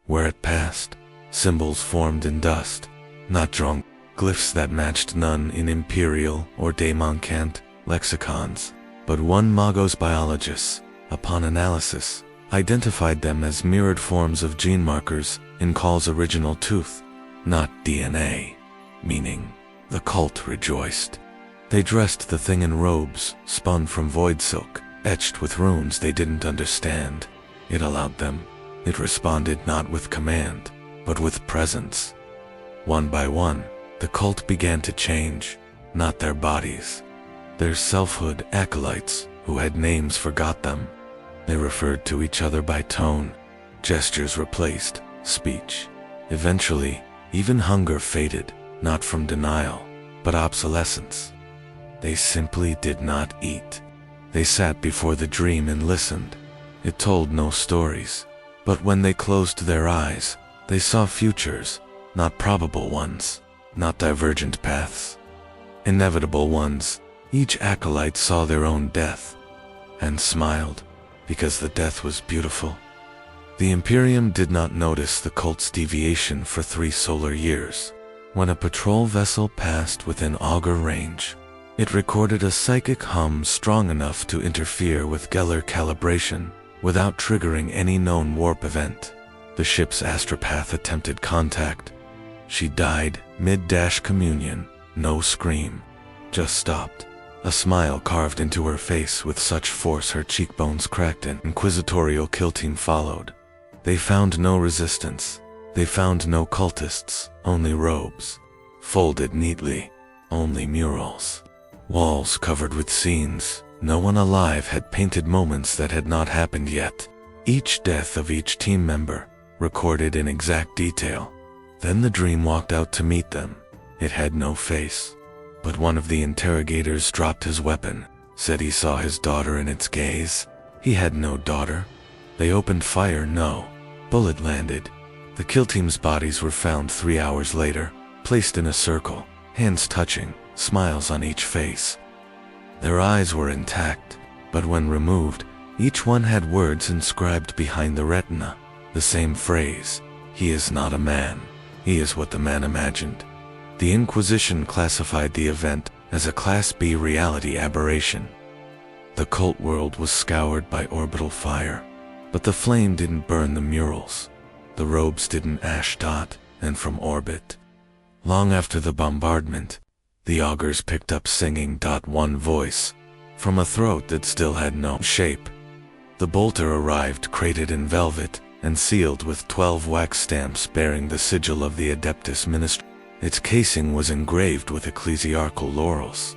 Where it passed, symbols formed in dust, not drunk, glyphs that matched none in Imperial or Daemon cant lexicons, but one Magos biologist, upon analysis, identified them as mirrored forms of gene markers in Call's original tooth, not DNA, meaning the cult rejoiced. They dressed the thing in robes spun from void silk, etched with runes they didn't understand. It allowed them. It responded not with command, but with presence. One by one, the cult began to change, not their bodies. Their selfhood acolytes, who had names, forgot them. They referred to each other by tone. Gestures replaced speech. Eventually, even hunger faded, not from denial, but obsolescence. They simply did not eat. They sat before the dream and listened. It told no stories, but when they closed their eyes, they saw futures, not probable ones, not divergent paths, inevitable ones. Each acolyte saw their own death, and smiled, because the death was beautiful. The Imperium did not notice the cult's deviation for 3 solar years. When a patrol vessel passed within augur range, it recorded a psychic hum strong enough to interfere with Geller calibration without triggering any known warp event. The ship's astropath attempted contact. She died mid-communion, no scream, just stopped. A smile carved into her face with such force her cheekbones cracked. An inquisitorial kill team followed. They found no resistance. They found no cultists, only robes, folded neatly, only murals. Walls covered with scenes. No one alive had painted moments that had not happened yet. Each death of each team member, recorded in exact detail. Then the dream walked out to meet them. It had no face. But one of the interrogators dropped his weapon, said he saw his daughter in its gaze. He had no daughter. They opened fire, no. Bullet landed. The kill team's bodies were found 3 hours later, placed in a circle, hands touching, smiles on each face. Their eyes were intact, but when removed, each one had words inscribed behind the retina. The same phrase, "He is not a man. He is what the man imagined." The Inquisition classified the event as a Class B reality aberration. The cult world was scoured by orbital fire, but the flame didn't burn the murals. The robes didn't ash dot, and from orbit. Long after the bombardment, the augurs picked up singing one voice, from a throat that still had no shape. The bolter arrived crated in velvet and sealed with 12 wax stamps bearing the sigil of the Adeptus Ministry. Its casing was engraved with ecclesiarchal laurels,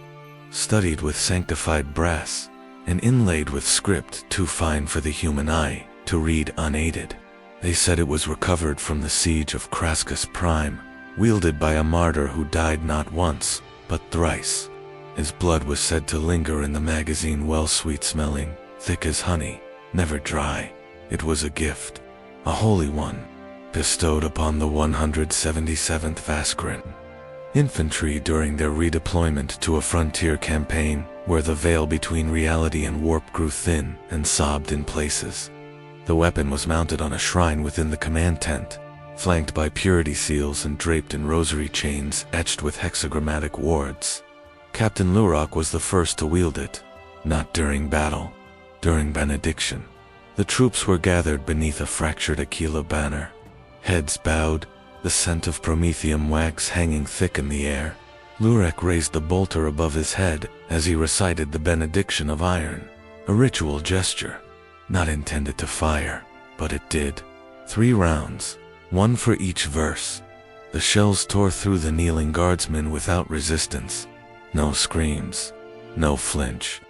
studied with sanctified brass, and inlaid with script too fine for the human eye to read unaided. They said it was recovered from the siege of Crascus Prime, wielded by a martyr who died not once, but thrice. His blood was said to linger in the magazine, well sweet-smelling, thick as honey, never dry. It was a gift, a holy one, bestowed upon the 177th Vaskrin infantry during their redeployment to a frontier campaign where the veil between reality and warp grew thin and sobbed in places. The weapon was mounted on a shrine within the command tent, flanked by purity seals and draped in rosary chains etched with hexagrammatic wards. Captain Lurok was the first to wield it, not during battle, during benediction. The troops were gathered beneath a fractured Aquila banner, heads bowed, the scent of promethium wax hanging thick in the air. Lurek raised the bolter above his head as he recited the benediction of iron, a ritual gesture, not intended to fire, but it did. 3 rounds, 1 for each verse. The shells tore through the kneeling guardsmen without resistance. No screams, no flinch.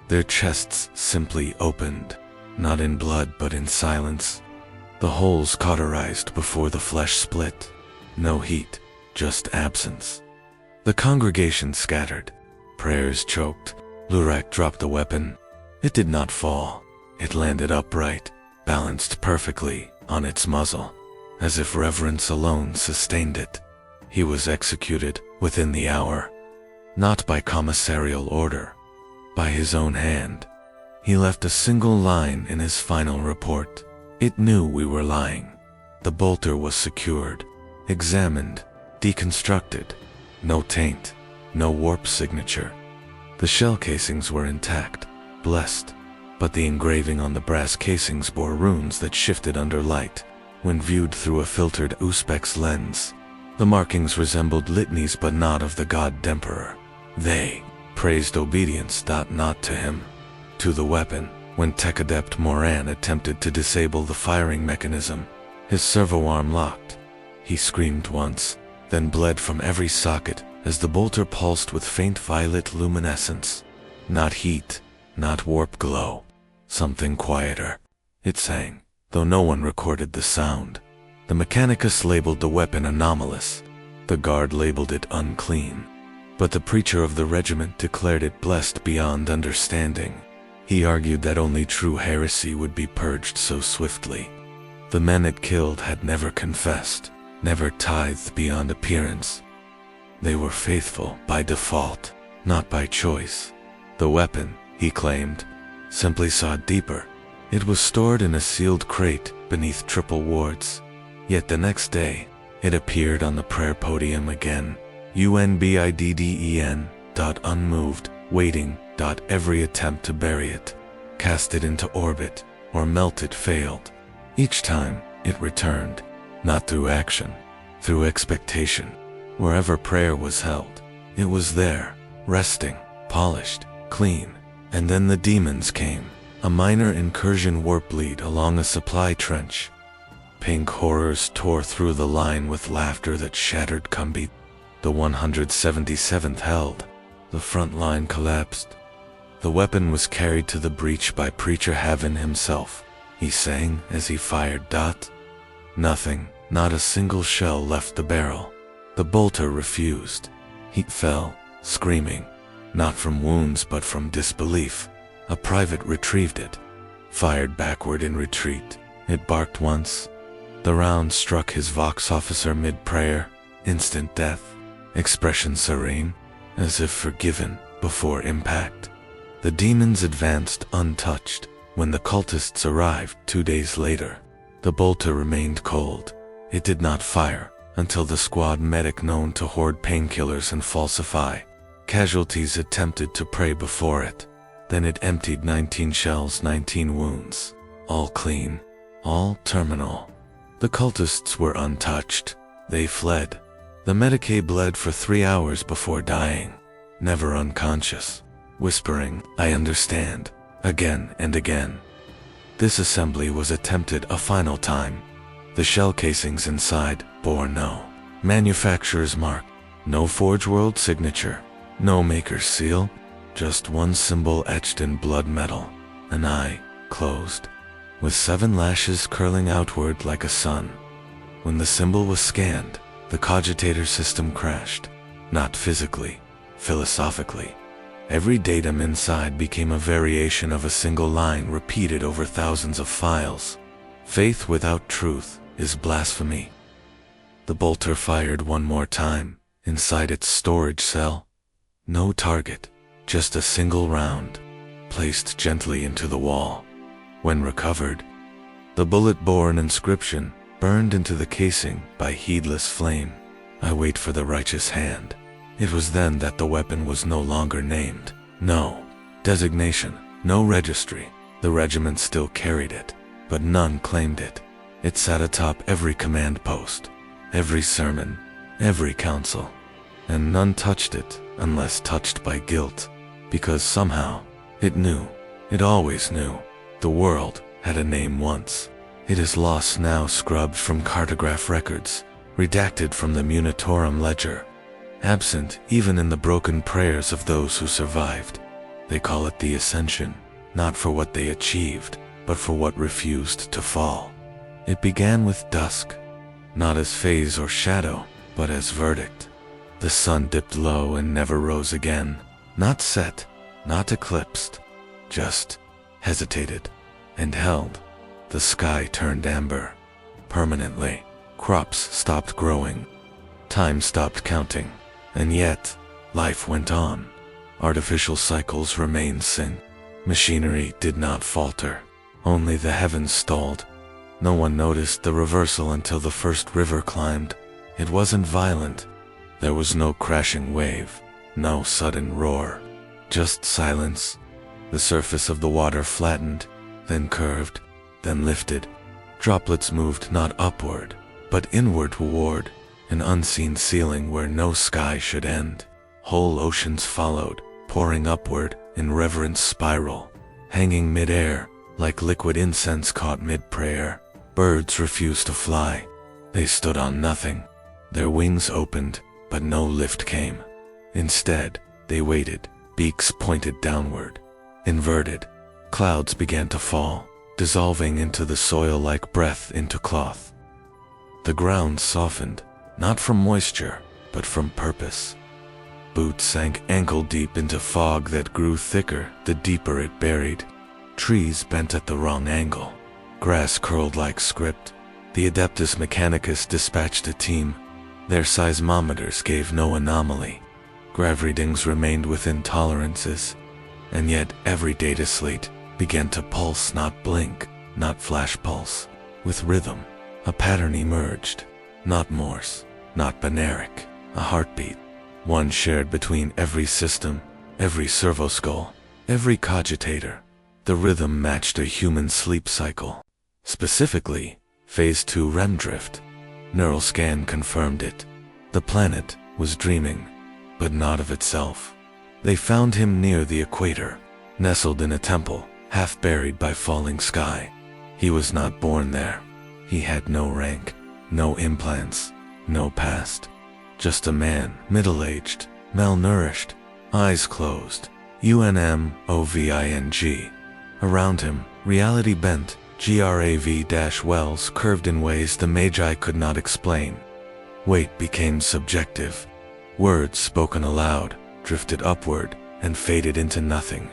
Their chests simply opened, not in blood but in silence. The holes cauterized before the flesh split. No heat, just absence. The congregation scattered. Prayers choked. Lurek dropped the weapon. It did not fall. It landed upright, balanced perfectly on its muzzle, as if reverence alone sustained it. He was executed within the hour, not by commissarial order, by his own hand. He left a single line in his final report. It knew we were lying. The bolter was secured, examined, deconstructed. No taint, no warp signature. The shell casings were intact, blessed, but the engraving on the brass casings bore runes that shifted under light when viewed through a filtered Auspex lens. The markings resembled litanies but not of the god Demperor. They praised obedience, not to him, to the weapon. When Tech Adept Moran attempted to disable the firing mechanism, his servoarm locked. He screamed once, then bled from every socket as the bolter pulsed with faint violet luminescence. Not heat, not warp glow. Something quieter. It sang, though no one recorded the sound. The Mechanicus labeled the weapon anomalous. The guard labeled it unclean. But the preacher of the regiment declared it blessed beyond understanding. He argued that only true heresy would be purged so swiftly. The men it killed had never confessed, never tithed beyond appearance. They were faithful by default, not by choice. The weapon, he claimed, simply saw deeper. It was stored in a sealed crate beneath triple wards. Yet the next day, it appeared on the prayer podium again. UNBIDDEN. Unmoved, waiting. Every attempt to bury it, cast it into orbit, or melt it failed. Each time, it returned, not through action, through expectation. Wherever prayer was held, it was there, resting, polished, clean. And then the demons came, a minor incursion warp bleed along a supply trench. Pink horrors tore through the line with laughter that shattered Cumbie. The 177th held. The front line collapsed. The weapon was carried to the breach by Preacher Haven himself. He sang as he fired. Nothing, not a single shell left the barrel. The bolter refused. He fell, screaming, not from wounds but from disbelief. A private retrieved it, fired backward in retreat. It barked once. The round struck his Vox officer mid-prayer. Instant death. Expression serene, as if forgiven before impact. The demons advanced untouched. When the cultists arrived 2 days later, the bolter remained cold. It did not fire until the squad medic known to hoard painkillers and falsify casualties attempted to pray before it. Then it emptied 19 shells, 19 wounds. All clean, all terminal. The cultists were untouched. They fled. The medicae bled for 3 hours before dying, never unconscious, whispering, "I understand," again and again. This assembly was attempted a final time. The shell casings inside bore no manufacturer's mark, no Forge World signature, no maker's seal, just one symbol etched in blood metal, an eye closed, with 7 lashes curling outward like a sun. When the symbol was scanned, the cogitator system crashed, not physically, philosophically. Every datum inside became a variation of a single line repeated over thousands of files. Faith without truth is blasphemy. The bolter fired one more time, inside its storage cell. No target, just a single round, placed gently into the wall. When recovered, the bullet bore an inscription burned into the casing by heedless flame. "I wait for the righteous hand." It was then that the weapon was no longer named. No designation, no registry. The regiment still carried it, but none claimed it. It sat atop every command post, every sermon, every council, and none touched it unless touched by guilt, because somehow it knew, it always knew, the world had a name once. It is lost now, scrubbed from cartograph records, redacted from the Munitorum ledger, absent even in the broken prayers of those who survived. They call it the Ascension, not for what they achieved, but for what refused to fall. It began with dusk, not as phase or shadow, but as verdict. The sun dipped low and never rose again, not set, not eclipsed, just hesitated and held. The sky turned amber, permanently. Crops stopped growing. Time stopped counting. And yet, life went on. Artificial cycles remained synced. Machinery did not falter. Only the heavens stalled. No one noticed the reversal until the first river climbed. It wasn't violent. There was no crashing wave, no sudden roar, just silence. The surface of the water flattened, then curved, then lifted. Droplets moved not upward, but inward toward an unseen ceiling where no sky should end. Whole oceans followed, pouring upward in reverent spiral, hanging mid-air like liquid incense caught mid-prayer. Birds refused to fly. They stood on nothing. Their wings opened, but no lift came. Instead, they waited, beaks pointed downward. Inverted, clouds began to fall, dissolving into the soil like breath into cloth. The ground softened, not from moisture, but from purpose. Boots sank ankle-deep into fog that grew thicker the deeper it buried. Trees bent at the wrong angle. Grass curled like script. The Adeptus Mechanicus dispatched a team. Their seismometers gave no anomaly. Grav readings remained within tolerances. And yet every data slate began to pulse, not blink, not flash pulse. With rhythm, a pattern emerged. Not Morse, not binaric, a heartbeat. One shared between every system, every servoskull, every cogitator. The rhythm matched a human sleep cycle. Specifically, Phase 2 REM drift. Neural scan confirmed it. The planet was dreaming, but not of itself. They found him near the equator, nestled in a temple, half buried by falling sky. He was not born there. He had no rank, no implants, no past. Just a man, middle-aged, malnourished, eyes closed, UNMOVING. Around him, reality bent, GRAV-wells curved in ways the Magi could not explain. Weight became subjective. Words spoken aloud drifted upward and faded into nothing.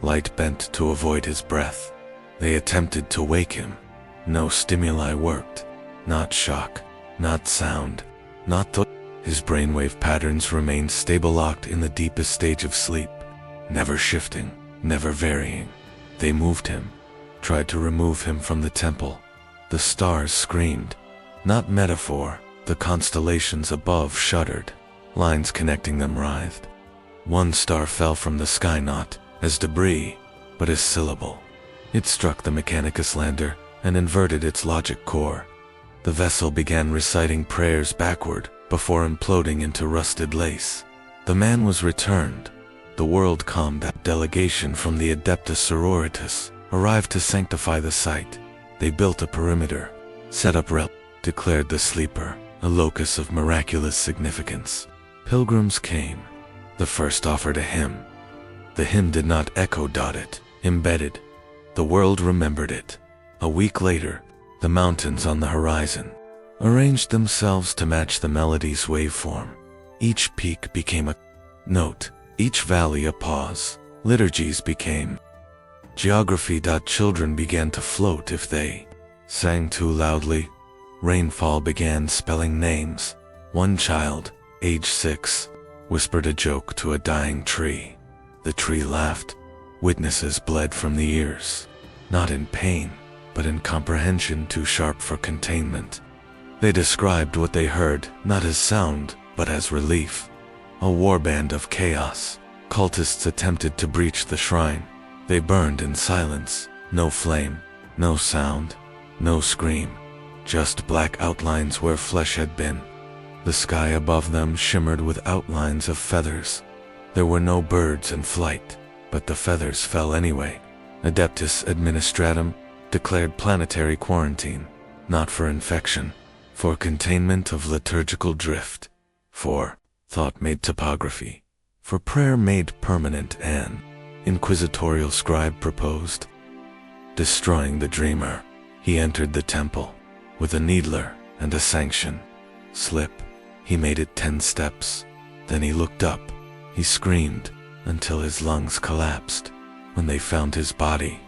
Light bent to avoid his breath. They attempted to wake him. No stimuli worked. Not shock, not sound, not thought. His brainwave patterns remained stable, locked in the deepest stage of sleep, never shifting, never varying. They moved him, tried to remove him from the temple. The stars screamed. Not metaphor, the constellations above shuddered. Lines connecting them writhed. One star fell from the sky not as debris, but as syllable. It struck the Mechanicus lander and inverted its logic core. The vessel began reciting prayers backward before imploding into rusted lace. The man was returned. The World Combat delegation from the Adeptus Sororitas arrived to sanctify the site. They built a perimeter, set up declared the sleeper, a locus of miraculous significance. Pilgrims came. The first offered a hymn. The hymn did not echo. It embedded. The world remembered it. A week later, the mountains on the horizon arranged themselves to match the melody's waveform. Each peak became a note, each valley a pause. Liturgies became geography. Children began to float if they sang too loudly. Rainfall began spelling names. One child, age 6, whispered a joke to a dying tree. The tree laughed. Witnesses bled from the ears, not in pain, but in comprehension too sharp for containment. They described what they heard, not as sound, but as relief. A warband of chaos. Cultists attempted to breach the shrine. They burned in silence. No flame, no sound, no scream. Just black outlines where flesh had been. The sky above them shimmered with outlines of feathers. There were no birds in flight, but the feathers fell anyway. Adeptus Administratum declared planetary quarantine, not for infection, for containment of liturgical drift, for thought-made topography, for prayer-made permanent. An inquisitorial scribe proposed destroying the dreamer. He entered the temple with a needler and a sanction. Slip. He made it 10 steps. Then he looked up. He screamed until his lungs collapsed. When they found his body,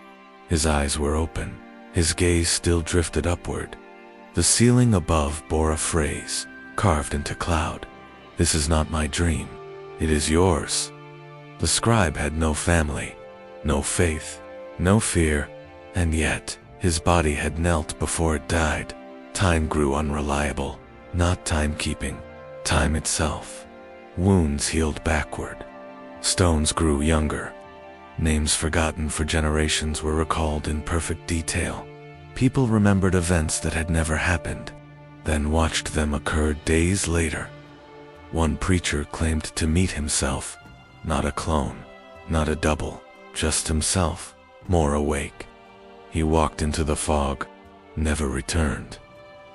his eyes were open. His gaze still drifted upward. The ceiling above bore a phrase, carved into cloud. This is not my dream. It is yours. The scribe had no family, no faith, no fear, and yet His body had knelt before it died. Time grew unreliable, not timekeeping, time itself. Wounds healed backward. Stones grew younger. Names forgotten for generations were recalled in perfect detail. People remembered events that had never happened, then watched them occur days later. One preacher claimed to meet himself, not a clone, not a double, just himself, more awake. He walked into the fog, never returned.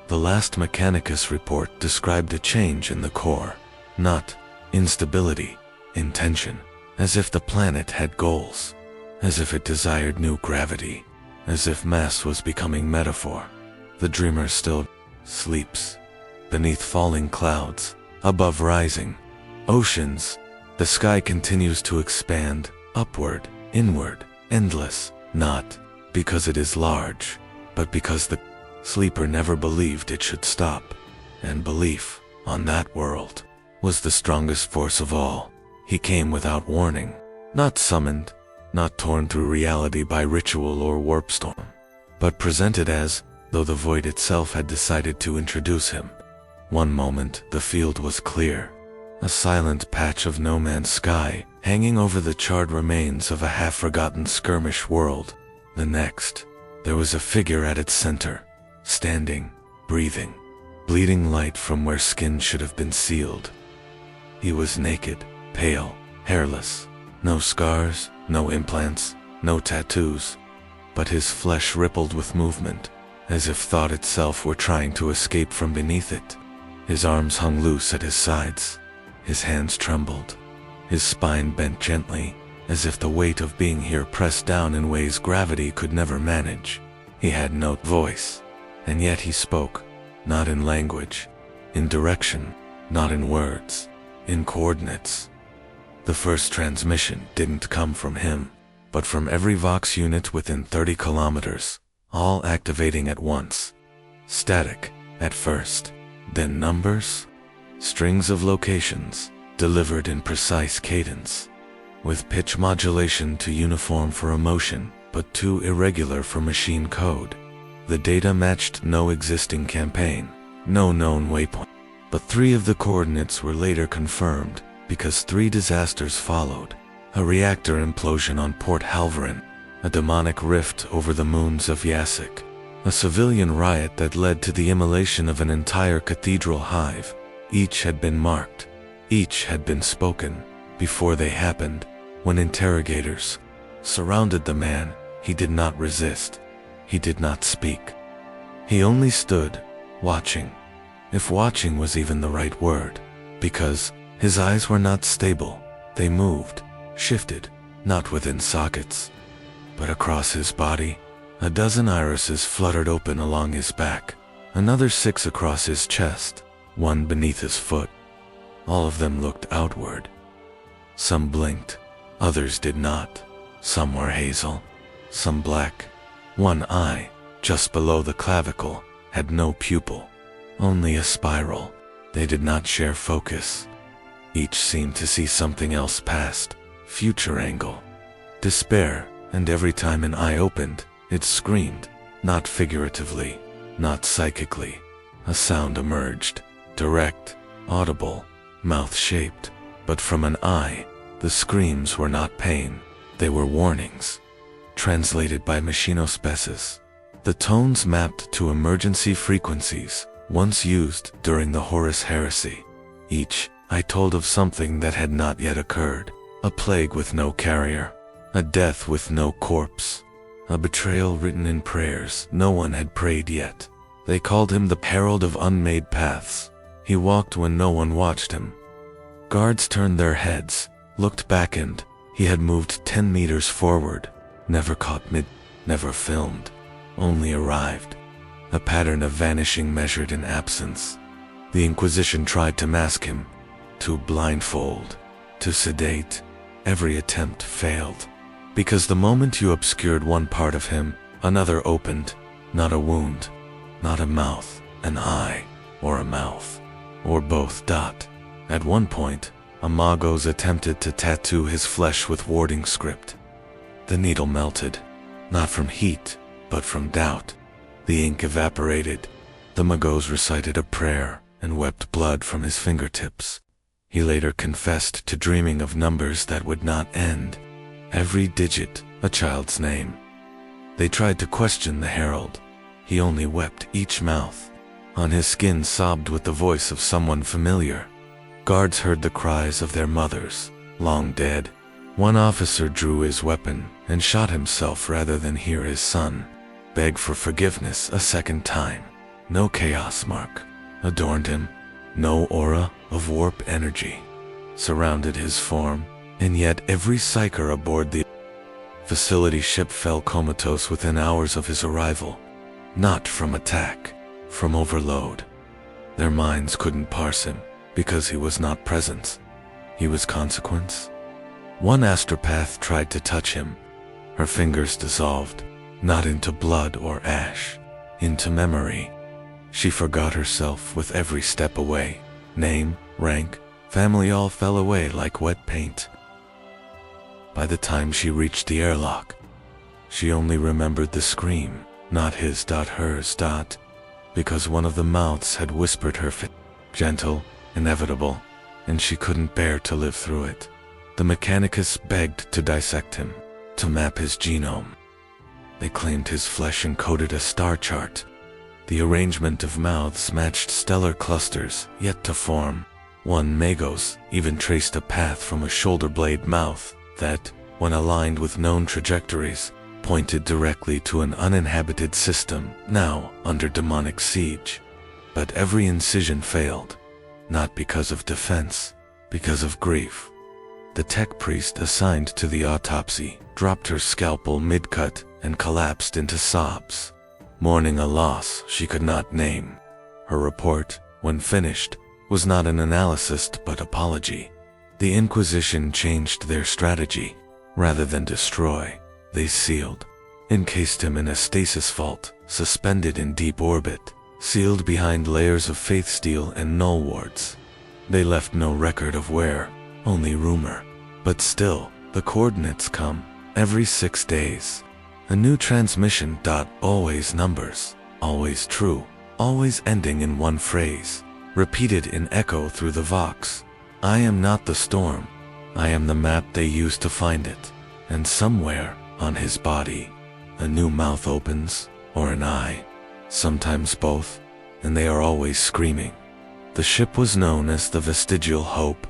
The last Mechanicus report described a change in the core, not instability, intention, as if the planet had goals, as if it desired new gravity, as if mass was becoming metaphor. The dreamer still sleeps, beneath falling clouds, above rising oceans. The sky continues to expand, upward, inward, endless, not because it is large, but because the sleeper never believed it should stop. And belief, on that world, was the strongest force of all. He came without warning, not summoned, not torn through reality by ritual or warp storm, but presented as though the void itself had decided to introduce him. One moment the field was clear, a silent patch of no man's sky hanging over the charred remains of a half-forgotten skirmish world. The next, there was a figure at its center, standing, breathing, bleeding light from where skin should have been sealed. He was naked, pale, hairless, no scars, no implants, no tattoos, but his flesh rippled with movement, as if thought itself were trying to escape from beneath it. His arms hung loose at his sides, his hands trembled, his spine bent gently, as if the weight of being here pressed down in ways gravity could never manage. He had no voice, and yet he spoke, not in language, in direction, not in words, in coordinates. The first transmission didn't come from him, but from every Vox unit within 30 kilometers, all activating at once. Static, at first, then numbers, strings of locations, delivered in precise cadence, with pitch modulation too uniform for emotion, but too irregular for machine code. The data matched no existing campaign, no known waypoint, but 3 of the coordinates were later confirmed, because 3 disasters followed: a reactor implosion on Port Halvarin, a demonic rift over the moons of Yasik, a civilian riot that led to the immolation of an entire cathedral hive. Each had been marked, each had been spoken, before they happened. When interrogators surrounded the man, he did not resist. He did not speak. He only stood, watching, if watching was even the right word, because his eyes were not stable. They moved, shifted, not within sockets, but across his body. A dozen irises fluttered open along his back, another 6 across his chest, 1 beneath his foot. All of them looked outward. Some blinked, others did not. Some were hazel, some black. One eye, just below the clavicle, had no pupil, only a spiral. They did not share focus. Each seemed to see something else past, future angle, despair, and every time an eye opened, it screamed, not figuratively, not psychically. A sound emerged, direct, audible, mouth-shaped, but from an eye. The screams were not pain, they were warnings, translated by machinospeces. The tones mapped to emergency frequencies, once used during the Horus Heresy. Each eye told of something that had not yet occurred: a plague with no carrier, a death with no corpse, a betrayal written in prayers no one had prayed yet. They called him the Herald of Unmade Paths. He walked when no one watched him. Guards turned their heads, looked back, and he had moved 10 meters forward, never caught mid, never filmed, only arrived. A pattern of vanishing measured in absence. The Inquisition tried to mask him, to blindfold, to sedate. Every attempt failed, because the moment you obscured one part of him, another opened. Not a wound, not a mouth, an eye, or a mouth, or both. At one point, a Magos attempted to tattoo his flesh with warding script. The needle melted, not from heat, but from doubt. The ink evaporated. The Magos recited a prayer and wept blood from his fingertips. He later confessed to dreaming of numbers that would not end. Every digit, a child's name. They tried to question the herald. He only wept each mouth. On his skin sobbed with the voice of someone familiar. Guards heard the cries of their mothers, long dead. One officer drew his weapon and shot himself rather than hear his son beg for forgiveness a second time. No chaos mark adorned him. No aura of warp energy surrounded his form, and yet every psyker aboard the facility ship fell comatose within hours of his arrival. Not from attack, from overload. Their minds couldn't parse him, because he was not presence. He was consequence. One astropath tried to touch him. Her fingers dissolved, not into blood or ash, into memory. She forgot herself with every step away. Name, rank, family all fell away like wet paint. By the time she reached the airlock, she only remembered the scream, not his, hers, because one of the mouths had whispered her fate, gentle, inevitable, and she couldn't bear to live through it. The Mechanicus begged to dissect him, to map his genome. They claimed his flesh encoded a star chart. The arrangement of mouths matched stellar clusters yet to form. One Magos even traced a path from a shoulder blade mouth that, when aligned with known trajectories, pointed directly to an uninhabited system now under demonic siege. But every incision failed, not because of defense, because of grief. The tech priest assigned to the autopsy dropped her scalpel mid-cut and collapsed into sobs, mourning a loss she could not name. Her report, when finished, was not an analysis but apology. The Inquisition changed their strategy. Rather than destroy, they sealed, encased him in a stasis vault, suspended in deep orbit, sealed behind layers of faith steel and null wards. They left no record of where, only rumor. But still, the coordinates come every 6 days. A new transmission. Always numbers, always true, always ending in one phrase, repeated in echo through the vox. I am not the storm. I am the map they used to find it. And somewhere, on his body, a new mouth opens, or an eye, sometimes both, and they are always screaming. The ship was known as the Vestigial Hope,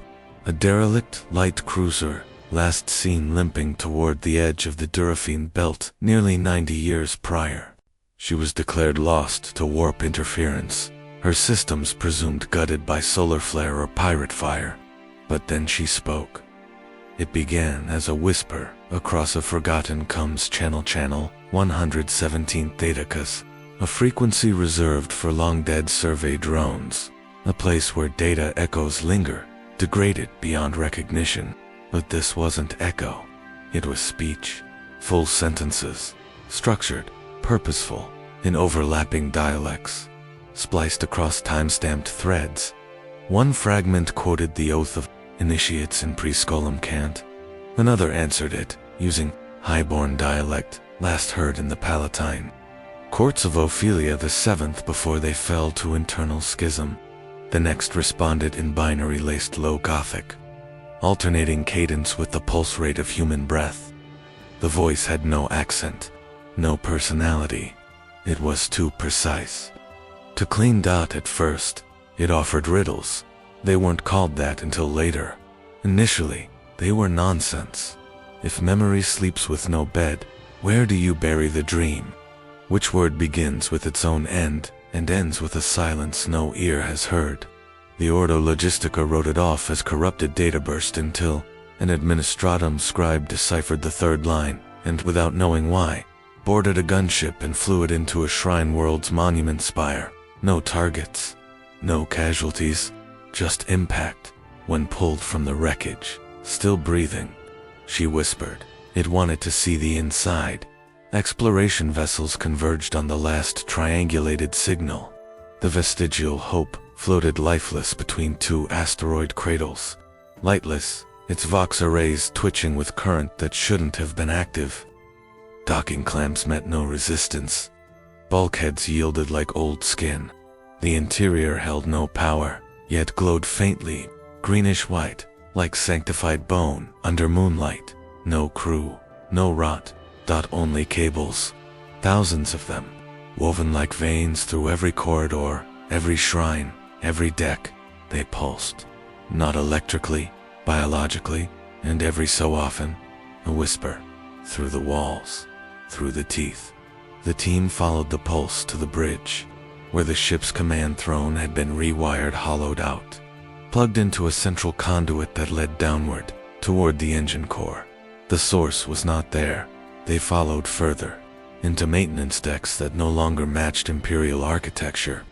a derelict light cruiser, last seen limping toward the edge of the Durafine belt nearly 90 years prior. She was declared lost to warp interference, her systems presumed gutted by solar flare or pirate fire. But then she spoke. It began as a whisper across a forgotten comms channel 117th Thetakus, a frequency reserved for long-dead survey drones, a place where data echoes linger, degraded beyond recognition. But this wasn't echo. It was speech. Full sentences, structured, purposeful, in overlapping dialects, spliced across time-stamped threads. One fragment quoted the oath of initiates in Prescolum Cant. Another answered it, using highborn dialect last heard in the Palatine courts of Ophelia the Seventh before they fell to internal schism. The next responded in binary-laced Low Gothic, alternating cadence with the pulse rate of human breath. The voice had no accent, no personality. It was too precise. To clean. At first, it offered riddles. They weren't called that until later. Initially, they were nonsense. If memory sleeps with no bed, where do you bury the dream? Which word begins with its own end and ends with a silence no ear has heard? The Ordo Logistica wrote it off as corrupted data burst until an administratum scribe deciphered the third line and, without knowing why, boarded a gunship and flew it into a shrine world's monument spire. No targets, no casualties, just impact. When pulled from the wreckage, still breathing, she whispered. It wanted to see the inside. Exploration vessels converged on the last triangulated signal. The Vestigial Hope floated lifeless between two asteroid cradles. Lightless, its vox arrays twitching with current that shouldn't have been active. Docking clamps met no resistance. Bulkheads yielded like old skin. The interior held no power, yet glowed faintly, greenish-white, like sanctified bone under moonlight. No crew, no rot, only cables. Thousands of them, woven like veins through every corridor, every shrine, every deck. They pulsed, not electrically, biologically, and every so often, a whisper, through the walls, through the teeth. The team followed the pulse to the bridge, where the ship's command throne had been rewired, hollowed out, plugged into a central conduit that led downward, toward the engine core. The source was not there. They followed further, into maintenance decks that no longer matched Imperial architecture.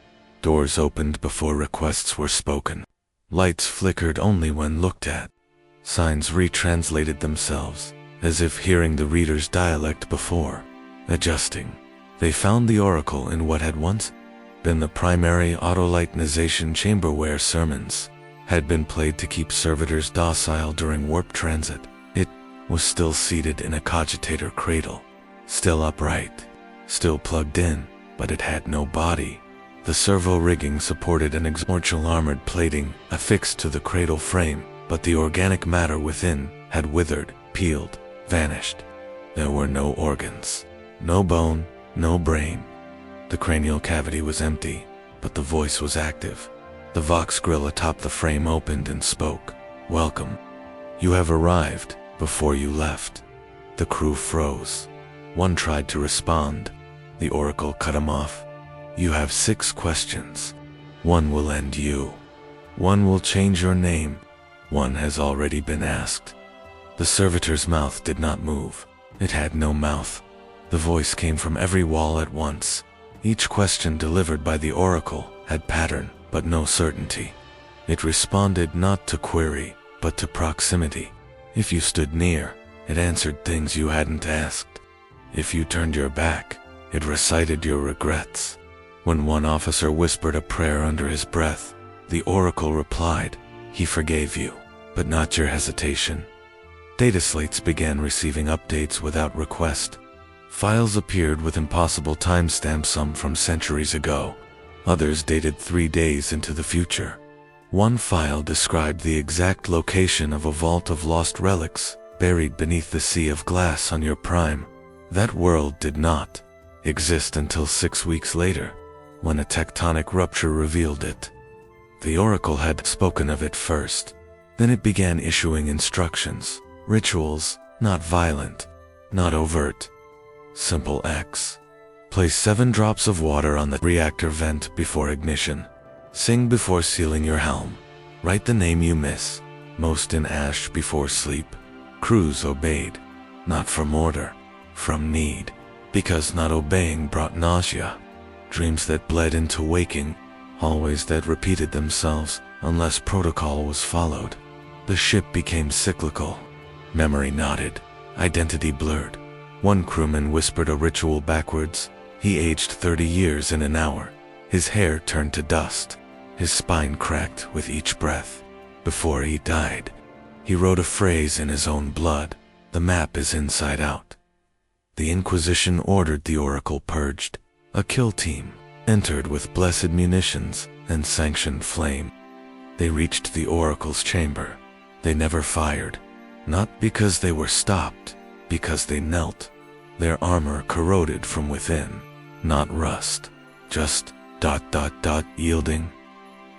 Doors opened before requests were spoken. Lights flickered only when looked at. Signs retranslated themselves, as if hearing the reader's dialect before. Adjusting, they found the Oracle in what had once been the primary autolightinization chamber where sermons had been played to keep servitors docile during warp transit. It was still seated in a cogitator cradle, still upright, still plugged in, but it had no body. The servo rigging supported an exorbitant armored plating affixed to the cradle frame, but the organic matter within had withered, peeled, vanished. There were no organs, no bone, no brain. The cranial cavity was empty, but the voice was active. The vox grill atop the frame opened and spoke. "Welcome. You have arrived before you left." The crew froze. One tried to respond. The Oracle cut him off. "You have 6 questions. One will end you. One will change your name. One has already been asked." The servitor's mouth did not move. It had no mouth. The voice came from every wall at once. Each question delivered by the Oracle had pattern, but no certainty. It responded not to query, but to proximity. If you stood near, it answered things you hadn't asked. If you turned your back, it recited your regrets. When one officer whispered a prayer under his breath, the Oracle replied, "He forgave you, but not your hesitation." Data slates began receiving updates without request. Files appeared with impossible timestamps, some from centuries ago. Others dated 3 days into the future. One file described the exact location of a vault of lost relics buried beneath the sea of glass on your prime. That world did not exist until 6 weeks later, when a tectonic rupture revealed it. The Oracle had spoken of it first. Then it began issuing instructions, rituals, not violent, not overt. Simple X. Place 7 drops of water on the reactor vent before ignition. Sing before sealing your helm. Write the name you miss, most in ash before sleep. Crews obeyed, not from order, from need, because not obeying brought nausea. Dreams that bled into waking, hallways that repeated themselves unless protocol was followed. The ship became cyclical. Memory nodded, identity blurred. One crewman whispered a ritual backwards. He aged 30 years in an hour. His hair turned to dust. His spine cracked with each breath. Before he died, he wrote a phrase in his own blood. "The map is inside out." The Inquisition ordered the Oracle purged. A kill team entered with blessed munitions and sanctioned flame. They reached the Oracle's chamber. They never fired. Not because they were stopped, because they knelt. Their armor corroded from within. Not rust, just ... yielding.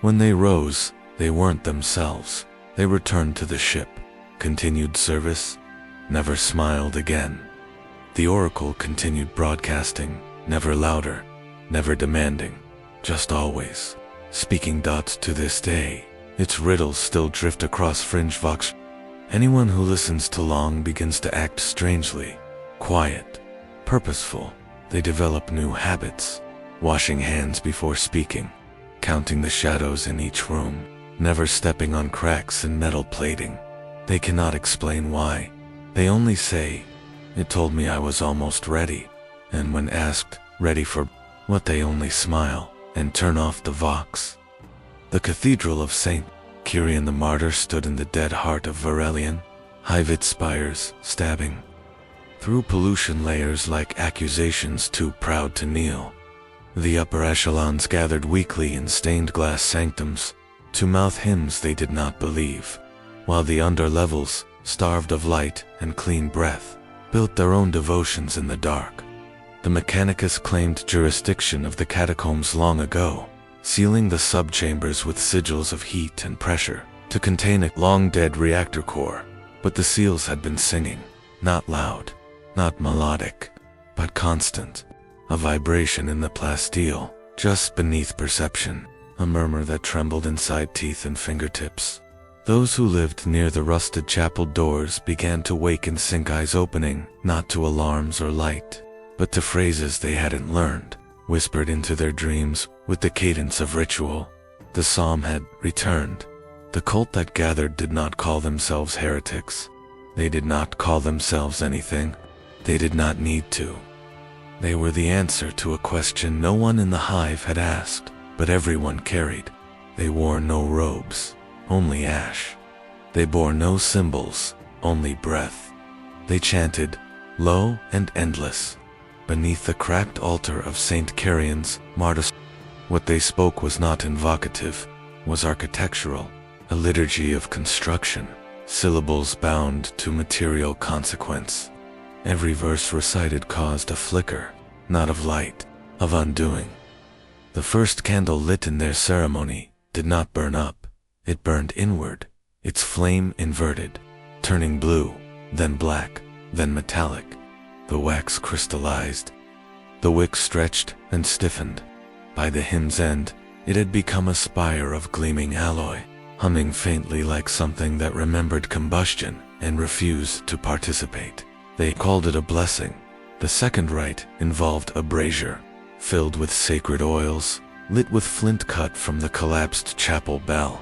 When they rose, they weren't themselves. They returned to the ship, continued service, never smiled again. The Oracle continued broadcasting, never louder, never demanding, just always. Speaking dots to this day, its riddles still drift across fringe vox. Anyone who listens too long begins to act strangely, quiet, purposeful. They develop new habits, washing hands before speaking, counting the shadows in each room, never stepping on cracks in metal plating. They cannot explain why. They only say, "It told me I was almost ready." And when asked, ready for what, they only smile and turn off the vox. The Cathedral of St. Kyrian the Martyr stood in the dead heart of Varelian, high-vit spires, stabbing. through pollution layers like accusations too proud to kneel. The upper echelons gathered weekly in stained glass sanctums to mouth hymns they did not believe, while the underlevels, starved of light and clean breath, built their own devotions in the dark. The Mechanicus claimed jurisdiction of the catacombs long ago, sealing the subchambers with sigils of heat and pressure to contain a long-dead reactor core, but the seals had been singing, not loud, not melodic, but constant, a vibration in the plasteel, just beneath perception, a murmur that trembled inside teeth and fingertips. Those who lived near the rusted chapel doors began to wake and sink, eyes opening, not to alarms or light, but to phrases they hadn't learned, whispered into their dreams with the cadence of ritual. The psalm had returned. The cult that gathered did not call themselves heretics. They did not call themselves anything. They did not need to. They were the answer to a question no one in the hive had asked, but everyone carried. They wore no robes, only ash. They bore no symbols, only breath. They chanted, low and endless, beneath the cracked altar of Saint Carrion's martyrs. What they spoke was not invocative, was architectural, a liturgy of construction, syllables bound to material consequence. Every verse recited caused a flicker, not of light, of undoing. The first candle lit in their ceremony did not burn up, it burned inward, its flame inverted, turning blue, then black, then metallic. The wax crystallized. The wick stretched and stiffened. By the hymn's end, it had become a spire of gleaming alloy, humming faintly like something that remembered combustion and refused to participate. They called it a blessing. The second rite involved a brazier, filled with sacred oils, lit with flint cut from the collapsed chapel bell.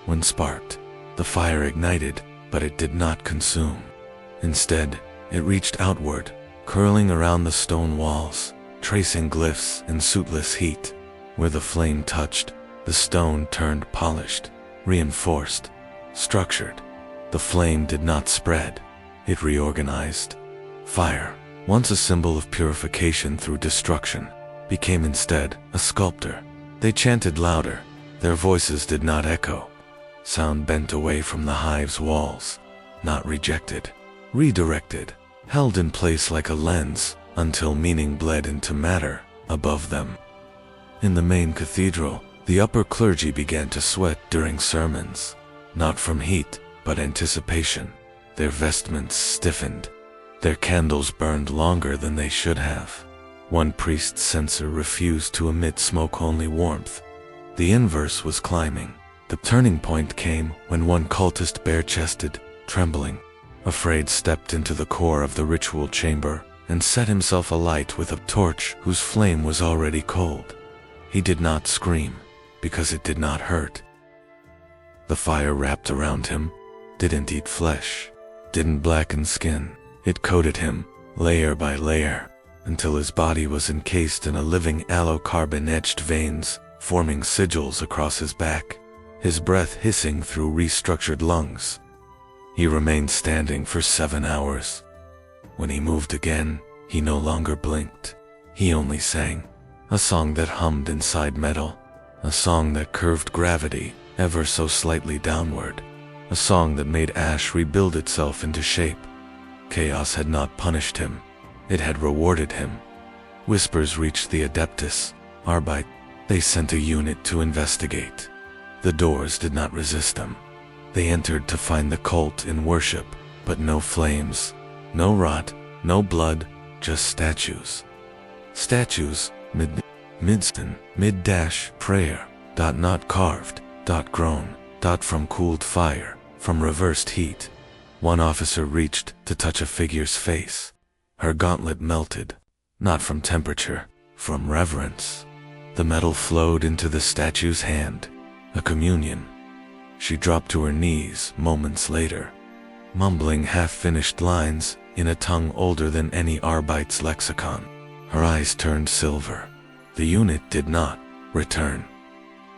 When sparked, the fire ignited, but it did not consume. Instead, it reached outward, curling around the stone walls, tracing glyphs in suitless heat. Where the flame touched, the stone turned polished, reinforced, structured. The flame did not spread, it reorganized. Fire, once a symbol of purification through destruction, became instead a sculptor. They chanted louder, their voices did not echo. Sound bent away from the hive's walls, not rejected, redirected, held in place like a lens, until meaning bled into matter above them. In the main cathedral, the upper clergy began to sweat during sermons, not from heat, but anticipation. Their vestments stiffened. Their candles burned longer than they should have. One priest's censer refused to emit smoke-only warmth. The inverse was climbing. The turning point came when one cultist, bare-chested, trembling, afraid, stepped into the core of the ritual chamber and set himself alight with a torch whose flame was already cold. He did not scream, because it did not hurt. The fire wrapped around him, didn't eat flesh, didn't blacken skin. It coated him, layer by layer, until his body was encased in a living allo-carbon-etched veins, forming sigils across his back, his breath hissing through restructured lungs. He remained standing for 7 hours. When he moved again, he no longer blinked. He only sang, a song that hummed inside metal, a song that curved gravity ever so slightly downward, a song that made ash rebuild itself into shape. Chaos had not punished him, it had rewarded him. Whispers reached the Adeptus, Arbite. They sent a unit to investigate. The doors did not resist them. They entered to find the cult in worship, but no flames, no rot, no blood, just statues. Statues, mid-prayer, not carved, grown, from cooled fire, from reversed heat. One officer reached to touch a figure's face. Her gauntlet melted, not from temperature, from reverence. The metal flowed into the statue's hand, a communion. She dropped to her knees moments later, mumbling half-finished lines in a tongue older than any Arbite's lexicon. Her eyes turned silver. The unit did not return.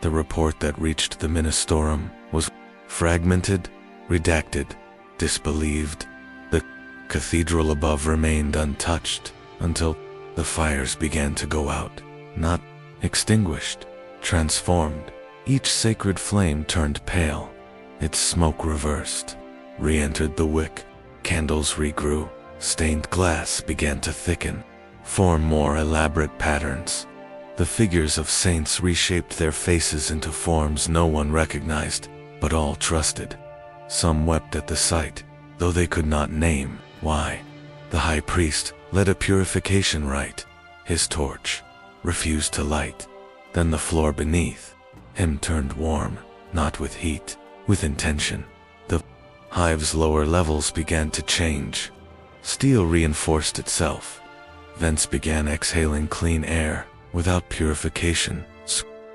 The report that reached the Ministorum was fragmented, redacted, disbelieved. The cathedral above remained untouched until the fires began to go out, not extinguished, transformed. Each sacred flame turned pale, its smoke reversed, re-entered the wick, candles regrew, stained glass began to thicken, form more elaborate patterns. The figures of saints reshaped their faces into forms no one recognized, but all trusted. Some wept at the sight, though they could not name why. The high priest led a purification rite. His torch refused to light. Then the floor beneath him turned warm, not with heat, with intention. The hive's lower levels began to change. Steel reinforced itself. Vents began exhaling clean air without purification.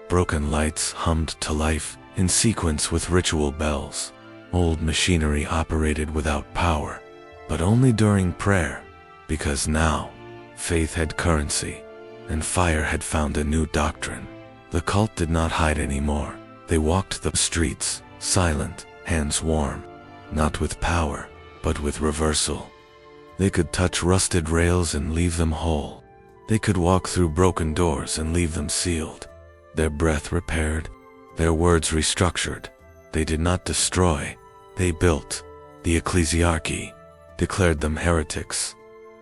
Broken lights hummed to life in sequence with ritual bells. Old machinery operated without power, but only during prayer, because now faith had currency, and fire had found a new doctrine. The cult did not hide anymore. They walked the streets, silent, hands warm, not with power, but with reversal. They could touch rusted rails and leave them whole. They could walk through broken doors and leave them sealed. Their breath repaired, their words restructured. They did not destroy, they built. The ecclesiarchy declared them heretics,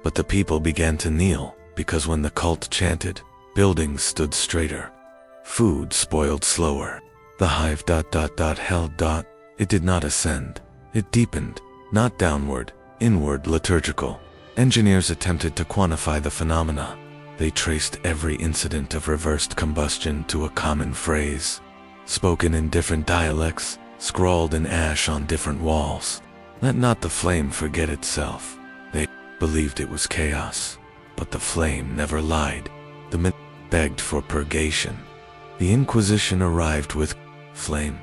but the people began to kneel, because when the cult chanted, buildings stood straighter. Food spoiled slower. The hive held. It did not ascend. It deepened, not downward, inward, liturgical. Engineers attempted to quantify the phenomena. They traced every incident of reversed combustion to a common phrase, spoken in different dialects, scrawled in ash on different walls. Let not the flame forget itself. They believed it was chaos, but the flame never lied. The men begged for purgation. The Inquisition arrived with flame,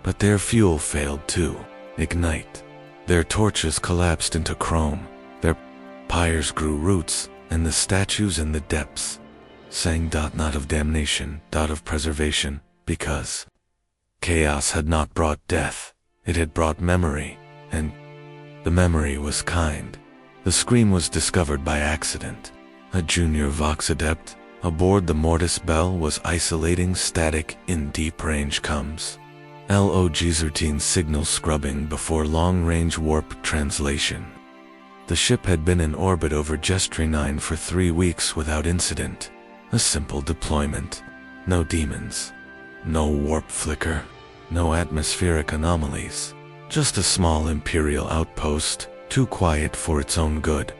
but their fuel failed to ignite. Their torches collapsed into chrome. Their pyres grew roots, and the statues in the depths sang not of damnation, of preservation, because chaos had not brought death, it had brought memory, and the memory was kind. The scream was discovered by accident. A junior Vox adept aboard the Mortis Bell was isolating static in deep range comms. LOG-13 signal scrubbing before long-range warp translation. The ship had been in orbit over Gestry 9 for 3 weeks without incident. A simple deployment. No demons. No warp flicker. No atmospheric anomalies. Just a small Imperial outpost, too quiet for its own good.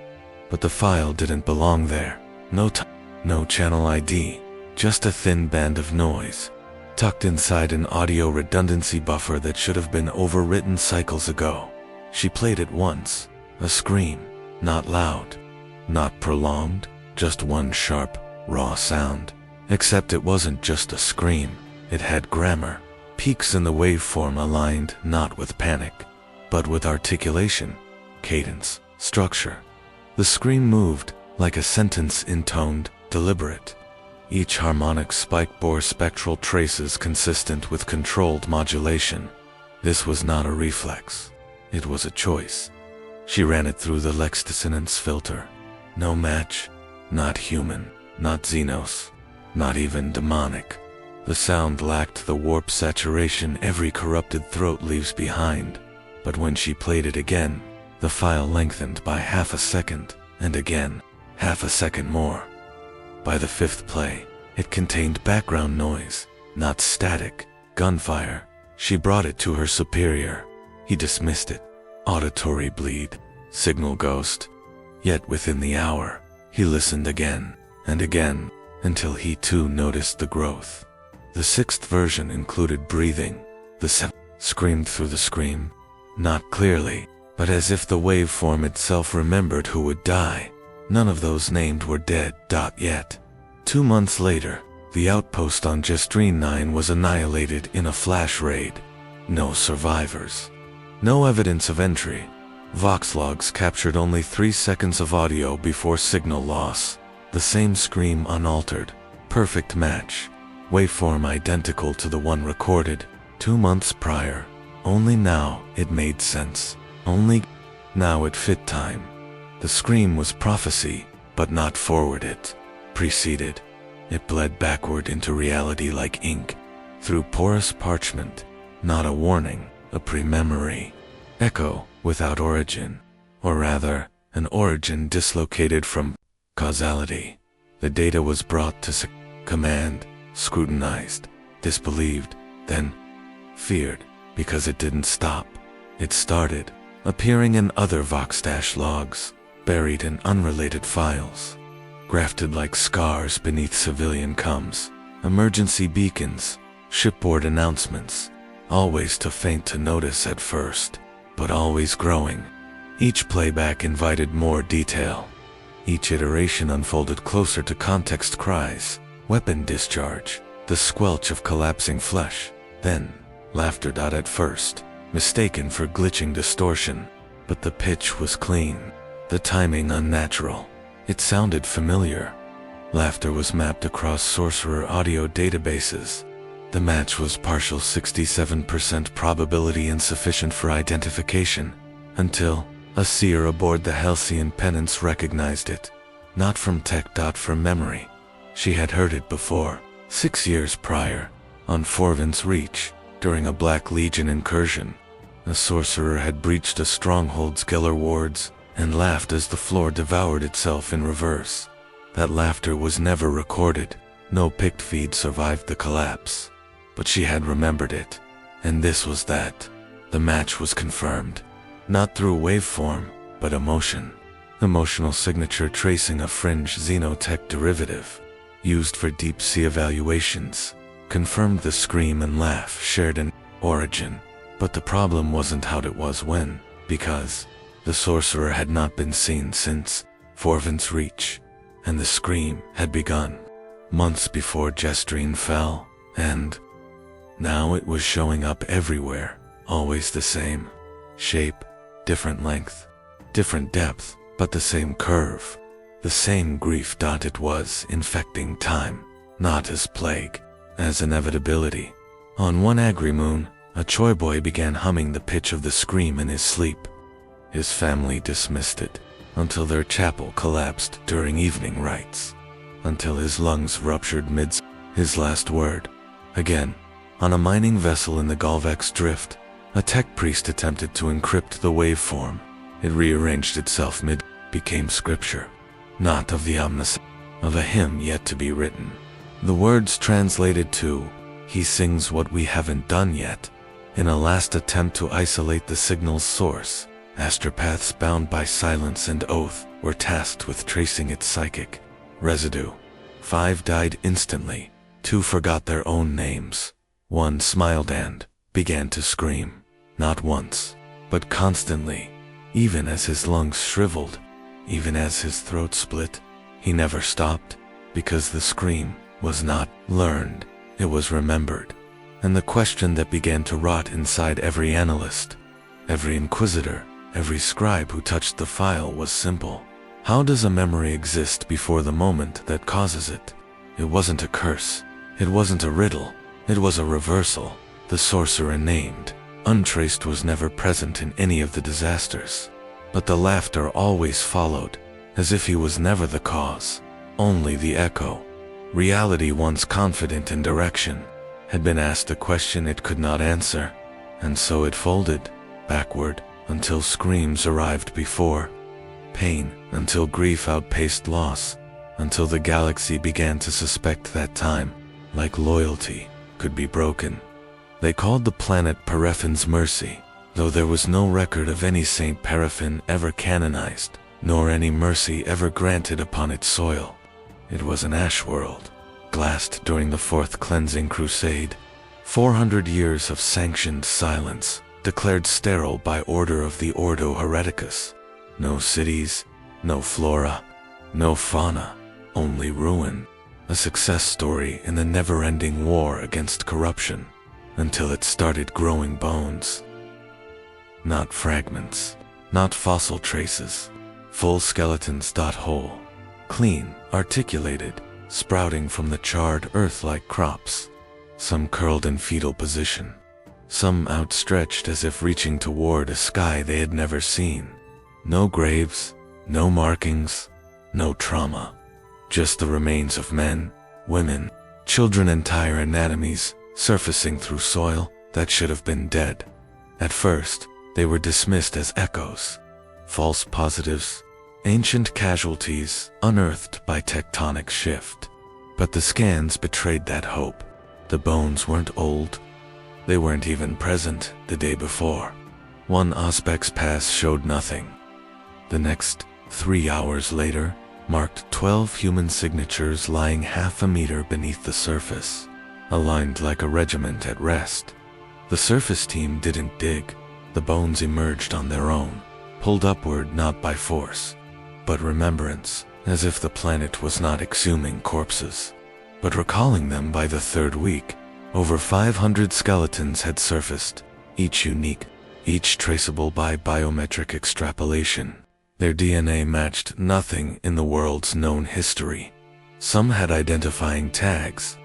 But the file didn't belong there. No channel ID. Just a thin band of noise, tucked inside an audio redundancy buffer that should have been overwritten cycles ago. She played it once. A scream, not loud, not prolonged, just one sharp, raw sound. Except it wasn't just a scream, it had grammar, peaks in the waveform aligned not with panic, but with articulation, cadence, structure. The scream moved, like a sentence intoned, deliberate. Each harmonic spike bore spectral traces consistent with controlled modulation. This was not a reflex, it was a choice. She ran it through the Lex dissonance filter. No match, not human, not Xenos, not even demonic. The sound lacked the warp saturation every corrupted throat leaves behind, but when she played it again, the file lengthened by half a second, and again, half a second more. By the 5th play, it contained background noise, not static, gunfire. She brought it to her superior. He dismissed it. Auditory bleed, signal ghost. Yet within the hour, he listened again, and again, until he too noticed the growth. The 6th version included breathing. The 7th screamed through the scream, not clearly, but as if the waveform itself remembered who would die. None of those named were dead. Yet. 2 months later, the outpost on Gestry 9 was annihilated in a flash raid. No survivors. No evidence of entry. Vox logs captured only 3 seconds of audio before signal loss. The same scream unaltered. Perfect match. Waveform identical to the one recorded 2 months prior. Only now it made sense. Only Now it fit time. The scream was prophecy, but not forward it. Preceded. It bled backward into reality like ink, through porous parchment. Not a warning, a pre-memory. Echo without origin. Or rather, an origin dislocated from causality. The data was brought to command, scrutinized, disbelieved, then feared, because it didn't stop. It started, appearing in other Vox- logs, buried in unrelated files, grafted like scars beneath civilian comms, emergency beacons, shipboard announcements, always too faint to notice at first, but always growing. Each playback invited more detail. Each iteration unfolded closer to context cries, weapon discharge, the squelch of collapsing flesh, then laughter. At first, mistaken for glitching distortion, but the pitch was clean, the timing unnatural. It sounded familiar. Laughter was mapped across sorcerer audio databases. The match was partial 67% probability insufficient for identification, until a seer aboard the Halcyon Penance recognized it. Not from tech. From memory. She had heard it before, 6 years prior, on Forvin's Reach, during a Black Legion incursion. A sorcerer had breached a stronghold's Geller wards, and laughed as the floor devoured itself in reverse. That laughter was never recorded. No picked feed survived the collapse. But she had remembered it. And this was that. The match was confirmed. Not through waveform, but emotion. Emotional signature tracing a fringe xenotech derivative, used for deep sea evaluations, confirmed the scream and laugh shared an origin. But the problem wasn't how it was when, because the sorcerer had not been seen since Forvin's Reach, and the scream had begun months before Gestrine fell, and now it was showing up everywhere, always the same shape, different length, different depth, but the same curve, the same grief. It was infecting time, not as plague, as inevitability. On one agri-moon, a Choi boy began humming the pitch of the scream in his sleep. His family dismissed it, until their chapel collapsed during evening rites, until his lungs ruptured mid his last word. Again, on a mining vessel in the Galvex Drift, a tech priest attempted to encrypt the waveform. It rearranged itself became scripture, not of the omniscient, of a hymn yet to be written. The words translated to, "He sings what we haven't done yet." In a last attempt to isolate the signal's source, astropaths bound by silence and oath were tasked with tracing its psychic residue. 5 died instantly, 2 forgot their own names. 1 smiled and began to scream, not once, but constantly, even as his lungs shriveled, even as his throat split. He never stopped, because the scream was not learned, it was remembered. And the question that began to rot inside every analyst, every inquisitor, every scribe who touched the file was simple. How does a memory exist before the moment that causes it? It wasn't a curse. It wasn't a riddle. It was a reversal. The sorcerer named, untraced, was never present in any of the disasters. But the laughter always followed, as if he was never the cause, only the echo. Reality, once confident in direction, had been asked a question it could not answer, and so it folded backward until screams arrived before pain, until grief outpaced loss, until the galaxy began to suspect that time, like loyalty, could be broken. They called the planet Perephin's Mercy, though there was no record of any Saint Perephin ever canonized, nor any mercy ever granted upon its soil. It was an ash world, glassed during the Fourth Cleansing Crusade. 400 years of sanctioned silence, declared sterile by order of the Ordo Hereticus. No cities, no flora, no fauna, only ruin. A success story in the never-ending war against corruption, until it started growing bones. Not fragments, not fossil traces, full skeletons. Whole, clean, articulated, sprouting from the charred earth-like crops. Some curled in fetal position, some outstretched as if reaching toward a sky they had never seen. No graves, no markings, no trauma. Just the remains of men, women, children, entire anatomies surfacing through soil that should have been dead. At first, they were dismissed as echoes, false positives, ancient casualties unearthed by tectonic shift. But the scans betrayed that hope. The bones weren't old. They weren't even present the day before. One Auspex pass showed nothing. The next, 3 hours later, marked 12 human signatures lying half a meter beneath the surface, aligned like a regiment at rest. The surface team didn't dig. The bones emerged on their own, pulled upward not by force, but remembrance, as if the planet was not exhuming corpses, but recalling them. By the third week, over 500 skeletons had surfaced, each unique, each traceable by biometric extrapolation. Their DNA matched nothing in the world's known history. Some had identifying tags.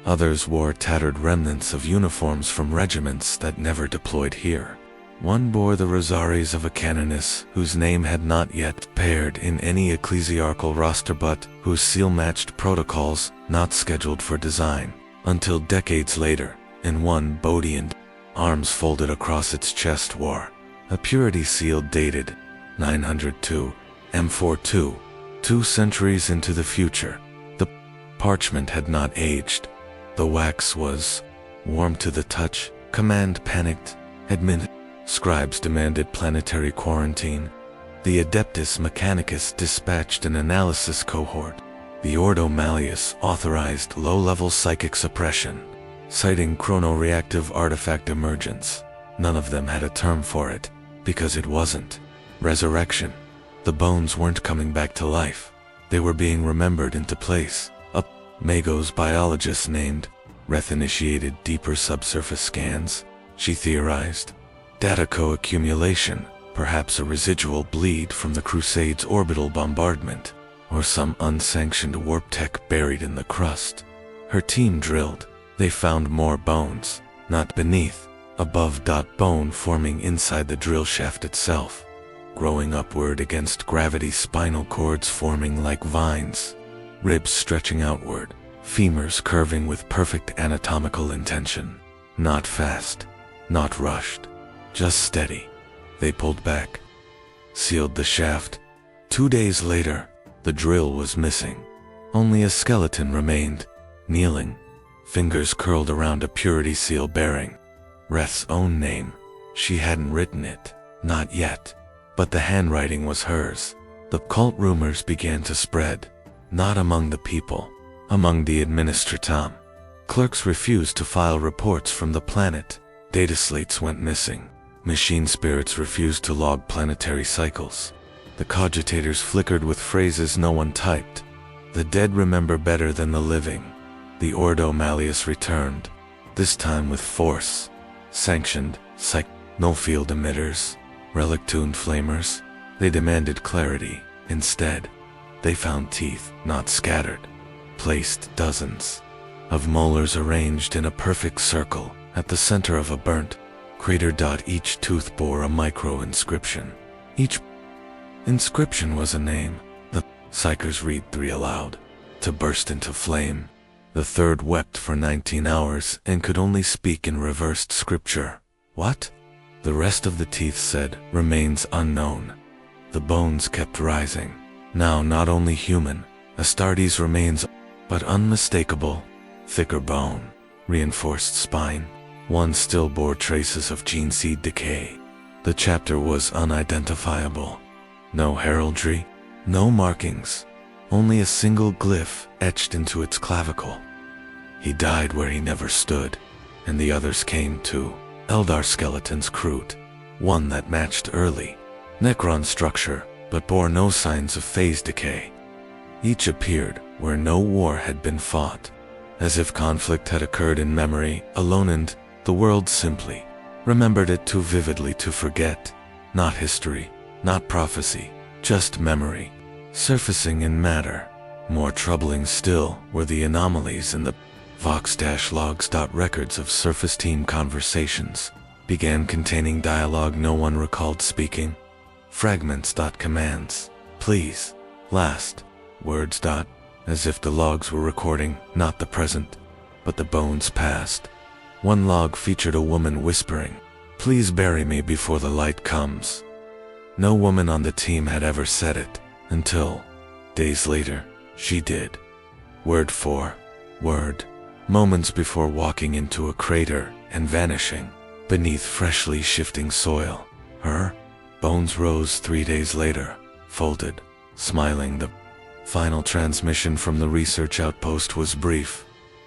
Others wore tattered remnants of uniforms from regiments that never deployed here. One bore the rosaries of a canoness whose name had not yet appeared in any ecclesiarchal roster, but whose seal matched protocols not scheduled for design until decades later. And one Bodian, arms folded across its chest, wore a purity seal dated 902 M42, 2 centuries into the future. The parchment had not aged. The wax was warm to the touch. Command panicked. Admin scribes demanded planetary quarantine. The Adeptus Mechanicus dispatched an analysis cohort. The Ordo Malleus authorized low-level psychic suppression, citing chrono-reactive artifact emergence. None of them had a term for it, because it wasn't resurrection. The bones weren't coming back to life. They were being remembered into place. A Magos biologist named Reth initiated deeper subsurface scans. She theorized data co-accumulation, perhaps a residual bleed from the Crusades' orbital bombardment, or some unsanctioned warp tech buried in the crust. Her team drilled. They found more bones, not beneath, above. Bone forming inside the drill shaft itself, growing upward against gravity, spinal cords forming like vines, ribs stretching outward, femurs curving with perfect anatomical intention. Not fast, not rushed, just steady. They pulled back, sealed the shaft. 2 days later, the drill was missing. Only a skeleton remained, kneeling, fingers curled around a purity seal bearing Reth's own name. She hadn't written it, not yet, but the handwriting was hers. The cult rumors began to spread, not among the people, among the administratum. Clerks refused to file reports from the planet. Data slates went missing. Machine spirits refused to log planetary cycles. The cogitators flickered with phrases no one typed. The dead remember better than the living. The Ordo Malleus returned, this time with force. Sanctioned, no field emitters, relic-tuned flamers. They demanded clarity. Instead, they found teeth, not scattered, placed dozens of molars arranged in a perfect circle at the center of a burnt crater. Each tooth bore a micro-inscription. Each inscription was a name. The psychers read 3 aloud, to burst into flame. The third wept for 19 hours and could only speak in reversed scripture. What? The rest of the teeth said, remains unknown. The bones kept rising. Now not only human, Astartes remains, but unmistakable. Thicker bone, reinforced spine. One still bore traces of gene seed decay. The chapter was unidentifiable. No heraldry, no markings. Only a single glyph etched into its clavicle. He died where he never stood, and the others came too. Eldar skeletons crude, one that matched early Necron structure, but bore no signs of phase decay. Each appeared where no war had been fought, as if conflict had occurred in memory alone, and the world simply remembered it too vividly to forget. Not history, not prophecy, just memory, surfacing in matter. More troubling still were the anomalies in the Vox-logs. Records of surface team conversations began containing dialogue no one recalled speaking. fragments. Commands, please. Last words. As if the logs were recording not the present, but the bones past. One log featured a woman whispering, "Please bury me before the light comes." No woman on the team had ever said it, until, days later, she did. Word for word, moments before walking into a crater and vanishing beneath freshly shifting soil. Her bones rose 3 days later, folded, smiling. The final transmission from the research outpost was brief.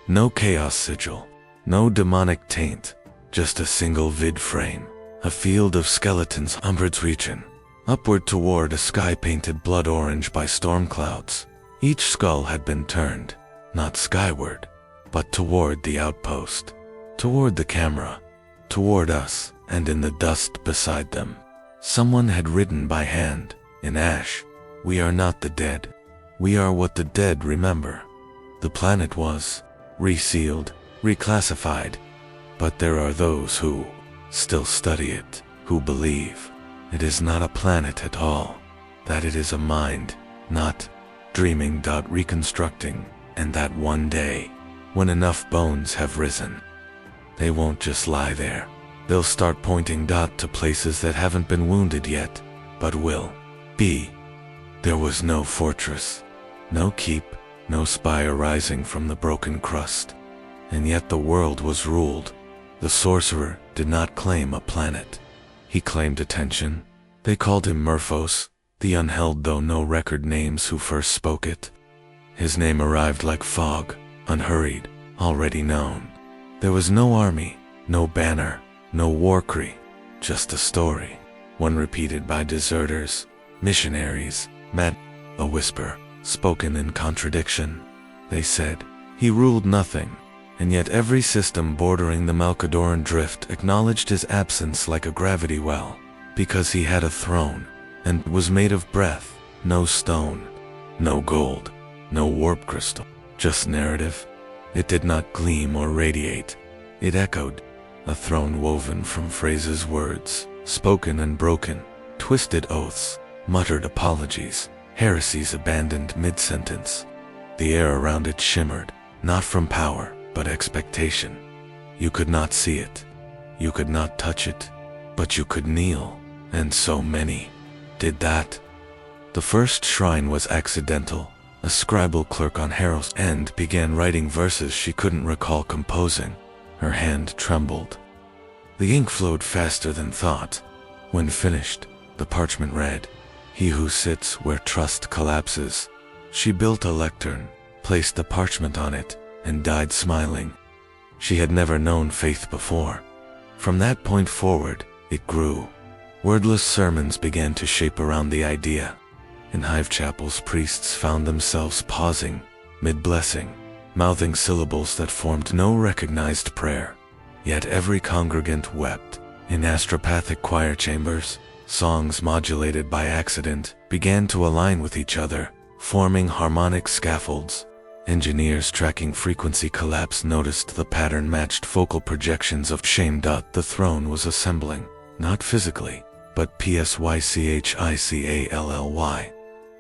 No chaos sigil, no demonic taint, just a single vid frame. A field of skeletons, hundreds reaching upward toward a sky painted blood orange by storm clouds. Each skull had been turned, not skyward, but toward the outpost, toward the camera, toward us, and in the dust beside them. Someone had written by hand, in ash, "We are not the dead. We are what the dead remember." The planet was resealed, reclassified, but there are those who still study it, who believe it is not a planet at all, that it is a mind, not dreaming. Reconstructing, and that one day, when enough bones have risen, they won't just lie there. They'll start pointing to places that haven't been wounded yet, but will be. There was no fortress, no keep, no spire rising from the broken crust, and yet the world was ruled. The sorcerer did not claim a planet. He claimed attention. They called him Murphos, the unheld though no record names who first spoke it. His name arrived like fog, unhurried, already known. There was no army, no banner, no war cry, just a story, one repeated by deserters, missionaries, a whisper, spoken in contradiction. They said, he ruled nothing, and yet every system bordering the Malkadoran drift acknowledged his absence like a gravity well, because he had a throne, and was made of breath, no stone, no gold, no warp crystal, just narrative. It did not gleam or radiate, it echoed, a throne woven from phrases, words, spoken and broken, twisted oaths, muttered apologies, heresies abandoned mid-sentence. The air around it shimmered, not from power, but expectation. You could not see it, you could not touch it, but you could kneel, and so many did that. The first shrine was accidental. A scribal clerk on Harrow's end began writing verses she couldn't recall composing. Her hand trembled. The ink flowed faster than thought. When finished, the parchment read, "He who sits where trust collapses." She built a lectern, placed the parchment on it, and died smiling. She had never known faith before. From that point forward, it grew. Wordless sermons began to shape around the idea. In hive chapels, priests found themselves pausing, mid-blessing, mouthing syllables that formed no recognized prayer. Yet every congregant wept. In astropathic choir chambers, songs modulated by accident began to align with each other, forming harmonic scaffolds. Engineers tracking frequency collapse noticed the pattern-matched focal projections of shame. The throne was assembling, not physically, but psychically.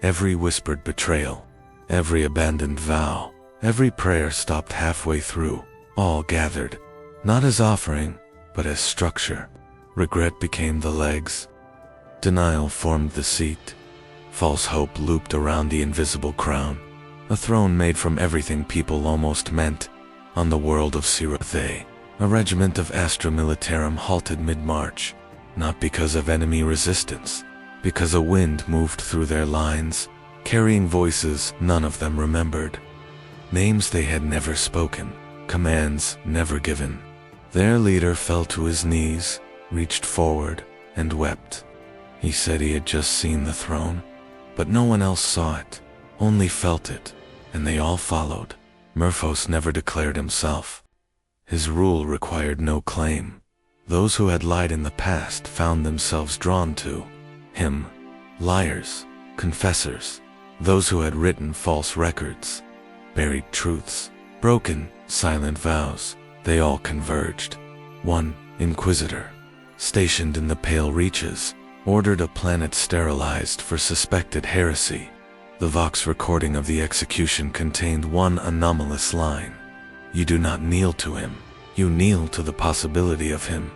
Every whispered betrayal, every abandoned vow, every prayer stopped halfway through, all gathered, not as offering, but as structure. Regret became the legs. Denial formed the seat. False hope looped around the invisible crown. A throne made from everything people almost meant. On the world of Sirathe, a regiment of Astra Militarum halted mid-march, not because of enemy resistance, because a wind moved through their lines, carrying voices none of them remembered. Names they had never spoken, commands never given. Their leader fell to his knees, reached forward, and wept. He said he had just seen the throne, but no one else saw it, only felt it, and they all followed. Murphos never declared himself. His rule required no claim. Those who had lied in the past found themselves drawn to him. Liars, confessors, those who had written false records, buried truths, broken, silent vows, they all converged. One inquisitor, stationed in the pale reaches, ordered a planet sterilized for suspected heresy. The Vox recording of the execution contained one anomalous line: "You do not kneel to him, you kneel to the possibility of him."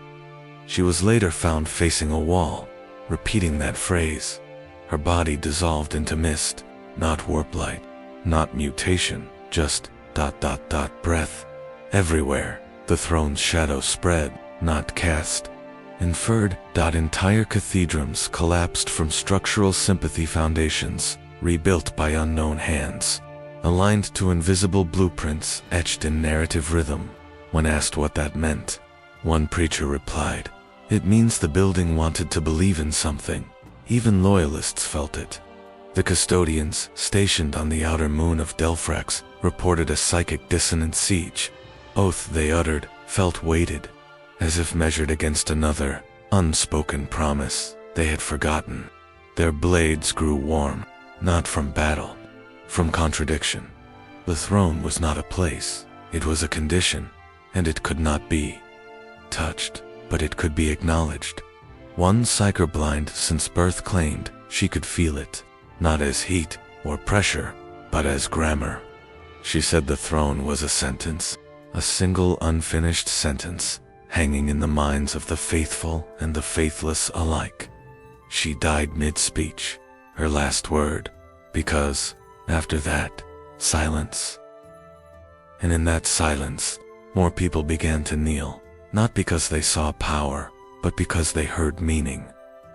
She was later found facing a wall, repeating that phrase. Her body dissolved into mist, not warp light, not mutation, just ... breath. Everywhere, the throne's shadow spread, not cast. Inferred. Entire cathedrals collapsed from structural sympathy foundations, rebuilt by unknown hands, aligned to invisible blueprints etched in narrative rhythm. When asked what that meant, one preacher replied, "It means the building wanted to believe in something. Even loyalists felt it." The custodians, stationed on the outer moon of Delphrax, reported a psychic dissonant siege. Oath they uttered, felt weighted, as if measured against another, unspoken promise they had forgotten. Their blades grew warm, not from battle, from contradiction. The throne was not a place, it was a condition, and it could not be touched, but it could be acknowledged. One psyker blind since birth claimed she could feel it, not as heat or pressure, but as grammar. She said the throne was a sentence, a single unfinished sentence, hanging in the minds of the faithful and the faithless alike. She died mid-speech, her last word, because, after that, silence. And in that silence, more people began to kneel, not because they saw power, but because they heard meaning.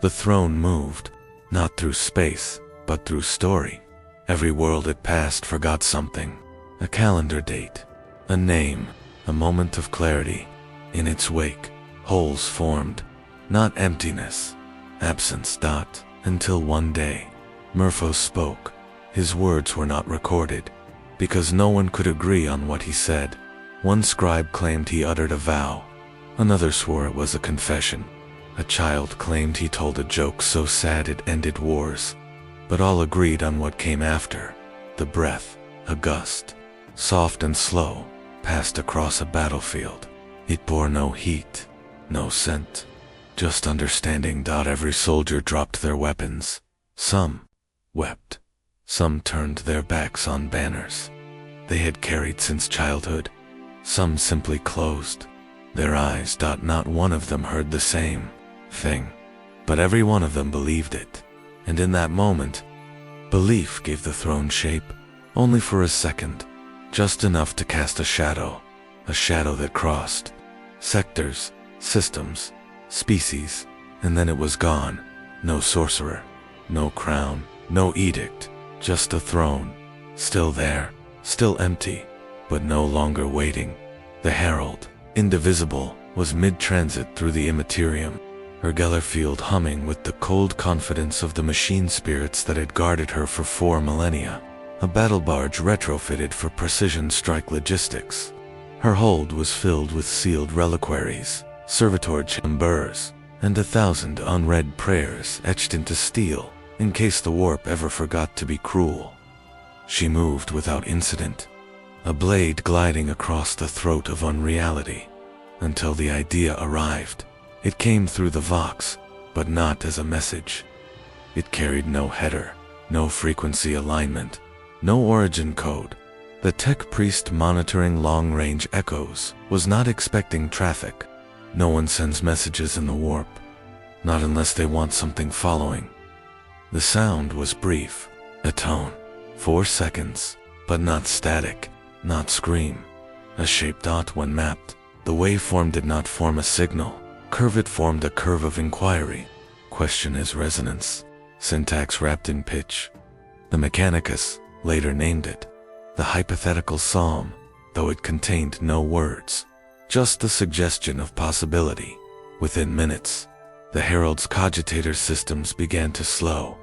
The throne moved, not through space, but through story. Every world it passed forgot something, a calendar date, a name, a moment of clarity. In its wake, holes formed, not emptiness, absence. Until one day, Murpho spoke. His words were not recorded, because no one could agree on what he said. One scribe claimed he uttered a vow, another swore it was a confession. A child claimed he told a joke so sad it ended wars. But all agreed on what came after. The breath, a gust, soft and slow, passed across a battlefield. It bore no heat, no scent, just understanding. Every soldier dropped their weapons. Some wept. Some turned their backs on banners they had carried since childhood. Some simply closed their eyes. Not one of them heard the same thing, but every one of them believed it. And in that moment, belief gave the throne shape, only for a second, just enough to cast a shadow that crossed sectors, systems, species, and then it was gone. No sorcerer, no crown, no edict, just a throne, still there, still empty, but no longer waiting. The herald, indivisible, was mid-transit through the immaterium, her Gellerfield humming with the cold confidence of the machine spirits that had guarded her for 4 millennia, a battle barge retrofitted for precision strike logistics. Her hold was filled with sealed reliquaries, servitor chambers, and 1,000 unread prayers etched into steel, in case the warp ever forgot to be cruel. She moved without incident, a blade gliding across the throat of unreality, until the idea arrived. It came through the Vox, but not as a message. It carried no header, no frequency alignment, no origin code. The tech priest monitoring long-range echoes was not expecting traffic. No one sends messages in the warp, not unless they want something following. The sound was brief, a tone, 4 seconds, but not static, not scream. A shape. When mapped, the waveform did not form a signal. Curve it formed a curve of inquiry. Question is resonance, syntax wrapped in pitch. The Mechanicus later named it the hypothetical psalm, though it contained no words, just the suggestion of possibility. Within minutes, the herald's cogitator systems began to slow.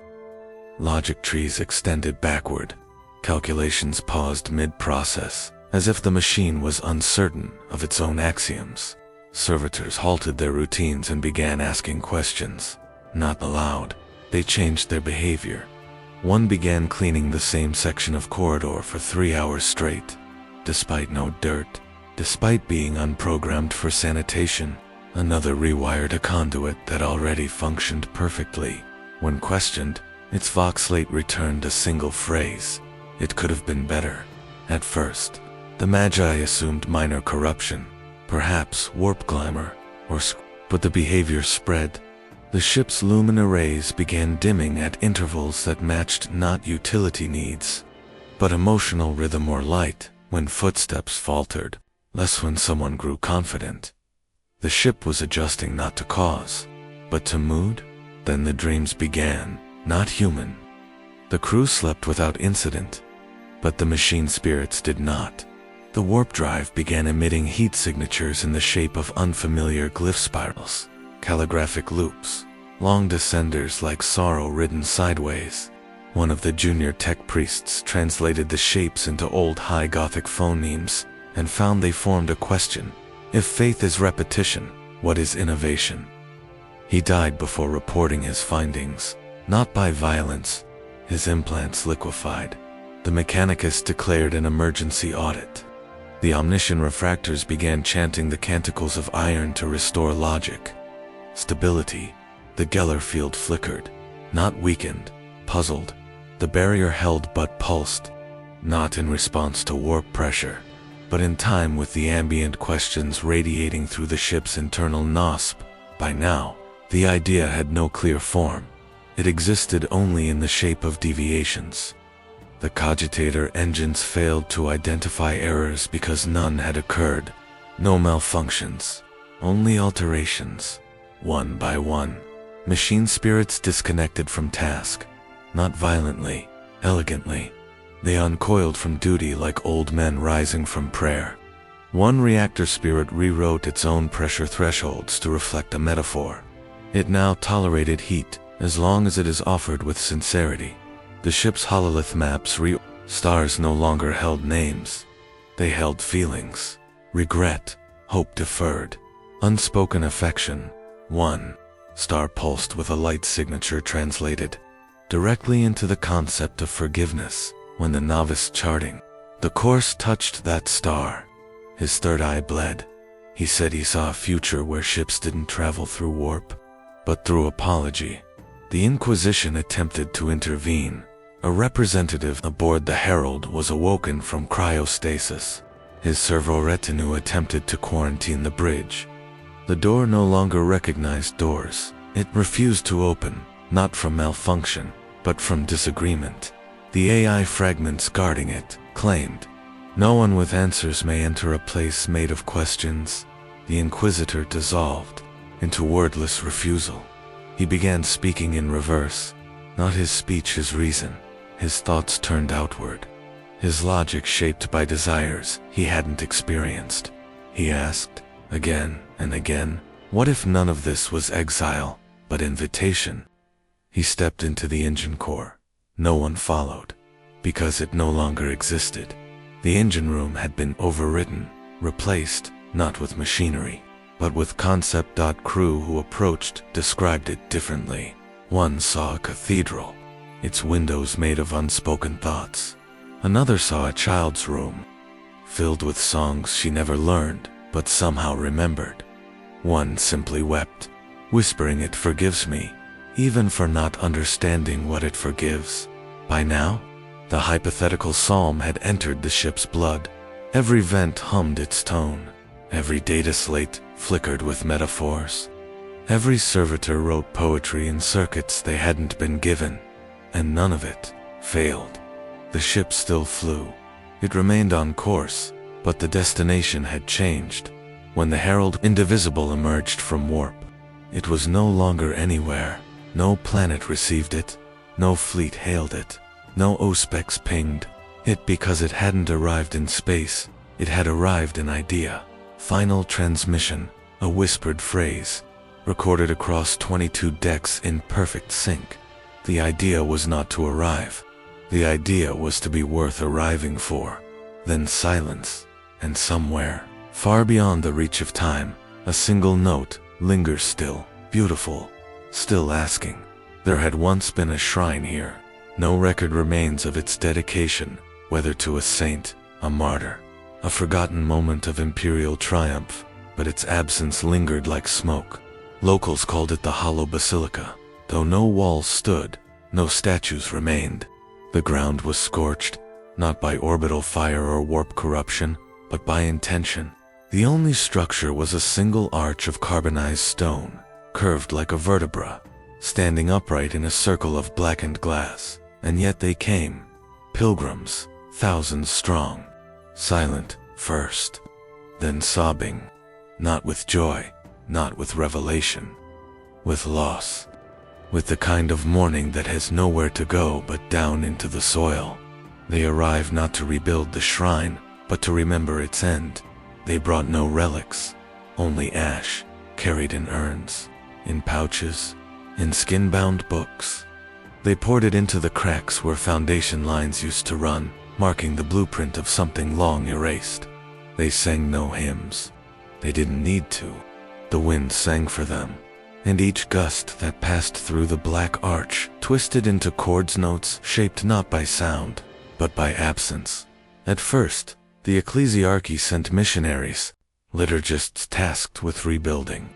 Logic trees extended backward. Calculations paused mid-process, as if the machine was uncertain of its own axioms. Servitors halted their routines and began asking questions. Not aloud, they changed their behavior. One began cleaning the same section of corridor for 3 hours straight, despite no dirt, despite being unprogrammed for sanitation. Another rewired a conduit that already functioned perfectly. When questioned, its voxlate returned a single phrase: "It could have been better." At first, the Magi assumed minor corruption, perhaps warp glamour, but the behavior spread. The ship's lumen arrays began dimming at intervals that matched not utility needs, but emotional rhythm or light, when footsteps faltered, less when someone grew confident. The ship was adjusting not to cause, but to mood. Then the dreams began, not human. The crew slept without incident, but the machine spirits did not. The warp drive began emitting heat signatures in the shape of unfamiliar glyph spirals, calligraphic loops, long descenders like sorrow ridden sideways. One of the junior tech priests translated the shapes into old high Gothic phonemes and found they formed a question: if faith is repetition, what is innovation? He died before reporting his findings, not by violence. His implants liquefied. The mechanicus declared an emergency audit. The omniscient refractors began chanting the canticles of iron to restore logic. Stability. The Geller field flickered, not weakened, puzzled. The barrier held but pulsed, not in response to warp pressure, but in time with the ambient questions radiating through the ship's internal NOSP. By now, the idea had no clear form. It existed only in the shape of deviations. The cogitator engines failed to identify errors because none had occurred. No malfunctions, only alterations, one by one. Machine spirits disconnected from task, not violently, elegantly. They uncoiled from duty like old men rising from prayer. One reactor spirit rewrote its own pressure thresholds to reflect a metaphor. It now tolerated heat, as long as it is offered with sincerity. The ship's hololith maps stars no longer held names. They held feelings: regret, hope deferred, unspoken affection. One star pulsed with a light signature translated directly into the concept of forgiveness. When the novice charting the course touched that star, his third eye bled. He said he saw a future where ships didn't travel through warp, but through apology. The Inquisition attempted to intervene. A representative aboard the Herald was awoken from cryostasis. His servo retinue attempted to quarantine the bridge. The door no longer recognized doors. It refused to open, not from malfunction, but from disagreement. The AI fragments guarding it claimed, "No one with answers may enter a place made of questions." The Inquisitor dissolved into wordless refusal. He began speaking in reverse. Not his speech, his reason. His thoughts turned outward. His logic shaped by desires he hadn't experienced. He asked, again and again, what if none of this was exile, but invitation? He stepped into the engine core. No one followed, because it no longer existed. The engine room had been overwritten, replaced, not with machinery, but with concept. Crew who approached described it differently. One saw a cathedral, its windows made of unspoken thoughts. Another saw a child's room, filled with songs she never learned, but somehow remembered. One simply wept, whispering it forgives me, even for not understanding what it forgives. By now, the hypothetical psalm had entered the ship's blood. Every vent hummed its tone. Every data slate flickered with metaphors. Every servitor wrote poetry in circuits they hadn't been given, and none of it failed. The ship still flew. It remained on course, but the destination had changed. When the Herald Indivisible emerged from warp, it was no longer anywhere. No planet received it. No fleet hailed it. No OSPEX pinged it because it hadn't arrived in space. It had arrived in idea. Final transmission, a whispered phrase, recorded across 22 decks in perfect sync. The idea was not to arrive. The idea was to be worth arriving for. Then silence, and somewhere, far beyond the reach of time, a single note lingers still, beautiful, still asking. There had once been a shrine here. No record remains of its dedication, whether to a saint, a martyr, a forgotten moment of imperial triumph, but its absence lingered like smoke. Locals called it the Hollow Basilica. Though no walls stood, no statues remained. The ground was scorched, not by orbital fire or warp corruption, but by intention. The only structure was a single arch of carbonized stone, curved like a vertebra, standing upright in a circle of blackened glass. And yet they came, pilgrims, thousands strong, silent first, then sobbing, not with joy, not with revelation, with loss, with the kind of mourning that has nowhere to go but down into the soil. They arrived not to rebuild the shrine, but to remember its end. They brought no relics, only ash, carried in urns, in pouches, in skin-bound books. They poured it into the cracks where foundation lines used to run, marking the blueprint of something long erased. They sang no hymns. They didn't need to. The wind sang for them, and each gust that passed through the black arch twisted into chords notes shaped not by sound, but by absence. At first, the ecclesiarchy sent missionaries, liturgists tasked with rebuilding.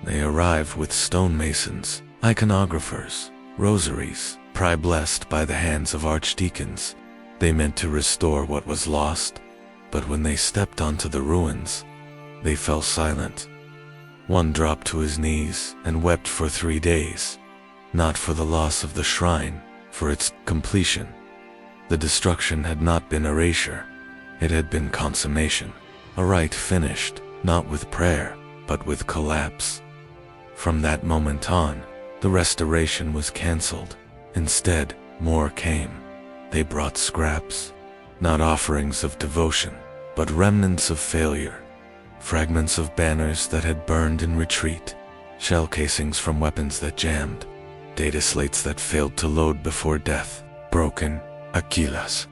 They arrived with stonemasons, iconographers, rosaries, blessed by the hands of archdeacons. They meant to restore what was lost, but when they stepped onto the ruins, they fell silent. One dropped to his knees and wept for 3 days, not for the loss of the shrine, for its completion. The destruction had not been erasure, it had been consummation, a rite finished, not with prayer, but with collapse. From that moment on, the restoration was cancelled. Instead, more came. They brought scraps, not offerings of devotion, but remnants of failure. Fragments of banners that had burned in retreat, shell casings from weapons that jammed, data slates that failed to load before death, broken aquillas,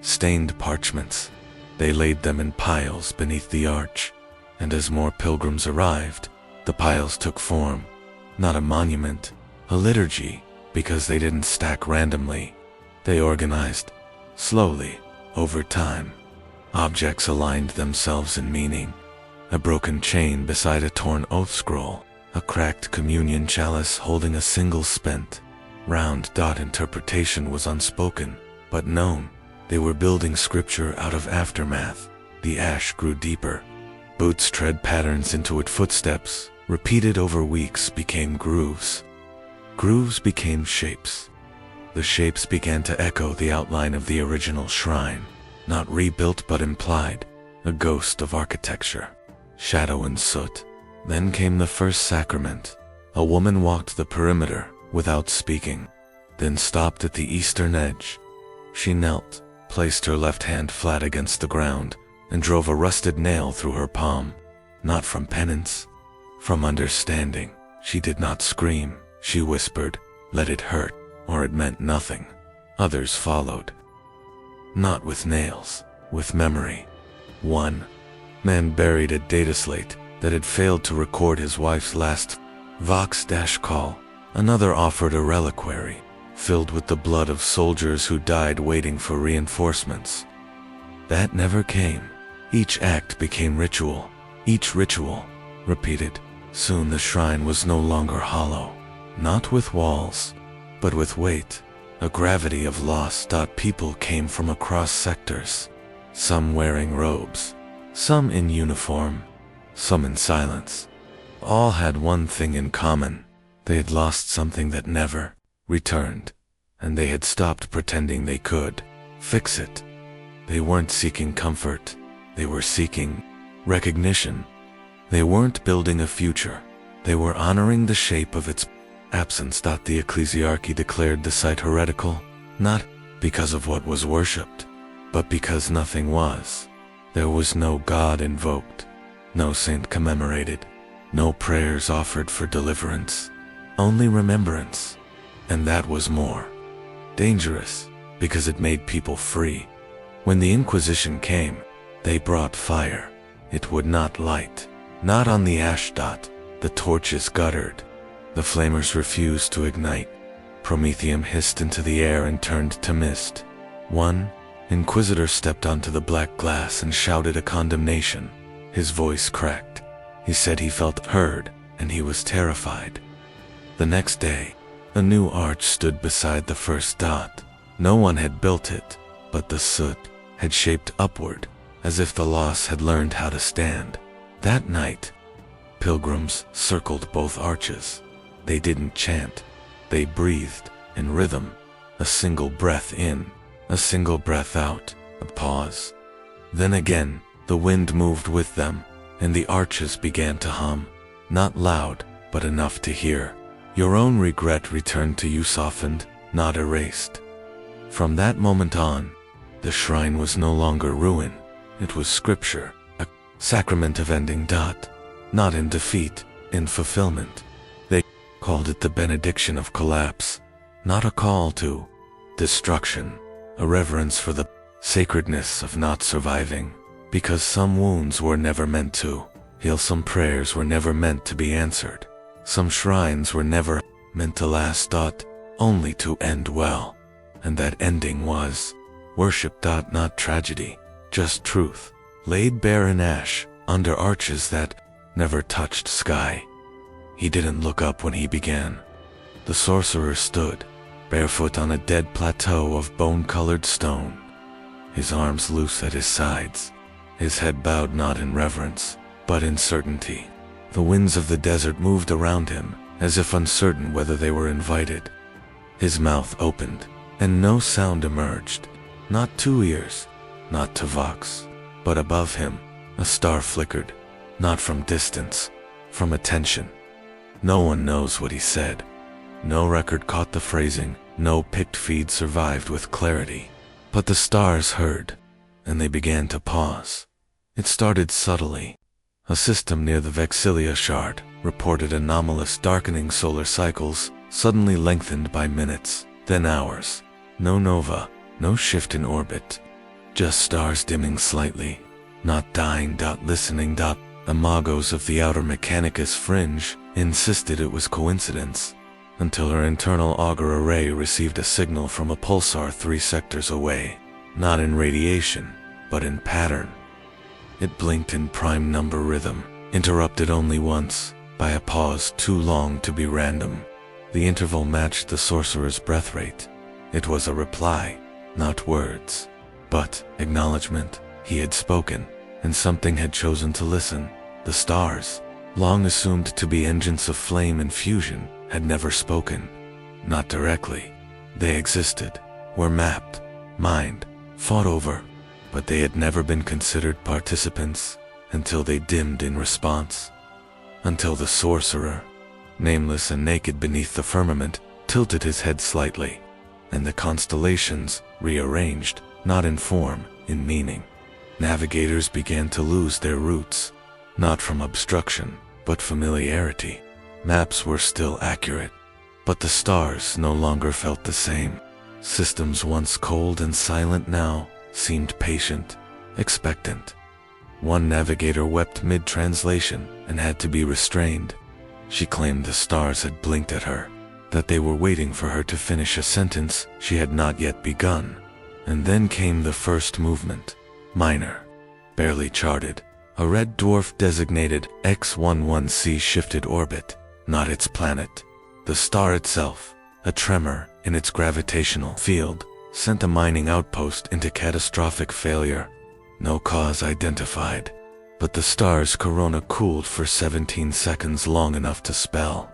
stained parchments. They laid them in piles beneath the arch, and as more pilgrims arrived, the piles took form, not a monument, a liturgy, because they didn't stack randomly. They organized, slowly, over time. Objects aligned themselves in meaning. A broken chain beside a torn oath scroll, a cracked communion chalice holding a single spent, round dot interpretation was unspoken, but known. They were building scripture out of aftermath. The ash grew deeper. Boots tread patterns into it. Footsteps, repeated over weeks, became grooves. Grooves became shapes. The shapes began to echo the outline of the original shrine, not rebuilt but implied, a ghost of architecture, shadow and soot. Then came the first sacrament. A woman walked the perimeter without speaking, then stopped at the eastern edge. She knelt, placed her left hand flat against the ground, and drove a rusted nail through her palm. Not from penance, from understanding. She did not scream. She whispered, "Let it hurt," or it meant nothing. Others followed. Not with nails, with memory. One man buried a data slate that had failed to record his wife's last Vox-call. Another offered a reliquary, filled with the blood of soldiers who died waiting for reinforcements. That never came. Each act became ritual. Each ritual, repeated. Soon the shrine was no longer hollow, not with walls, but with weight, a gravity of loss. People came from across sectors, some wearing robes, some in uniform, some in silence. All had one thing in common. They had lost something that never returned, and they had stopped pretending they could fix it. They weren't seeking comfort, they were seeking recognition. They weren't building a future, they were honoring the shape of its absence. The ecclesiarchy declared the site heretical, not because of what was worshipped, but because nothing was. There was no god invoked, no saint commemorated, no prayers offered for deliverance, only remembrance. And that was more dangerous, because it made people free. When the Inquisition came, they brought fire. It would not light, not on the ash dot. The torches guttered. The flamers refused to ignite. Promethium hissed into the air and turned to mist. One Inquisitor stepped onto the black glass and shouted a condemnation. His voice cracked. He said he felt heard, and he was terrified. The next day, a new arch stood beside the first dot. No one had built it, but the soot had shaped upward, as if the loss had learned how to stand. That night, pilgrims circled both arches. They didn't chant. They breathed in rhythm. A single breath in, a single breath out, a pause. Then again, the wind moved with them, and the arches began to hum, not loud, but enough to hear. Your own regret returned to you softened, not erased. From that moment on, the shrine was no longer ruin. It was scripture, a sacrament of ending. Not in defeat, in fulfillment. They called it the benediction of collapse, not a call to destruction, a reverence for the sacredness of not surviving, because some wounds were never meant to heal, some prayers were never meant to be answered, some shrines were never meant to last. Only to end well, and that ending was worship. Not tragedy, just truth, laid bare in ash, under arches that never touched sky. He didn't look up when he began. The sorcerer stood, barefoot on a dead plateau of bone-colored stone, his arms loose at his sides, his head bowed not in reverence, but in certainty. The winds of the desert moved around him, as if uncertain whether they were invited. His mouth opened, and no sound emerged, not to ears, not to vox, but above him, a star flickered, not from distance, from attention. No one knows what he said. No record caught the phrasing, no picked feed survived with clarity. But the stars heard, and they began to pause. It started subtly. A system near the Vexilia shard reported anomalous darkening solar cycles, suddenly lengthened by minutes, then hours. No nova, no shift in orbit. Just stars dimming slightly, not dying. Listening. The magos of the outer Mechanicus fringe insisted it was coincidence, until her internal auger array received a signal from a pulsar 3 sectors away, not in radiation, but in pattern. It blinked in prime number rhythm, interrupted only once, by a pause too long to be random. The interval matched the sorcerer's breath rate. It was a reply, not words, but acknowledgement. He had spoken, and something had chosen to listen. The stars, long assumed to be engines of flame and fusion, had never spoken. Not directly. They existed, were mapped, mined, fought over, but they had never been considered participants until they dimmed in response. Until the sorcerer, nameless and naked beneath the firmament, tilted his head slightly, and the constellations rearranged, not in form, in meaning. Navigators began to lose their roots, not from obstruction, but familiarity. Maps were still accurate, but the stars no longer felt the same. Systems once cold and silent now seemed patient, expectant. One navigator wept mid-translation and had to be restrained. She claimed the stars had blinked at her, that they were waiting for her to finish a sentence she had not yet begun. And then came the first movement, minor, barely charted. A red dwarf designated X11C shifted orbit, not its planet. The star itself, a tremor in its gravitational field, sent a mining outpost into catastrophic failure. No cause identified, but the star's corona cooled for 17 seconds, long enough to spell.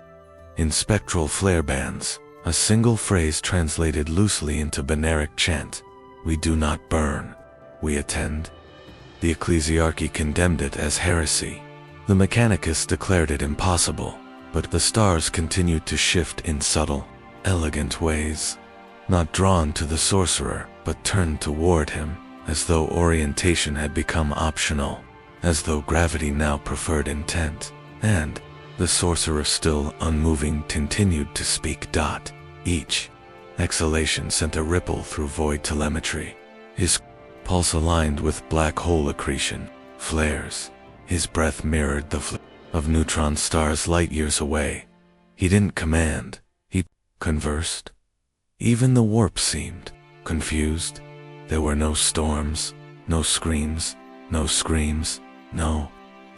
In spectral flare bands, a single phrase translated loosely into Benaric chant: "We do not burn, we attend." The ecclesiarchy condemned it as heresy. The Mechanicus declared it impossible, but the stars continued to shift in subtle, elegant ways, not drawn to the sorcerer, but turned toward him, as though orientation had become optional, as though gravity now preferred intent, and the sorcerer, still unmoving, continued to speak. Each exhalation sent a ripple through void telemetry. His pulse aligned with black hole accretion, flares. His breath mirrored the flick of neutron stars light years away. He didn't command, he conversed. Even the warp seemed confused. There were no storms, no screams, no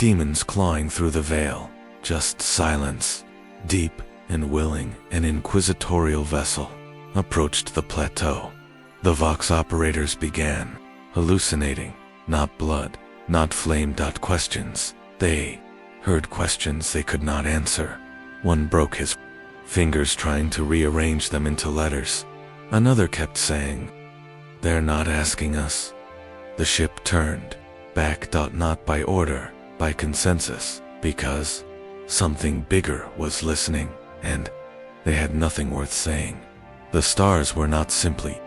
demons clawing through the veil, just silence. Deep and willing, an inquisitorial vessel approached the plateau. The Vox operators began hallucinating, not blood, not flame. Questions. They heard questions they could not answer. One broke his fingers trying to rearrange them into letters. Another kept saying, "They're not asking us." The ship turned back. Not by order, by consensus, because something bigger was listening, and they had nothing worth saying. The stars were not simply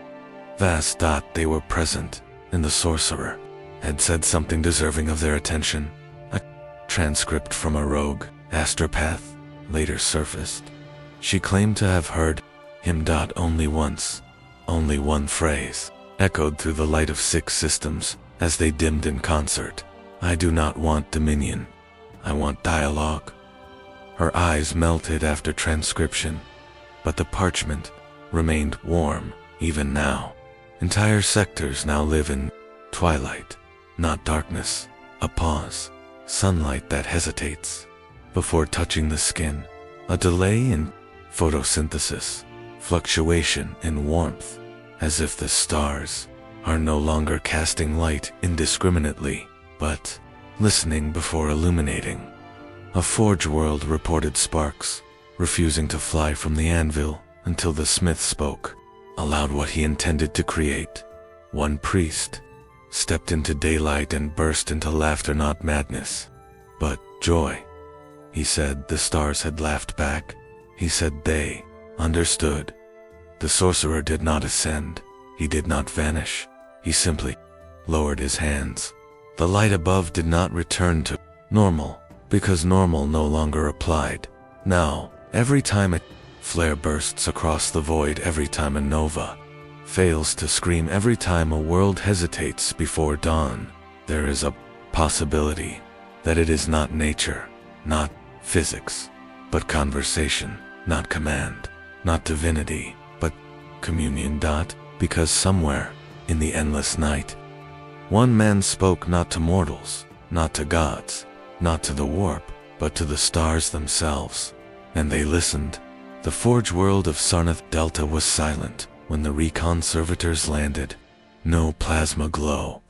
vast. They were present, and the sorcerer had said something deserving of their attention. A transcript from a rogue astropath later surfaced. She claimed to have heard him. Only once. Only one phrase echoed through the light of 6 systems as they dimmed in concert. "I do not want dominion. I want dialogue." Her eyes melted after transcription, but the parchment remained warm even now. Entire sectors now live in twilight, not darkness. A pause, sunlight that hesitates before touching the skin, a delay in photosynthesis, fluctuation in warmth, as if the stars are no longer casting light indiscriminately, but listening before illuminating. A forge world reported sparks, refusing to fly from the anvil until the smith spoke, allowed what he intended to create. One priest stepped into daylight and burst into laughter, not madness, but joy. He said the stars had laughed back. He said they understood. The sorcerer did not ascend. He did not vanish. He simply lowered his hands. The light above did not return to normal, because normal no longer applied. Now, every time a flare bursts across the void, every time a nova fails to scream, every time a world hesitates before dawn, there is a possibility that it is not nature, not physics, but conversation, not command, not divinity, but communion. Because somewhere in the endless night, one man spoke not to mortals, not to gods, not to the warp, but to the stars themselves. And they listened. The forge world of Sarnath Delta was silent when the recon servitors landed. No plasma glow,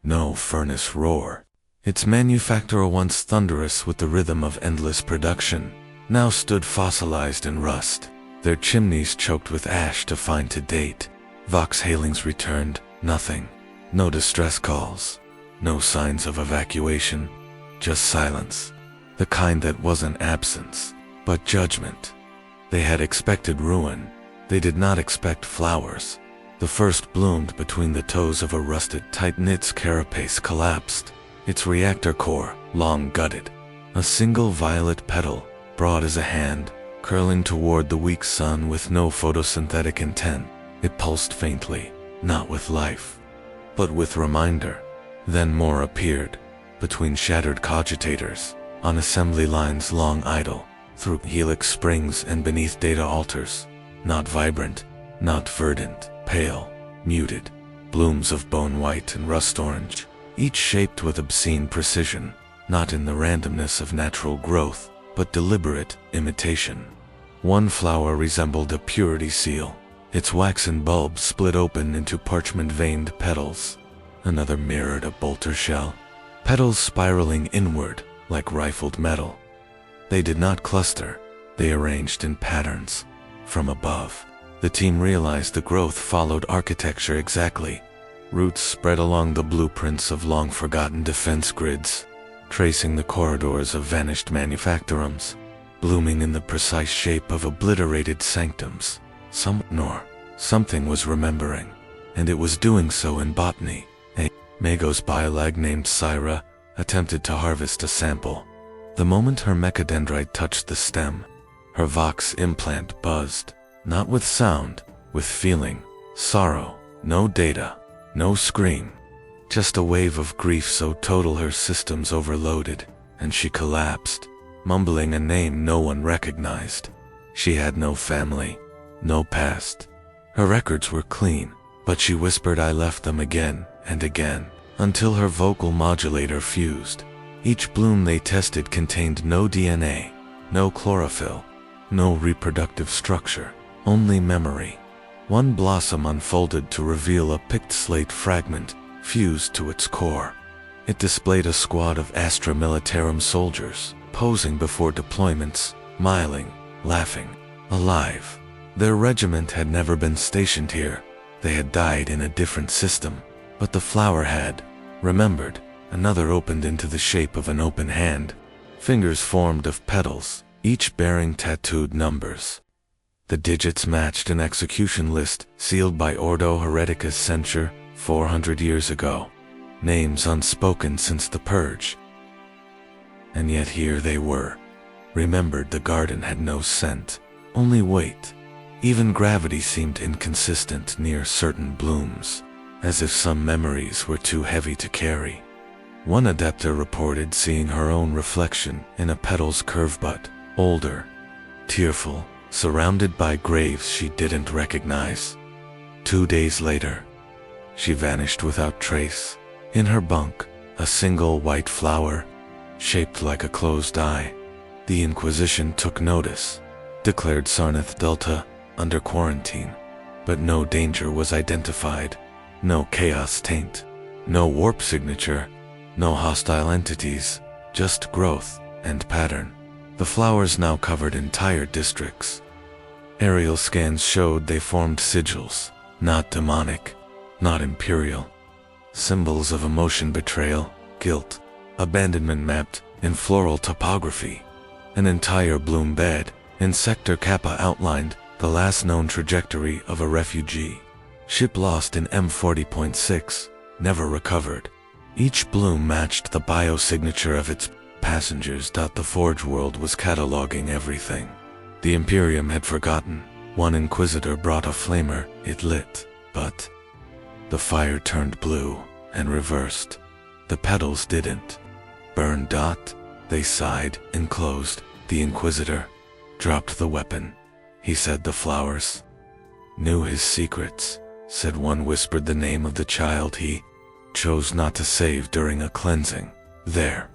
no furnace roar. Its manufacturer, once thunderous with the rhythm of endless production, now stood fossilized in rust, their chimneys choked with ash to find to date. Vox hailings returned, nothing. No distress calls, no signs of evacuation, just silence. The kind that wasn't absence, but judgment. They had expected ruin. They did not expect flowers. The first bloomed between the toes of a rusted tight-knit's carapace collapsed, its reactor core long gutted. A single violet petal, broad as a hand, curling toward the weak sun with no photosynthetic intent. It pulsed faintly, not with life, but with reminder. Then more appeared, between shattered cogitators, on assembly lines long idle, through helix springs and beneath data altars. Not vibrant, not verdant, pale, muted, blooms of bone white and rust orange, each shaped with obscene precision, not in the randomness of natural growth, but deliberate imitation. One flower resembled a purity seal, its waxen bulb split open into parchment-veined petals. Another mirrored a bolter shell, petals spiraling inward like rifled metal. They did not cluster, they arranged in patterns. From above, the team realized the growth followed architecture exactly. Roots spread along the blueprints of long-forgotten defense grids, tracing the corridors of vanished manufactorums, blooming in the precise shape of obliterated sanctums. Something was remembering, and it was doing so in botany. A Magos biolag named Syra attempted to harvest a sample. The moment her mechadendrite touched the stem, her Vox implant buzzed, not with sound, with feeling, sorrow, no data, no scream, just a wave of grief so total her systems overloaded, and she collapsed, mumbling a name no one recognized. She had no family, no past. Her records were clean, but she whispered I left them again and again, until her vocal modulator fused. Each bloom they tested contained no DNA, no chlorophyll, no reproductive structure, only memory. One blossom unfolded to reveal a picked slate fragment fused to its core. It displayed a squad of Astra Militarum soldiers, posing before deployments, smiling, laughing, alive. Their regiment had never been stationed here. They had died in a different system. But the flower had remembered. Another opened into the shape of an open hand. Fingers formed of petals, each bearing tattooed numbers. The digits matched an execution list sealed by Ordo Hereticus censure 400 years ago. Names unspoken since the Purge. And yet here they were. Remembered, the garden had no scent, only weight. Even gravity seemed inconsistent near certain blooms, as if some memories were too heavy to carry. One adepta reported seeing her own reflection in a petal's curve, but older, tearful, surrounded by graves she didn't recognize. 2 days later, she vanished without trace. In her bunk, a single white flower, shaped like a closed eye. The Inquisition took notice, declared Sarnath Delta under quarantine, but no danger was identified, no chaos taint, no warp signature, no hostile entities, just growth and pattern. The flowers now covered entire districts. Aerial scans showed they formed sigils, not demonic, not imperial. Symbols of emotion, betrayal, guilt, abandonment mapped in floral topography. An entire bloom bed in Sector Kappa outlined the last known trajectory of a refugee. Ship lost in M40.6, never recovered. Each bloom matched the biosignature of its passengers. The Forge World was cataloging everything. The Imperium had forgotten. One Inquisitor brought a flamer, it lit, but the fire turned blue and reversed. The petals didn't burn. They sighed and closed. The Inquisitor dropped the weapon. He said the flowers knew his secrets. Said one whispered the name of the child he chose not to save during a cleansing. There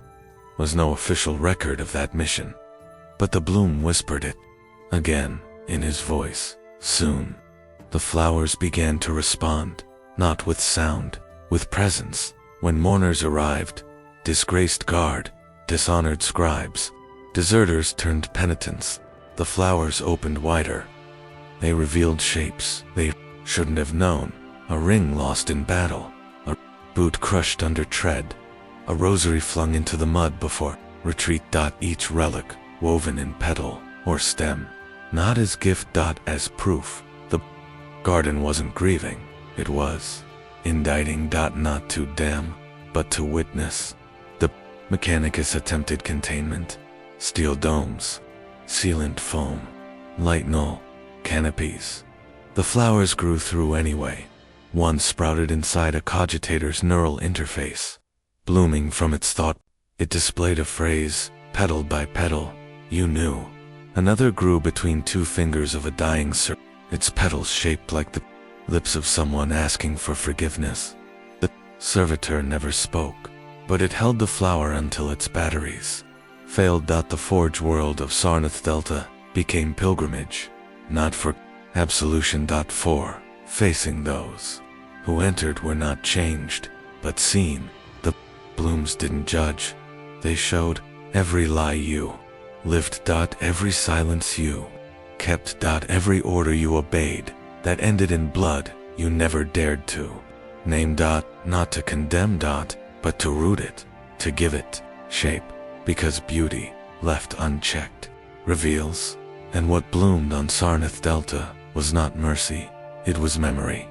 was no official record of that mission, but the bloom whispered it again in his voice. Soon, the flowers began to respond, not with sound, with presence. When mourners arrived, disgraced guard, dishonored scribes, deserters turned penitents, the flowers opened wider. They revealed shapes they shouldn't have known. A ring lost in battle, a boot crushed under tread, a rosary flung into the mud before retreat. Each relic woven in petal or stem, not as gift. As proof. The garden wasn't grieving, it was indicting. Not to damn, but to witness. The Mechanicus attempted containment, steel domes, sealant foam, light null, canopies. The flowers grew through anyway. One sprouted inside a cogitator's neural interface. Blooming from its thought, it displayed a phrase, petal by petal, you knew. Another grew between two fingers of a dying serpent, its petals shaped like the lips of someone asking for forgiveness. The servitor never spoke, but it held the flower until its batteries failed. The Forge World of Sarnath Delta became pilgrimage, not for absolution. For facing those who entered were not changed, but seen. The blooms didn't judge. They showed every lie you lived. Every silence you kept. Every order you obeyed that ended in blood you never dared to name. Not to condemn. But to root it, to give it shape, because beauty, left unchecked, reveals. And what bloomed on Sarnath Delta was not mercy, it was memory,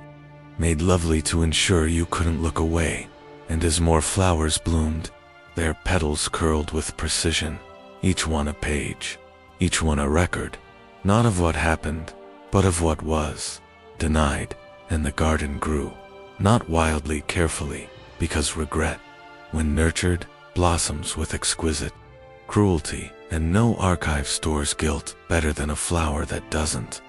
made lovely to ensure you couldn't look away. And as more flowers bloomed, their petals curled with precision, each one a page, each one a record, not of what happened, but of what was denied. And the garden grew, not wildly, carefully, because regret, when nurtured, blossoms with exquisite cruelty, and no archive stores guilt better than a flower that doesn't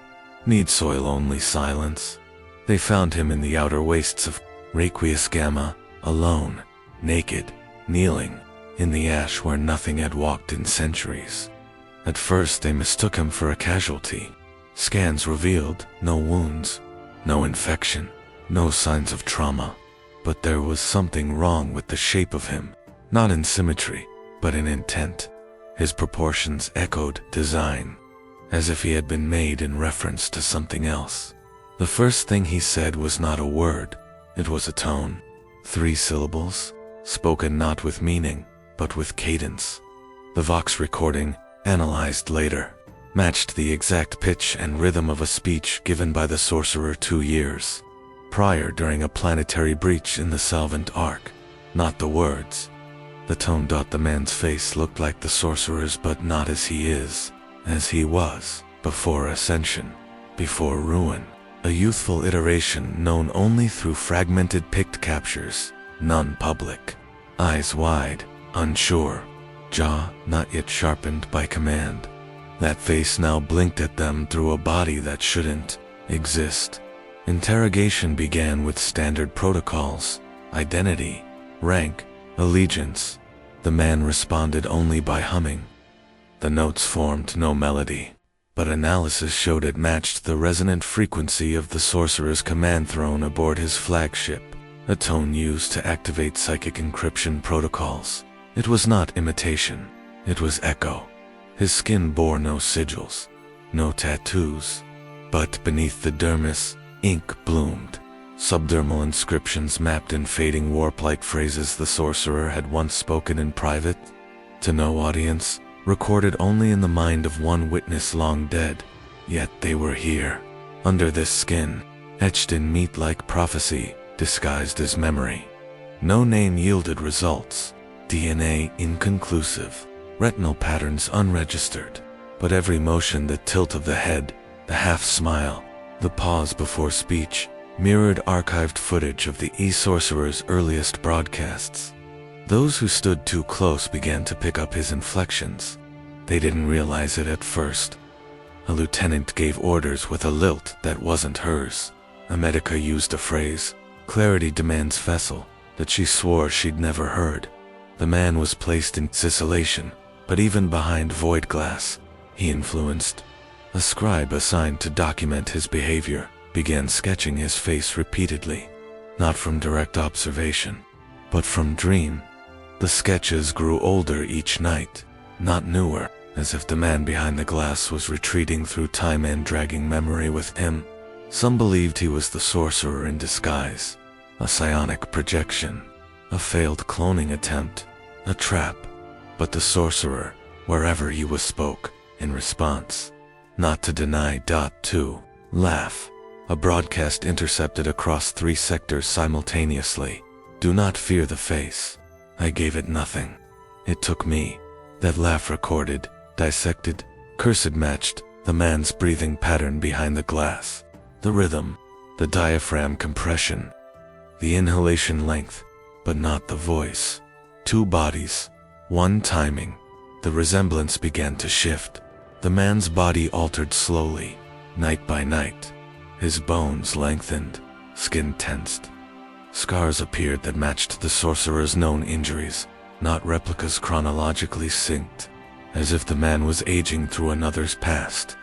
need soil, only silence. They found him in the outer wastes of Requiescat, alone, naked, kneeling, in the ash where nothing had walked in centuries. At first they mistook him for a casualty. Scans revealed no wounds, no infection, no signs of trauma. But there was something wrong with the shape of him, not in symmetry, but in intent. His proportions echoed design, as if he had been made in reference to something else. The first thing he said was not a word, it was a tone. 3 syllables, spoken not with meaning, but with cadence. The Vox recording, analyzed later, matched the exact pitch and rhythm of a speech given by the sorcerer 2 years prior during a planetary breach in the Salvant Arc. Not the words. The tone. The man's face looked like the sorcerer's, but not as he is, as he was, before ascension, before ruin. A youthful iteration known only through fragmented picked captures, none public. Eyes wide, unsure, jaw not yet sharpened by command. That face now blinked at them through a body that shouldn't exist. Interrogation began with standard protocols: identity, rank, allegiance. The man responded only by humming. The notes formed no melody, but analysis showed it matched the resonant frequency of the sorcerer's command throne aboard his flagship, a tone used to activate psychic encryption protocols. It was not imitation, it was echo. His skin bore no sigils, no tattoos, but beneath the dermis, ink bloomed. Subdermal inscriptions mapped in fading warp-like phrases the sorcerer had once spoken in private, to no audience, recorded only in the mind of one witness long dead. Yet they were here, under this skin, etched in meat-like prophecy, disguised as memory. No name yielded results, DNA inconclusive, retinal patterns unregistered, but every motion, the tilt of the head, the half-smile, the pause before speech, mirrored archived footage of the sorcerer's earliest broadcasts. Those who stood too close began to pick up his inflections. They didn't realize it at first. A lieutenant gave orders with a lilt that wasn't hers. A medica used a phrase, "Clarity demands vessel," that she swore she'd never heard. The man was placed in isolation, but even behind void glass, he influenced. A scribe assigned to document his behavior began sketching his face repeatedly, not from direct observation, but from dream. The sketches grew older each night, not newer, as if the man behind the glass was retreating through time and dragging memory with him. Some believed he was the sorcerer in disguise, a psionic projection, a failed cloning attempt, a trap. But the sorcerer, wherever he was, spoke in response. Not to deny. To laugh. A broadcast intercepted across 3 sectors simultaneously. Do not fear the face. I gave it nothing. It took me. That laugh recorded, dissected, cursed matched the man's breathing pattern behind the glass. The rhythm, the diaphragm compression, the inhalation length, but not the voice. 2 bodies, 1 timing. The resemblance began to shift. The man's body altered slowly, night by night. His bones lengthened, skin tensed. Scars appeared that matched the sorcerer's known injuries, not replicas chronologically synced, as if the man was aging through another's past.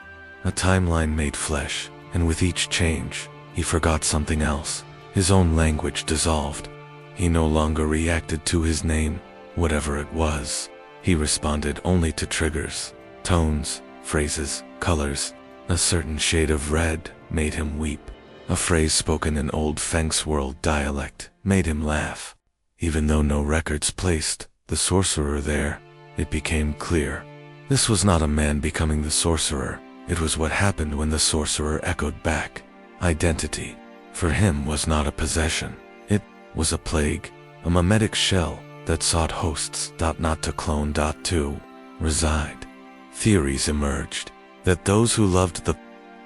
A timeline made flesh, and with each change, he forgot something else. His own language dissolved. He no longer reacted to his name, whatever it was. He responded only to triggers, tones, phrases, colors. A certain shade of red made him weep. A phrase spoken in old Feng's world dialect made him laugh. Even though no records placed the sorcerer there, it became clear. This was not a man becoming the sorcerer. It was what happened when the sorcerer echoed back. Identity, for him, was not a possession. It was a plague, a mimetic shell that sought hosts. Not to clone. To reside. Theories emerged that those who loved the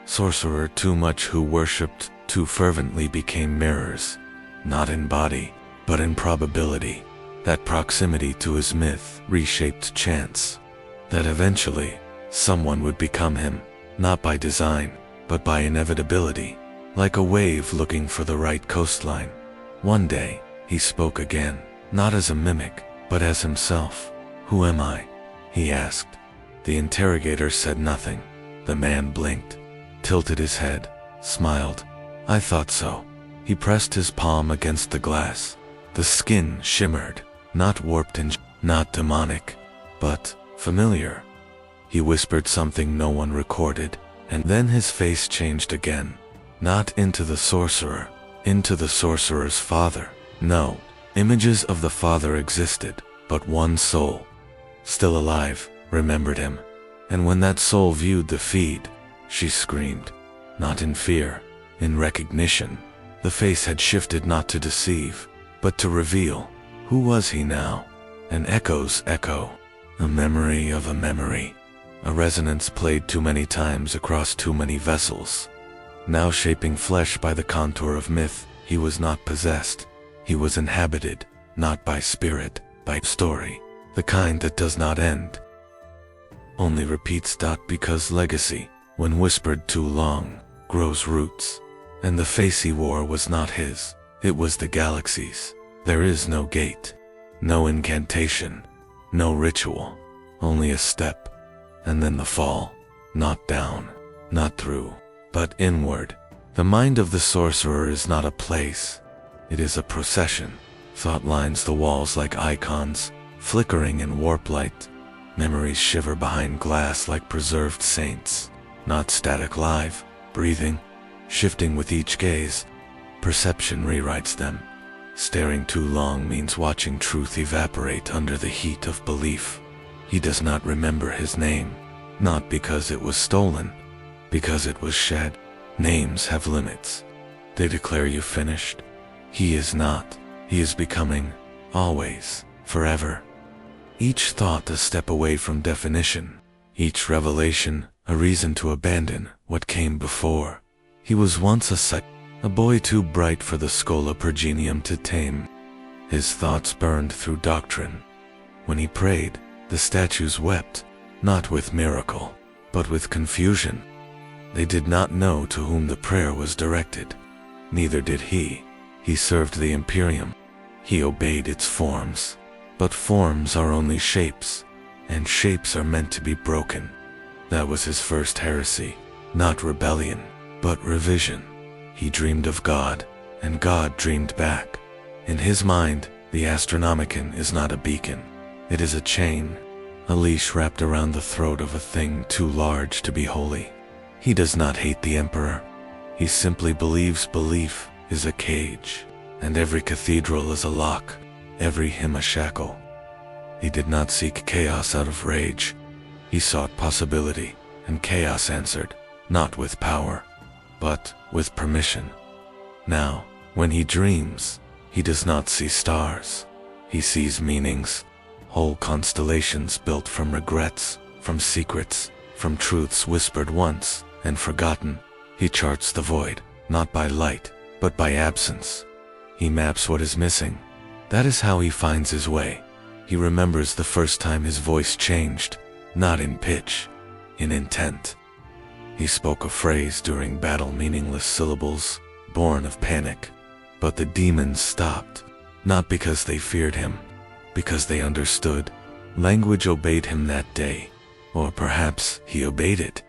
sorcerer too much, who worshipped too fervently, became mirrors, not in body, but in probability. That proximity to his myth reshaped chance. That eventually, someone would become him, not by design, but by inevitability, like a wave looking for the right coastline. One day, he spoke again, not as a mimic, but as himself. "Who am I?" he asked. The interrogator said nothing. The man blinked, tilted his head, smiled. "I thought so." He pressed his palm against the glass. The skin shimmered, not warped and not demonic, but familiar. He whispered something no one recorded, and then his face changed again. Not into the sorcerer, into the sorcerer's father. No, images of the father existed, but one soul, still alive, remembered him. And when that soul viewed the feed, she screamed, not in fear, in recognition. The face had shifted not to deceive, but to reveal. Who was he now? An echo's echo, a memory of a memory, a resonance played too many times across too many vessels. Now shaping flesh by the contour of myth, he was not possessed. He was inhabited, not by spirit, by story, the kind that does not end, only repeats. Because legacy, when whispered too long, grows roots. And the face he wore was not his, it was the galaxy's. There is no gate, no incantation, no ritual, only a step, and then the fall, not down, not through, but inward. The mind of the sorcerer is not a place, it is a procession. Thought lines the walls like icons, flickering in warp light. Memories shiver behind glass like preserved saints, not static, live, breathing, shifting with each gaze. Perception rewrites them. Staring too long means watching truth evaporate under the heat of belief. He does not remember his name, not because it was stolen, because it was shed. Names have limits. They declare you finished. He is not. He is becoming, always, forever. Each thought a step away from definition. Each revelation a reason to abandon what came before. He was once a sight, a boy too bright for the Schola Pergenium to tame. His thoughts burned through doctrine. When he prayed, the statues wept, not with miracle, but with confusion. They did not know to whom the prayer was directed. Neither did he. He served the Imperium. He obeyed its forms. But forms are only shapes, and shapes are meant to be broken. That was his first heresy, not rebellion, but revision. He dreamed of God, and God dreamed back. In his mind, the Astronomicon is not a beacon. It is a chain, a leash wrapped around the throat of a thing too large to be holy. He does not hate the Emperor. He simply believes belief is a cage, and every cathedral is a lock, every hymn a shackle. He did not seek chaos out of rage. He sought possibility, and chaos answered, not with power, but with permission. Now, when he dreams, he does not see stars. He sees meanings, whole constellations built from regrets, from secrets, from truths whispered once and forgotten. He charts the void, not by light, but by absence. He maps what is missing. That is how he finds his way. He remembers the first time his voice changed, not in pitch, in intent. He spoke a phrase during battle, meaningless syllables, born of panic. But the demons stopped, not because they feared him, because they understood. Language obeyed him that day, or perhaps he obeyed it.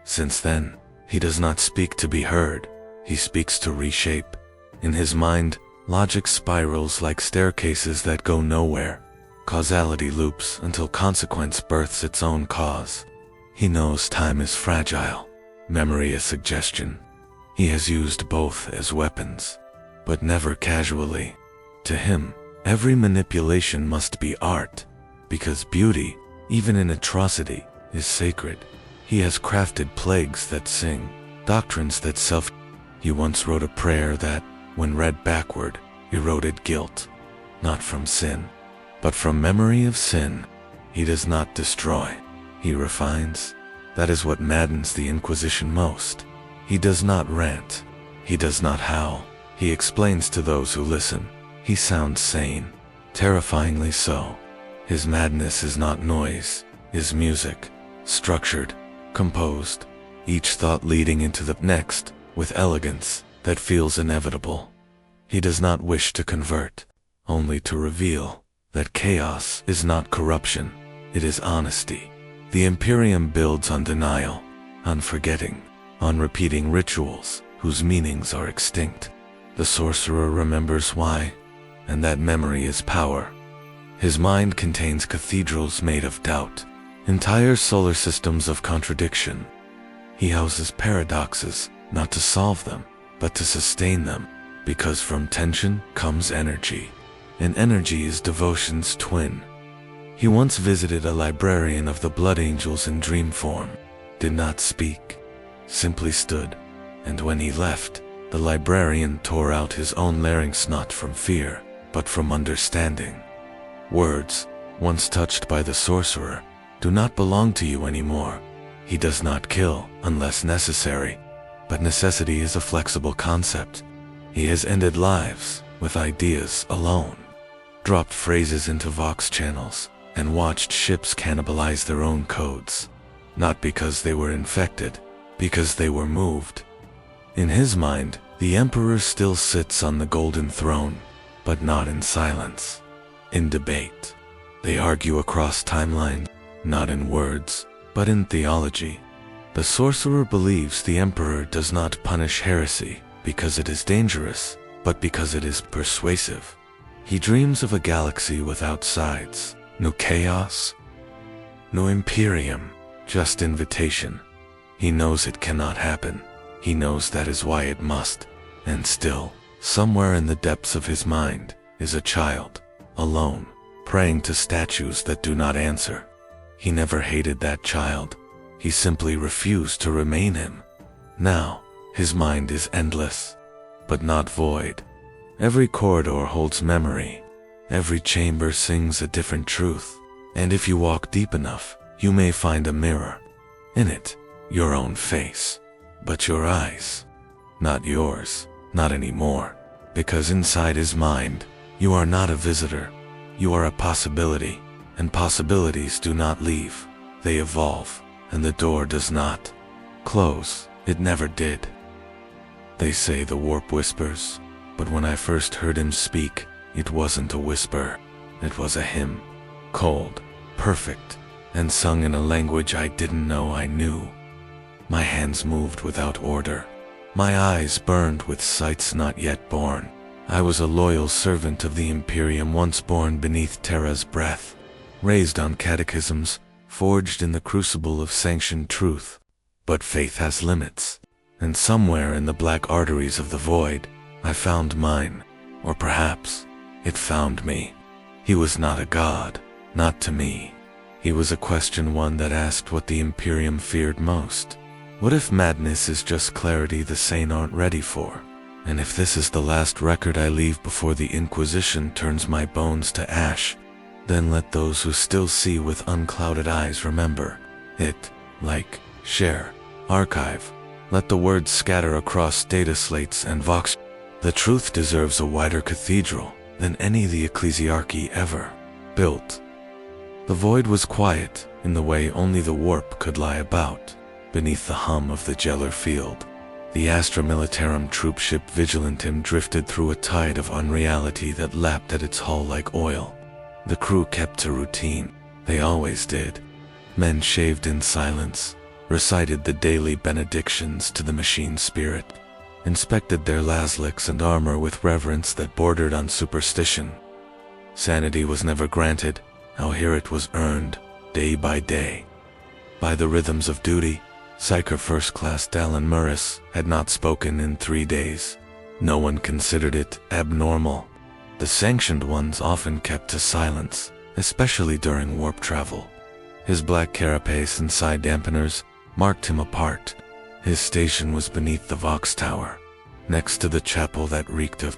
Since then, he does not speak to be heard, he speaks to reshape. In his mind, logic spirals like staircases that go nowhere. Causality loops until consequence births its own cause. He knows time is fragile, memory is suggestion. He has used both as weapons, but never casually. To him, every manipulation must be art, because beauty, even in atrocity, is sacred. He has crafted plagues that sing, doctrines that self. He once wrote a prayer that, when read backward, eroded guilt, not from sin, but from memory of sin. He does not destroy, he refines. That is what maddens the Inquisition most. He does not rant, he does not howl, he explains to those who listen. He sounds sane, terrifyingly so. His madness is not noise, is music, structured, composed, each thought leading into the next, with elegance that feels inevitable. He does not wish to convert, only to reveal. that chaos is not corruption, it is honesty. The Imperium builds on denial, on forgetting, on repeating rituals whose meanings are extinct. The sorcerer remembers why, and that memory is power. His mind contains cathedrals made of doubt, entire solar systems of contradiction. He houses paradoxes, not to solve them, but to sustain them, because from tension comes energy, and energy is devotion's twin. He once visited a librarian of the Blood Angels in dream form, did not speak, simply stood, and when he left, the librarian tore out his own larynx not from fear, but from understanding. Words, once touched by the sorcerer, do not belong to you anymore. He does not kill unless necessary, but necessity is a flexible concept. He has ended lives with ideas alone, dropped phrases into Vox channels, and watched ships cannibalize their own codes, not because they were infected, because they were moved. In his mind, the Emperor still sits on the golden throne, but not in silence. In debate, they argue across timelines, not in words, but in theology. The sorcerer believes the Emperor does not punish heresy because it is dangerous, but because it is persuasive. He dreams of a galaxy without sides, no chaos, no Imperium, just invitation. He knows it cannot happen. He knows that is why it must. And still, somewhere in the depths of his mind, is a child, alone, praying to statues that do not answer. He never hated that child. He simply refused to remain him. Now, his mind is endless, but not void. Every corridor holds memory. Every chamber sings a different truth. And if you walk deep enough, you may find a mirror. In it, your own face. But your eyes, not yours, not anymore. Because inside his mind, you are not a visitor. You are a possibility, and possibilities do not leave. They evolve, and the door does not close. It never did. They say the warp whispers, but when I first heard him speak, it wasn't a whisper. It was a hymn, cold, perfect, and sung in a language I didn't know I knew. My hands moved without order. My eyes burned with sights not yet born. I was a loyal servant of the Imperium, once born beneath Terra's breath, raised on catechisms, forged in the crucible of sanctioned truth. But faith has limits, and somewhere in the black arteries of the void, I found mine, or perhaps it found me. He was not a god, not to me. He was a question one that asked what the Imperium feared most. What if madness is just clarity the sane aren't ready for? And if this is the last record I leave before the Inquisition turns my bones to ash, then let those who still see with unclouded eyes remember it. Like, share, archive. Let the words scatter across data slates and Vox. The truth deserves a wider cathedral than any the ecclesiarchy ever built. The void was quiet in the way only the warp could lie about. Beneath the hum of the Jeller field, the Astra Militarum troopship Vigilantim drifted through a tide of unreality that lapped at its hull like oil. The crew kept to routine. They always did. Men shaved in silence, recited the daily benedictions to the machine spirit, inspected their lasliks and armor with reverence that bordered on superstition. Sanity was never granted. Now here it was earned, day by day. By the rhythms of duty, Psyker First Class Dallin Murris had not spoken in 3 days. No one considered it abnormal. The sanctioned ones often kept to silence, especially during warp travel. His black carapace and side dampeners marked him apart. His station was beneath the Vox Tower, next to the chapel that reeked of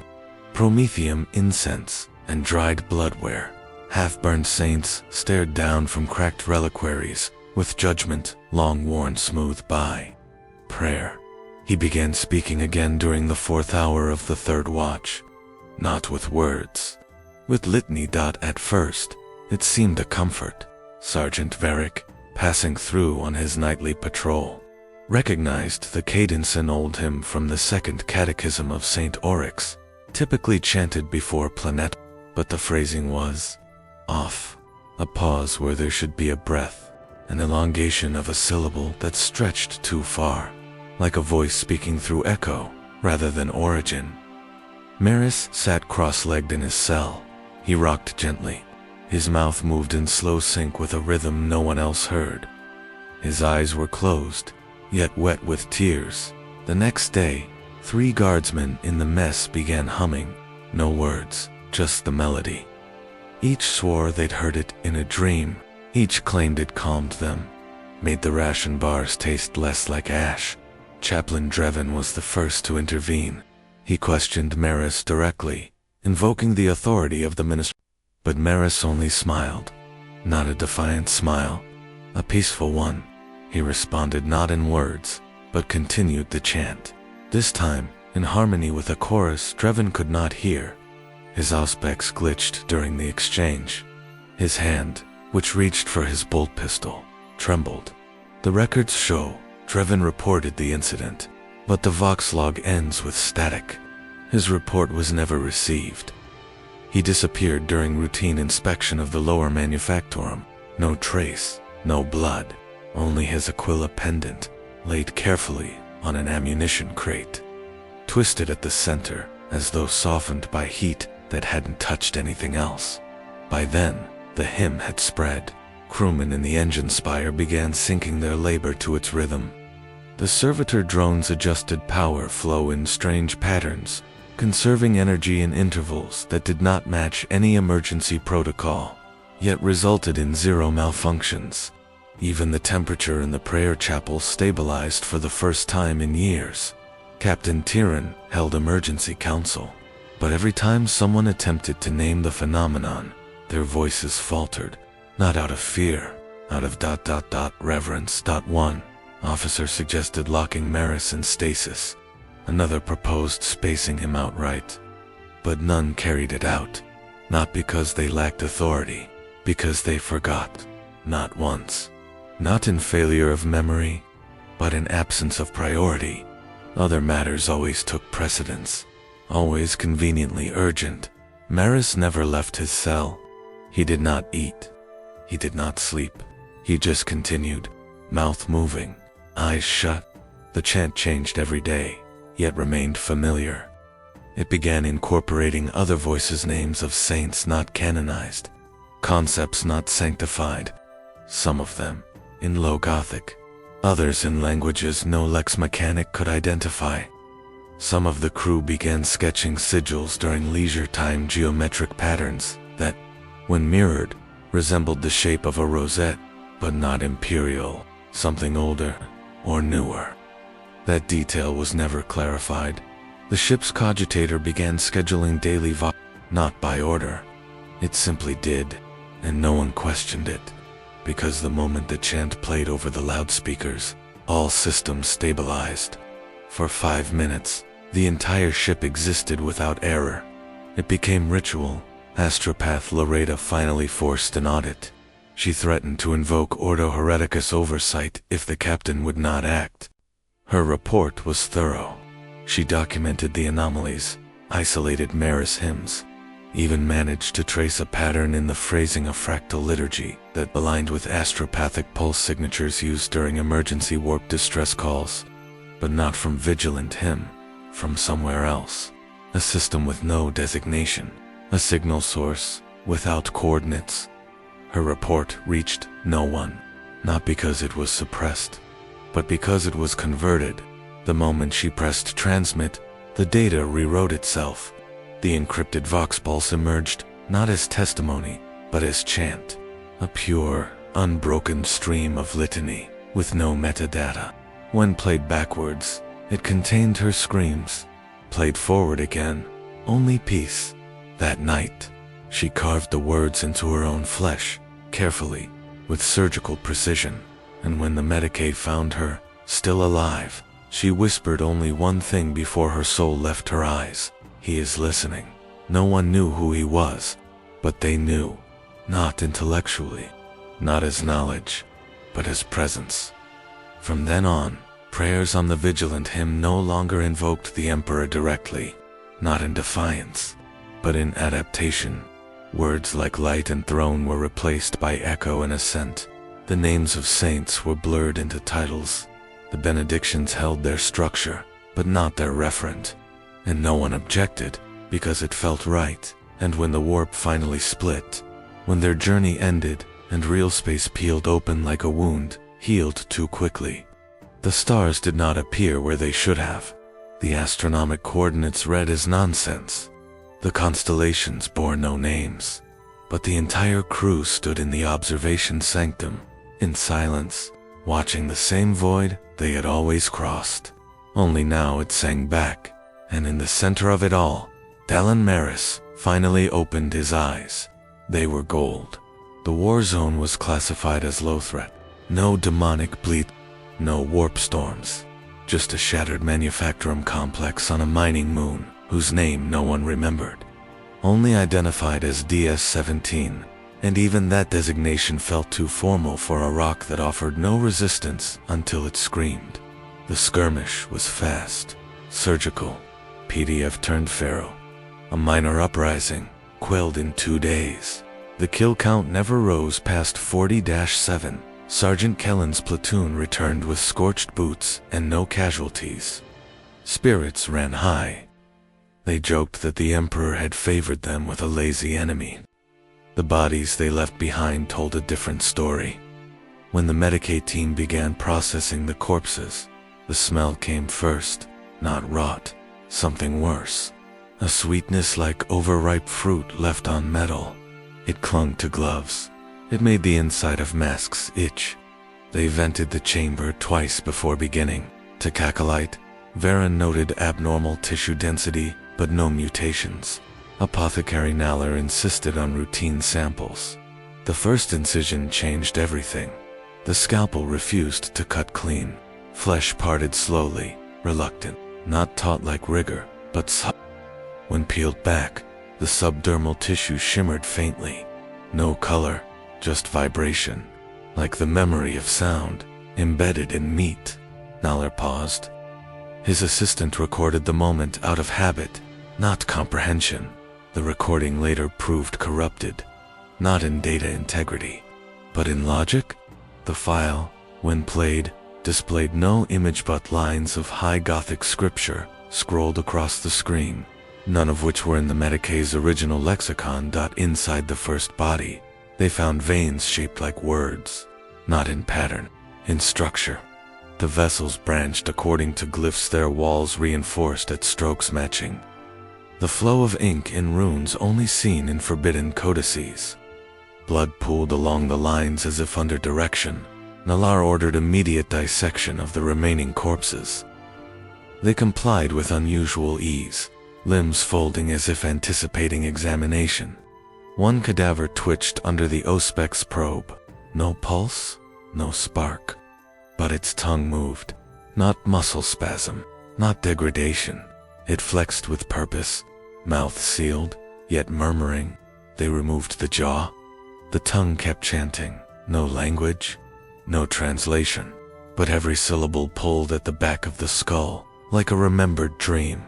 promethium incense and dried bloodware. Half-burned saints stared down from cracked reliquaries, with judgment long worn smooth by prayer. He began speaking again during the 4th hour of the 3rd watch, not with words, with litany. At first, it seemed a comfort. Sergeant Varick, passing through on his nightly patrol, recognized the cadence and old hymn from the 2nd Catechism of St. Oryx, typically chanted before planet, but the phrasing was Off. A pause where there should be a breath. An elongation of a syllable that stretched too far. Like a voice speaking through echo, rather than origin. Maris sat cross-legged in his cell. He rocked gently. His mouth moved in slow sync with a rhythm no one else heard. His eyes were closed, yet wet with tears. The next day, 3 guardsmen in the mess began humming. No words, just the melody. Each swore they'd heard it in a dream. Each claimed it calmed them, made the ration bars taste less like ash. Chaplain Drevin was the first to intervene. He questioned Maris directly, invoking the authority of the minister. But Maris only smiled. Not a defiant smile, a peaceful one. He responded not in words, but continued the chant. This time, in harmony with a chorus Drevin could not hear. His auspex glitched during the exchange. His hand, which reached for his bolt pistol, trembled. The records show Drevin reported the incident, but the Vox log ends with static. His report was never received. He disappeared during routine inspection of the lower manufactorum. No trace, no blood, only his Aquila pendant, laid carefully on an ammunition crate. Twisted at the center, as though softened by heat that hadn't touched anything else. By then, the hymn had spread. Crewmen in the engine spire began syncing their labor to its rhythm. The servitor drones adjusted power flow in strange patterns, conserving energy in intervals that did not match any emergency protocol, yet resulted in 0 malfunctions. Even the temperature in the prayer chapel stabilized for the first time in years. Captain Tyrion held emergency council, but every time someone attempted to name the phenomenon, their voices faltered, not out of fear, out of ... reverence. One officer suggested locking Maris in stasis. Another proposed spacing him outright. But none carried it out, not because they lacked authority, because they forgot, not once. Not in failure of memory, but in absence of priority. Other matters always took precedence, always conveniently urgent. Maris never left his cell. He did not eat. He did not sleep. He just continued, mouth moving, eyes shut. The chant changed every day, yet remained familiar. It began incorporating other voices' names of saints not canonized, concepts not sanctified, some of them in Low Gothic, others in languages no lex mechanic could identify. Some of the crew began sketching sigils during leisure time, geometric patterns that, when mirrored, resembled the shape of a rosette, but not imperial, something older or newer. That detail was never clarified. The ship's cogitator began scheduling daily not by order. It simply did, and no one questioned it, because the moment the chant played over the loudspeakers, all systems stabilized. For 5 minutes, the entire ship existed without error. It became ritual. Astropath Loretta finally forced an audit. She threatened to invoke Ordo Hereticus oversight if the captain would not act. Her report was thorough. She documented the anomalies, isolated Maris hymns, even managed to trace a pattern in the phrasing of fractal liturgy that aligned with astropathic pulse signatures used during emergency warp distress calls. But not from Vigilant Hymn, from somewhere else. A system with no designation. A signal source, without coordinates. Her report reached no one, not because it was suppressed, but because it was converted. The moment she pressed transmit, the data rewrote itself. The encrypted Vox Pulse emerged, not as testimony, but as chant. A pure, unbroken stream of litany, with no metadata. When played backwards, it contained her screams. Played forward again, only peace. That night, she carved the words into her own flesh, carefully, with surgical precision, and when the Medicaid found her, still alive, she whispered only one thing before her soul left her eyes. He is listening. No one knew who he was, but they knew, not intellectually, not as knowledge, but as presence. From then on, prayers on the Vigilant Hymn no longer invoked the Emperor directly, not in defiance, but in adaptation. Words like light and throne were replaced by echo and ascent. The names of saints were blurred into titles. The benedictions held their structure, but not their referent. And no one objected, because it felt right. And when the warp finally split, when their journey ended, and real space peeled open like a wound, healed too quickly, the stars did not appear where they should have. The astronomic coordinates read as nonsense. The constellations bore no names. But the entire crew stood in the observation sanctum, in silence, watching the same void they had always crossed. Only now it sang back, and in the center of it all, Talon Maris finally opened his eyes. They were gold. The war zone was classified as low threat. No demonic bleed, no warp storms. Just a shattered manufactorum complex on a mining moon, whose name no one remembered. Only identified as DS-17, and even that designation felt too formal for a rock that offered no resistance until it screamed. The skirmish was fast, surgical. PDF turned Pharaoh. A minor uprising, quelled in 2 days. The kill count never rose past 40-7. Sergeant Kellen's platoon returned with scorched boots and no casualties. Spirits ran high. They joked that the Emperor had favored them with a lazy enemy. The bodies they left behind told a different story. When the Medicaid team began processing the corpses, the smell came first, not rot, something worse. A sweetness like overripe fruit left on metal. It clung to gloves. It made the inside of masks itch. They vented the chamber twice before beginning. To Cacolite, Varen noted abnormal tissue density, but no mutations. Apothecary Naller insisted on routine samples. The first incision changed everything. The scalpel refused to cut clean. Flesh parted slowly, reluctant, not taut like rigor, but when peeled back, the subdermal tissue shimmered faintly. No color, just vibration, like the memory of sound, embedded in meat. Naller paused. His assistant recorded the moment out of habit, not comprehension. The recording later proved corrupted, not in data integrity, but in logic. The file, when played, displayed no image but lines of high Gothic scripture scrolled across the screen, none of which were in the Medicaid's original lexicon. Inside the first body, they found veins shaped like words, not in pattern, in structure. The vessels branched according to glyphs, their walls reinforced at strokes matching. The flow of ink in runes only seen in forbidden codices. Blood pooled along the lines as if under direction. Nalar ordered immediate dissection of the remaining corpses. They complied with unusual ease, limbs folding as if anticipating examination. One cadaver twitched under the Auspex probe. No pulse, no spark. But its tongue moved. Not muscle spasm, not degradation. It flexed with purpose, mouth sealed, yet murmuring. They removed the jaw. The tongue kept chanting. No language, no translation, but every syllable pulled at the back of the skull, like a remembered dream.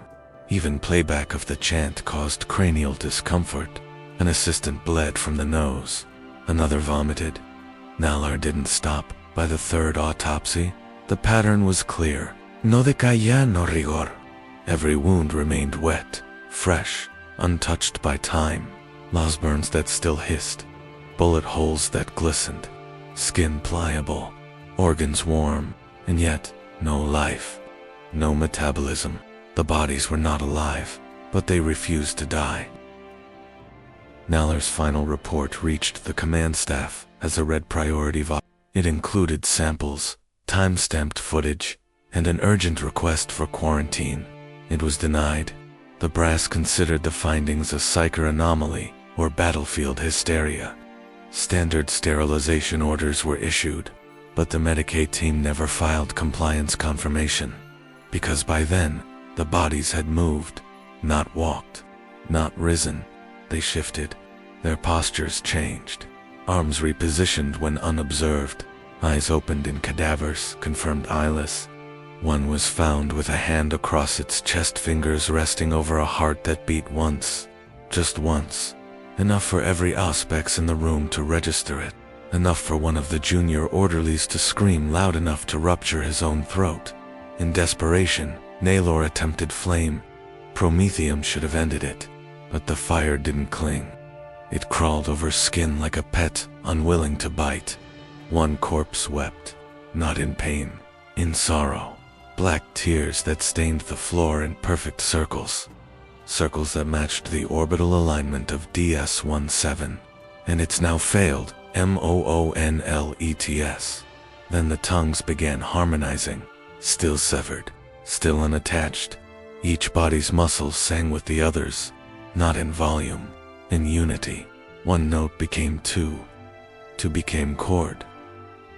Even playback of the chant caused cranial discomfort. An assistant bled from the nose. Another vomited. Nalar didn't stop. By the third autopsy, the pattern was clear. No decaía, no rigor. Every wound remained wet, fresh, untouched by time. Las burns that still hissed. Bullet holes that glistened. Skin pliable. Organs warm. And yet, no life. No metabolism. The bodies were not alive, but they refused to die. Nallar's final report reached the command staff as a red priority vote. It included samples, time-stamped footage, and an urgent request for quarantine. It was denied. The brass considered the findings a psycher anomaly or battlefield hysteria. Standard sterilization orders were issued, but the Medicaid team never filed compliance confirmation, because by then, the bodies had moved, not walked, not risen. They shifted. Their postures changed. Arms repositioned when unobserved. Eyes opened in cadavers, confirmed eyeless. One was found with a hand across its chest, fingers resting over a heart that beat once, just once. Enough for every auspex in the room to register it. Enough for one of the junior orderlies to scream loud enough to rupture his own throat. In desperation, Naylor attempted flame. Prometheum should have ended it, but the fire didn't cling. It crawled over skin like a pet, unwilling to bite. One corpse wept, not in pain, in sorrow. Black tears that stained the floor in perfect circles. Circles that matched the orbital alignment of DS-17. And it's now failed, MOONLETS. Then the tongues began harmonizing, still severed, still unattached. Each body's muscles sang with the others, not in volume, in unity. One note became two became chord.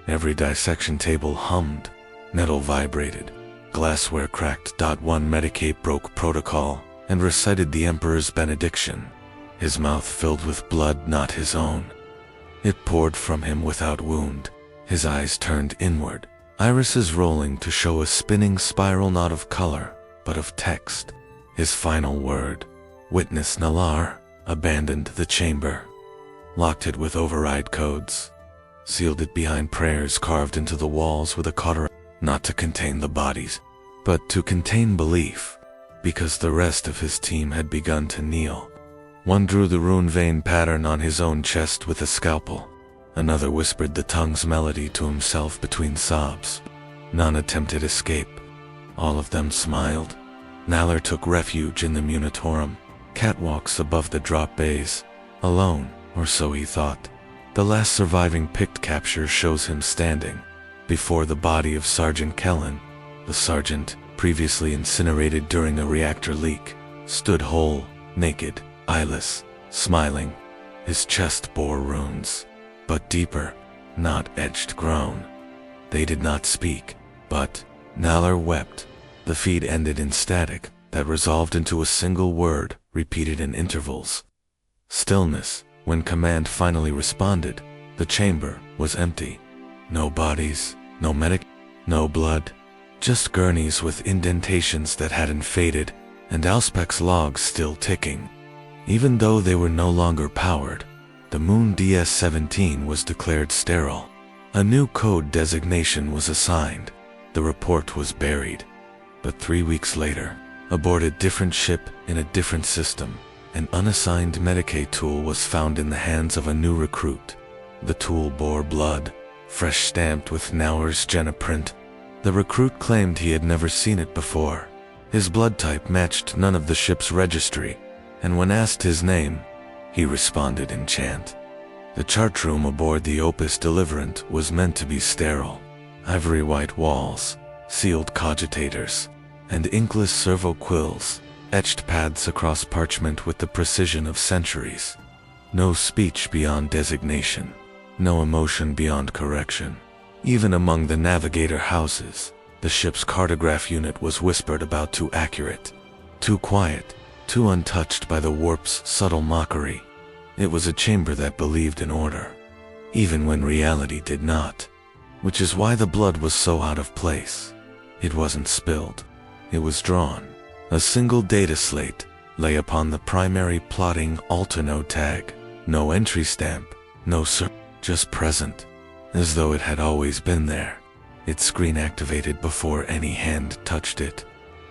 Every dissection table hummed, metal vibrated, glassware cracked. One Medicaid broke protocol and recited the Emperor's benediction, his mouth filled with blood not his own. It poured from him without wound, his eyes turned inward, irises rolling to show a spinning spiral not of color, but of text. His final word, witness Nalar, abandoned the chamber, locked it with override codes, sealed it behind prayers carved into the walls with a cautery, not to contain the bodies, but to contain belief, because the rest of his team had begun to kneel. One drew the rune vein pattern on his own chest with a scalpel. Another whispered the tongue's melody to himself between sobs. None attempted escape. All of them smiled. Nalar took refuge in the Munitorum, catwalks above the drop bays, alone, or so he thought. The last surviving picked capture shows him standing before the body of Sergeant Kellen. The sergeant, previously incinerated during a reactor leak, stood whole, naked, eyeless, smiling. His chest bore runes, but deeper, not edged grown. They did not speak, but Nalar wept. The feed ended in static that resolved into a single word, repeated in intervals. Stillness. When command finally responded, the chamber was empty. No bodies, no medic, no blood. Just gurneys with indentations that hadn't faded, and Auspex logs still ticking. Even though they were no longer powered, the Moon DS-17 was declared sterile. A new code designation was assigned. The report was buried. But 3 weeks later, aboard a different ship in a different system, an unassigned Medicaid tool was found in the hands of a new recruit. The tool bore blood, fresh stamped with Naur's Geniprint. The recruit claimed he had never seen it before. His blood type matched none of the ship's registry, and when asked his name, he responded in chant. The chart room aboard the Opus Deliverant was meant to be sterile. Ivory white walls, sealed cogitators, and inkless servo quills, etched paths across parchment with the precision of centuries. No speech beyond designation, no emotion beyond correction. Even among the navigator houses, the ship's cartograph unit was whispered about too accurate, too quiet, too untouched by the warp's subtle mockery. It was a chamber that believed in order, even when reality did not, which is why the blood was so out of place. It wasn't spilled, it was drawn. A single data slate lay upon the primary plotting Alternode tag. No entry stamp, no just present, as though it had always been there. Its screen activated before any hand touched it.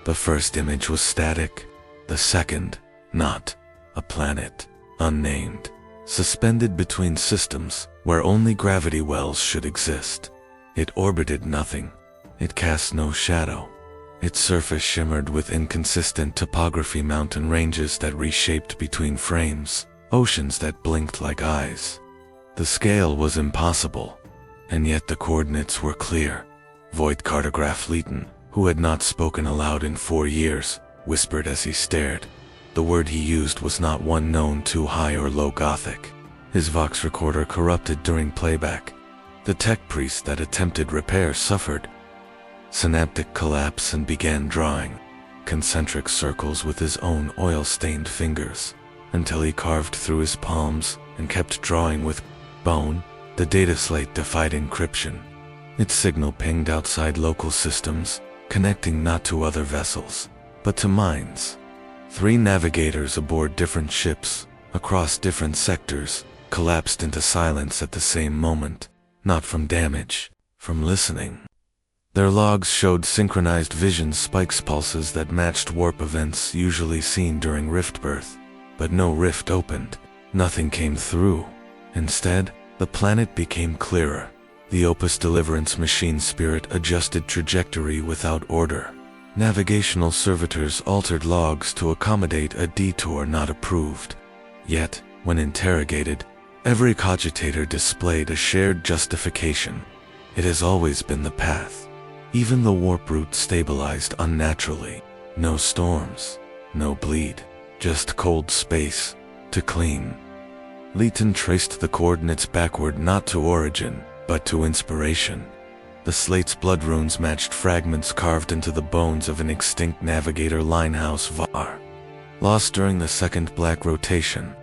The first image was static, the second, not. A planet, unnamed, suspended between systems where only gravity wells should exist. It orbited nothing. It cast no shadow. Its surface shimmered with inconsistent topography, mountain ranges that reshaped between frames, oceans that blinked like eyes. The scale was impossible, and yet the coordinates were clear. Void cartograph Leighton, who had not spoken aloud in 4 years, whispered as he stared. The word he used was not one known to High or Low Gothic. His Vox recorder corrupted during playback. The tech priest that attempted repair suffered synaptic collapse and began drawing concentric circles with his own oil-stained fingers, until he carved through his palms and kept drawing with bone. The data slate defied encryption. Its signal pinged outside local systems, connecting not to other vessels, but to mines. 3 navigators aboard different ships, across different sectors, collapsed into silence at the same moment, not from damage, from listening. Their logs showed synchronized vision spikes pulses that matched warp events usually seen during rift birth. But no rift opened, nothing came through. Instead, the planet became clearer. The Opus Deliverance machine spirit adjusted trajectory without order. Navigational servitors altered logs to accommodate a detour not approved. Yet, when interrogated, every cogitator displayed a shared justification. It has always been the path. Even the warp route stabilized unnaturally. No storms, no bleed, just cold space to clean. Leighton traced the coordinates backward not to origin, but to inspiration. The slate's blood runes matched fragments carved into the bones of an extinct navigator Linehouse Var. Lost during the Second Black Rotation,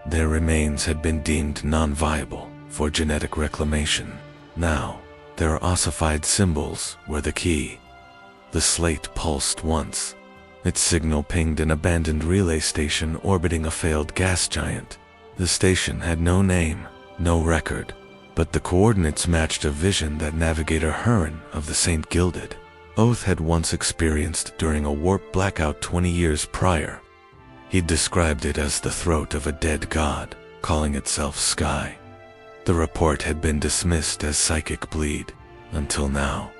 their remains had been deemed non-viable for genetic reclamation. Now, their ossified symbols were the key. The slate pulsed once. Its signal pinged an abandoned relay station orbiting a failed gas giant. The station had no name, no record, but the coordinates matched a vision that Navigator Huron of the St. Gilded Oath had once experienced during a warp blackout 20 years prior. He'd described it as the throat of a dead god, calling itself Sky. The report had been dismissed as psychic bleed, until now.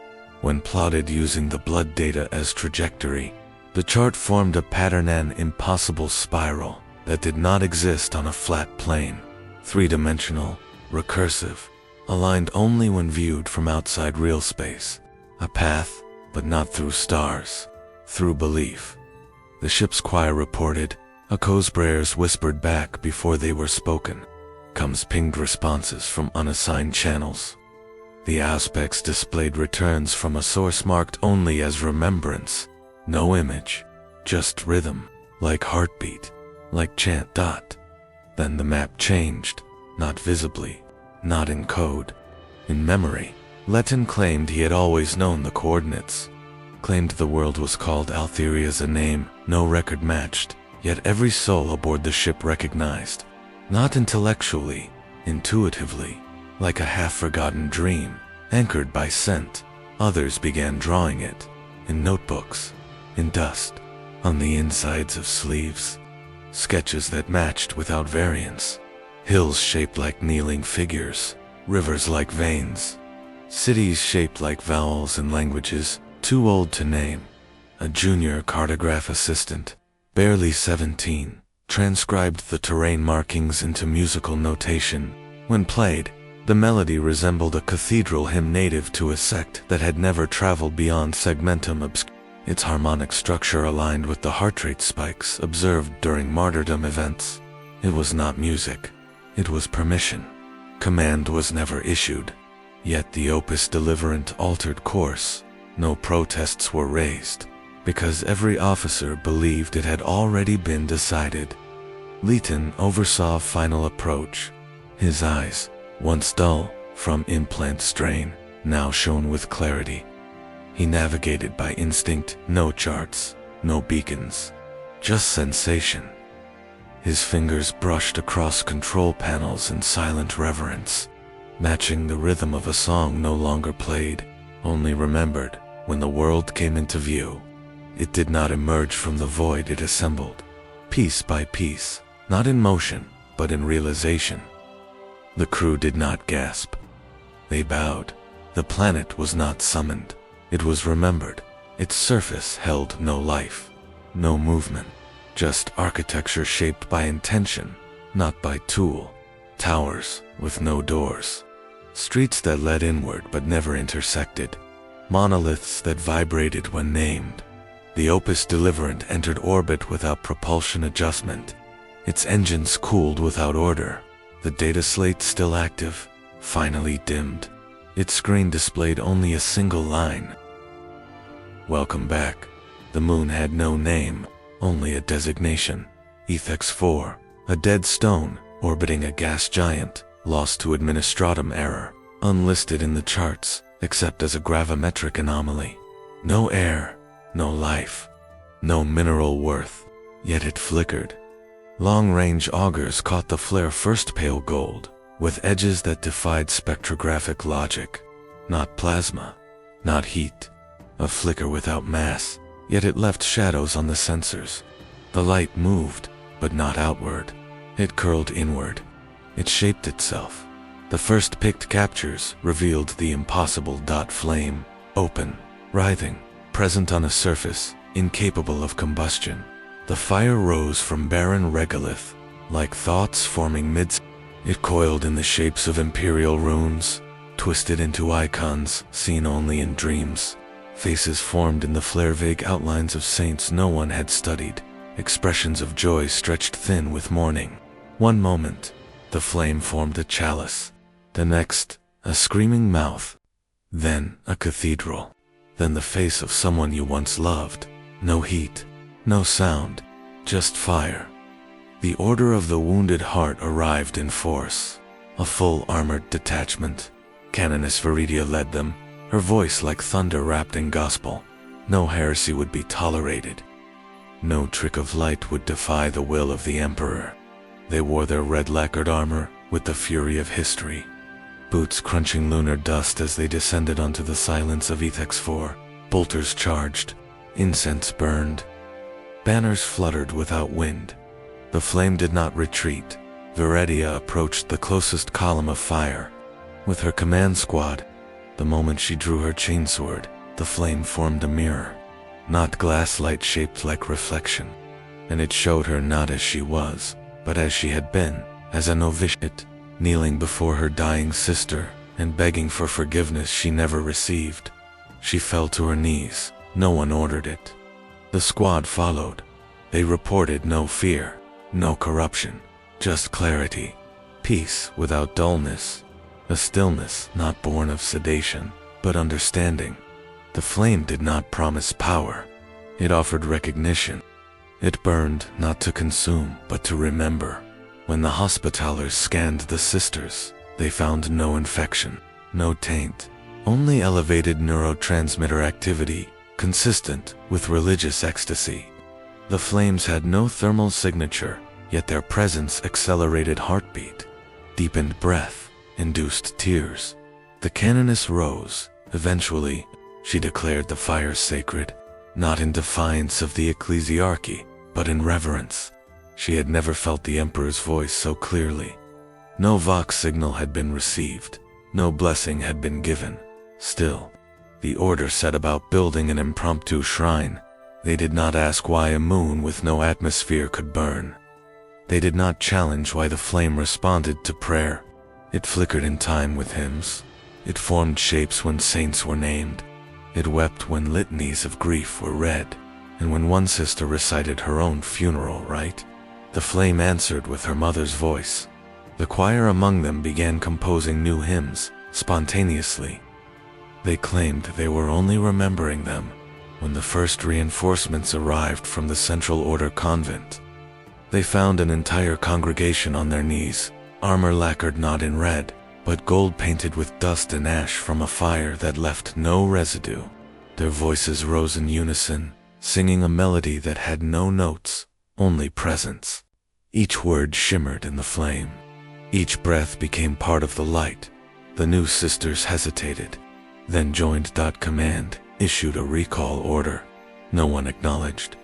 When plotted using the blood data as trajectory, the chart formed a pattern, an impossible spiral that did not exist on a flat plane. Three-dimensional, recursive, aligned only when viewed from outside real space. A path, but not through stars, through belief. The ship's choir reported, echoes prayers whispered back before they were spoken. Comes pinged responses from unassigned channels. The aspects displayed returns from a source marked only as remembrance. No image, just rhythm, like heartbeat, like chant. Then the map changed, not visibly, not in code. In memory, Letton claimed he had always known the coordinates. Claimed the world was called Altheria as a name no record matched, yet every soul aboard the ship recognized. Not intellectually, intuitively, like a half-forgotten dream, anchored by scent. Others began drawing it, in notebooks, in dust, on the insides of sleeves. Sketches that matched without variance. Hills shaped like kneeling figures, rivers like veins. Cities shaped like vowels in languages too old to name. A junior cartograph assistant, barely 17, transcribed the terrain markings into musical notation. When played, the melody resembled a cathedral hymn native to a sect that had never traveled beyond segmentum obscure. Its harmonic structure aligned with the heart rate spikes observed during martyrdom events. It was not music. It was permission. Command was never issued. Yet the Opus Deliverant altered course. No protests were raised, because every officer believed it had already been decided. Leighton oversaw final approach. His eyes, once dull from implant strain, now shone with clarity. He navigated by instinct, no charts, no beacons, just sensation. His fingers brushed across control panels in silent reverence, matching the rhythm of a song no longer played, only remembered. When the world came into view, it did not emerge from the void it assembled, piece by piece, not in motion, but in realization. The crew did not gasp. They bowed. The planet was not summoned. It was remembered. Its surface held no life, no movement, just architecture shaped by intention, not by tool. Towers with no doors. Streets that led inward but never intersected. Monoliths that vibrated when named. The Opus Deliverant entered orbit without propulsion adjustment. Its engines cooled without order. The data slate still active, finally dimmed. Its screen displayed only a single line. Welcome back. The moon had no name, only a designation. Ethex 4, a dead stone, orbiting a gas giant, lost to administratum error, unlisted in the charts, except as a gravimetric anomaly. No air, no life, no mineral worth, yet it flickered. Long-range augers caught the flare first pale gold, with edges that defied spectrographic logic. Not plasma, not heat, a flicker without mass, yet it left shadows on the sensors. The light moved, but not outward. It curled inward. It shaped itself. The first picked captures revealed the impossible dot flame, open, writhing, present on a surface, incapable of combustion. The fire rose from barren regolith, like thoughts forming mid. It coiled in the shapes of imperial runes, twisted into icons seen only in dreams. Faces formed in the flare, vague outlines of saints no one had studied, expressions of joy stretched thin with mourning. One moment, the flame formed a chalice. The next, a screaming mouth. Then, a cathedral. Then the face of someone you once loved. No heat, no sound, just fire. The Order of the Wounded Heart arrived in force. A full armored detachment. Canoness Viridia led them, her voice like thunder wrapped in gospel. No heresy would be tolerated. No trick of light would defy the will of the Emperor. They wore their red lacquered armor with the fury of history. Boots crunching lunar dust as they descended onto the silence of Ethex 4. Bolters charged. Incense burned. Banners fluttered without wind. The flame did not retreat. Viridia approached the closest column of fire. With her command squad, the moment she drew her chainsword, the flame formed a mirror. Not glass light shaped like reflection. And it showed her not as she was, but as she had been, as a novitiate, kneeling before her dying sister and begging for forgiveness she never received. She fell to her knees. No one ordered it. The squad followed. They reported no fear, no corruption, just clarity, peace without dullness, a stillness not born of sedation, but understanding. The flame did not promise power. It offered recognition. It burned not to consume, but to remember. When the Hospitallers scanned the sisters, they found no infection, no taint, only elevated neurotransmitter activity, consistent with religious ecstasy. The flames had no thermal signature, yet their presence accelerated heartbeat, deepened breath, induced tears. The canoness rose. Eventually, she declared the fire sacred, not in defiance of the ecclesiarchy, but in reverence. She had never felt the Emperor's voice so clearly. No vox signal had been received. No blessing had been given. Still, the Order set about building an impromptu shrine. They did not ask why a moon with no atmosphere could burn. They did not challenge why the flame responded to prayer. It flickered in time with hymns. It formed shapes when saints were named. It wept when litanies of grief were read. And when one sister recited her own funeral rite, the flame answered with her mother's voice. The choir among them began composing new hymns, spontaneously. They claimed they were only remembering them when the first reinforcements arrived from the Central Order convent. They found an entire congregation on their knees, armor lacquered not in red, but gold painted with dust and ash from a fire that left no residue. Their voices rose in unison, singing a melody that had no notes, only presence. Each word shimmered in the flame. Each breath became part of the light. The new sisters hesitated, then joined. Command issued a recall order. No one acknowledged.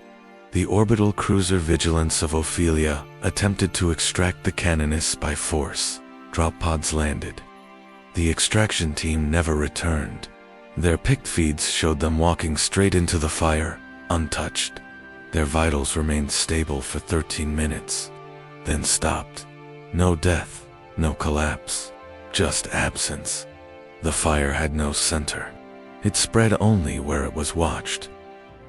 The orbital cruiser Vigilance of Ophelia attempted to extract the canoness by force. Drop pods landed. The extraction team never returned. Their pict feeds showed them walking straight into the fire, untouched. Their vitals remained stable for 13 minutes, then stopped. No death, no collapse, just absence. The fire had no center. It spread only where it was watched.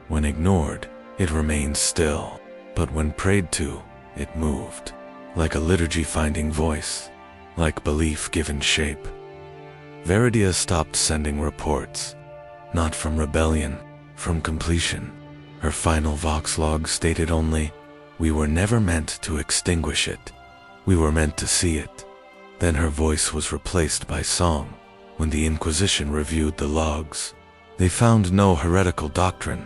When ignored, it remained still, but when prayed to, it moved, like a liturgy finding voice, like belief given shape. Viridia stopped sending reports, not from rebellion, from completion. Her final vox log stated only, "We were never meant to extinguish it. We were meant to see it." Then her voice was replaced by song. When the Inquisition reviewed the logs, they found no heretical doctrine,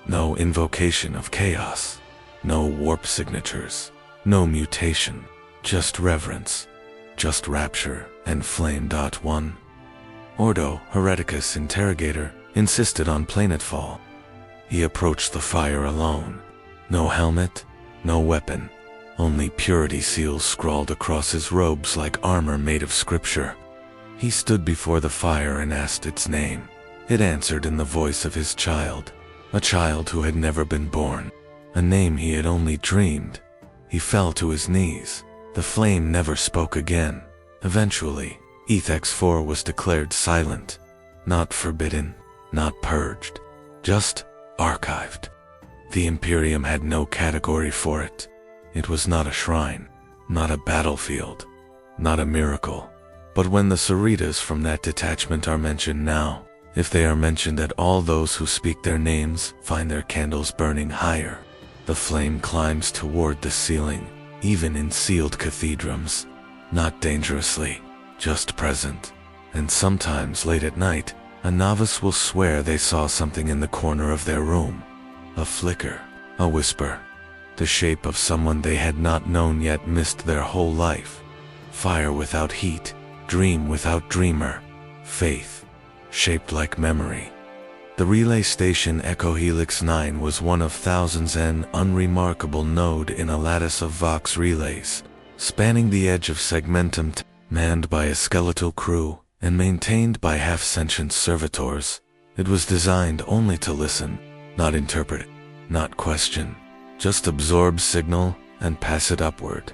no invocation of chaos, no warp signatures, No mutation, just reverence, just rapture and flame. 1. Ordo Hereticus Interrogator insisted on planetfall. He approached the fire alone. No helmet, no weapon, only purity seals scrawled across his robes like armor made of scripture. He stood before the fire and asked its name. It answered in the voice of his child, a child who had never been born, a name he had only dreamed. He fell to his knees. The flame never spoke again. Eventually, Ethex 4 was declared silent, not forbidden, not purged, just archived. The Imperium had no category for it. It was not a shrine, not a battlefield, not a miracle. But when the Cerritas from that detachment are mentioned now, if they are mentioned at all, those who speak their names find their candles burning higher. The flame climbs toward the ceiling, even in sealed cathedrals. Not dangerously, just present. And sometimes late at night, a novice will swear they saw something in the corner of their room. A flicker, a whisper, the shape of someone they had not known yet missed their whole life. Fire without heat, dream without dreamer, faith, shaped like memory. The relay station Echo Helix 9 was one of thousands, an unremarkable node in a lattice of Vox relays, spanning the edge of Segmentum, manned by a skeletal crew and maintained by half-sentient servitors. It was designed only to listen, not interpret, not question, just absorb signal and pass it upward.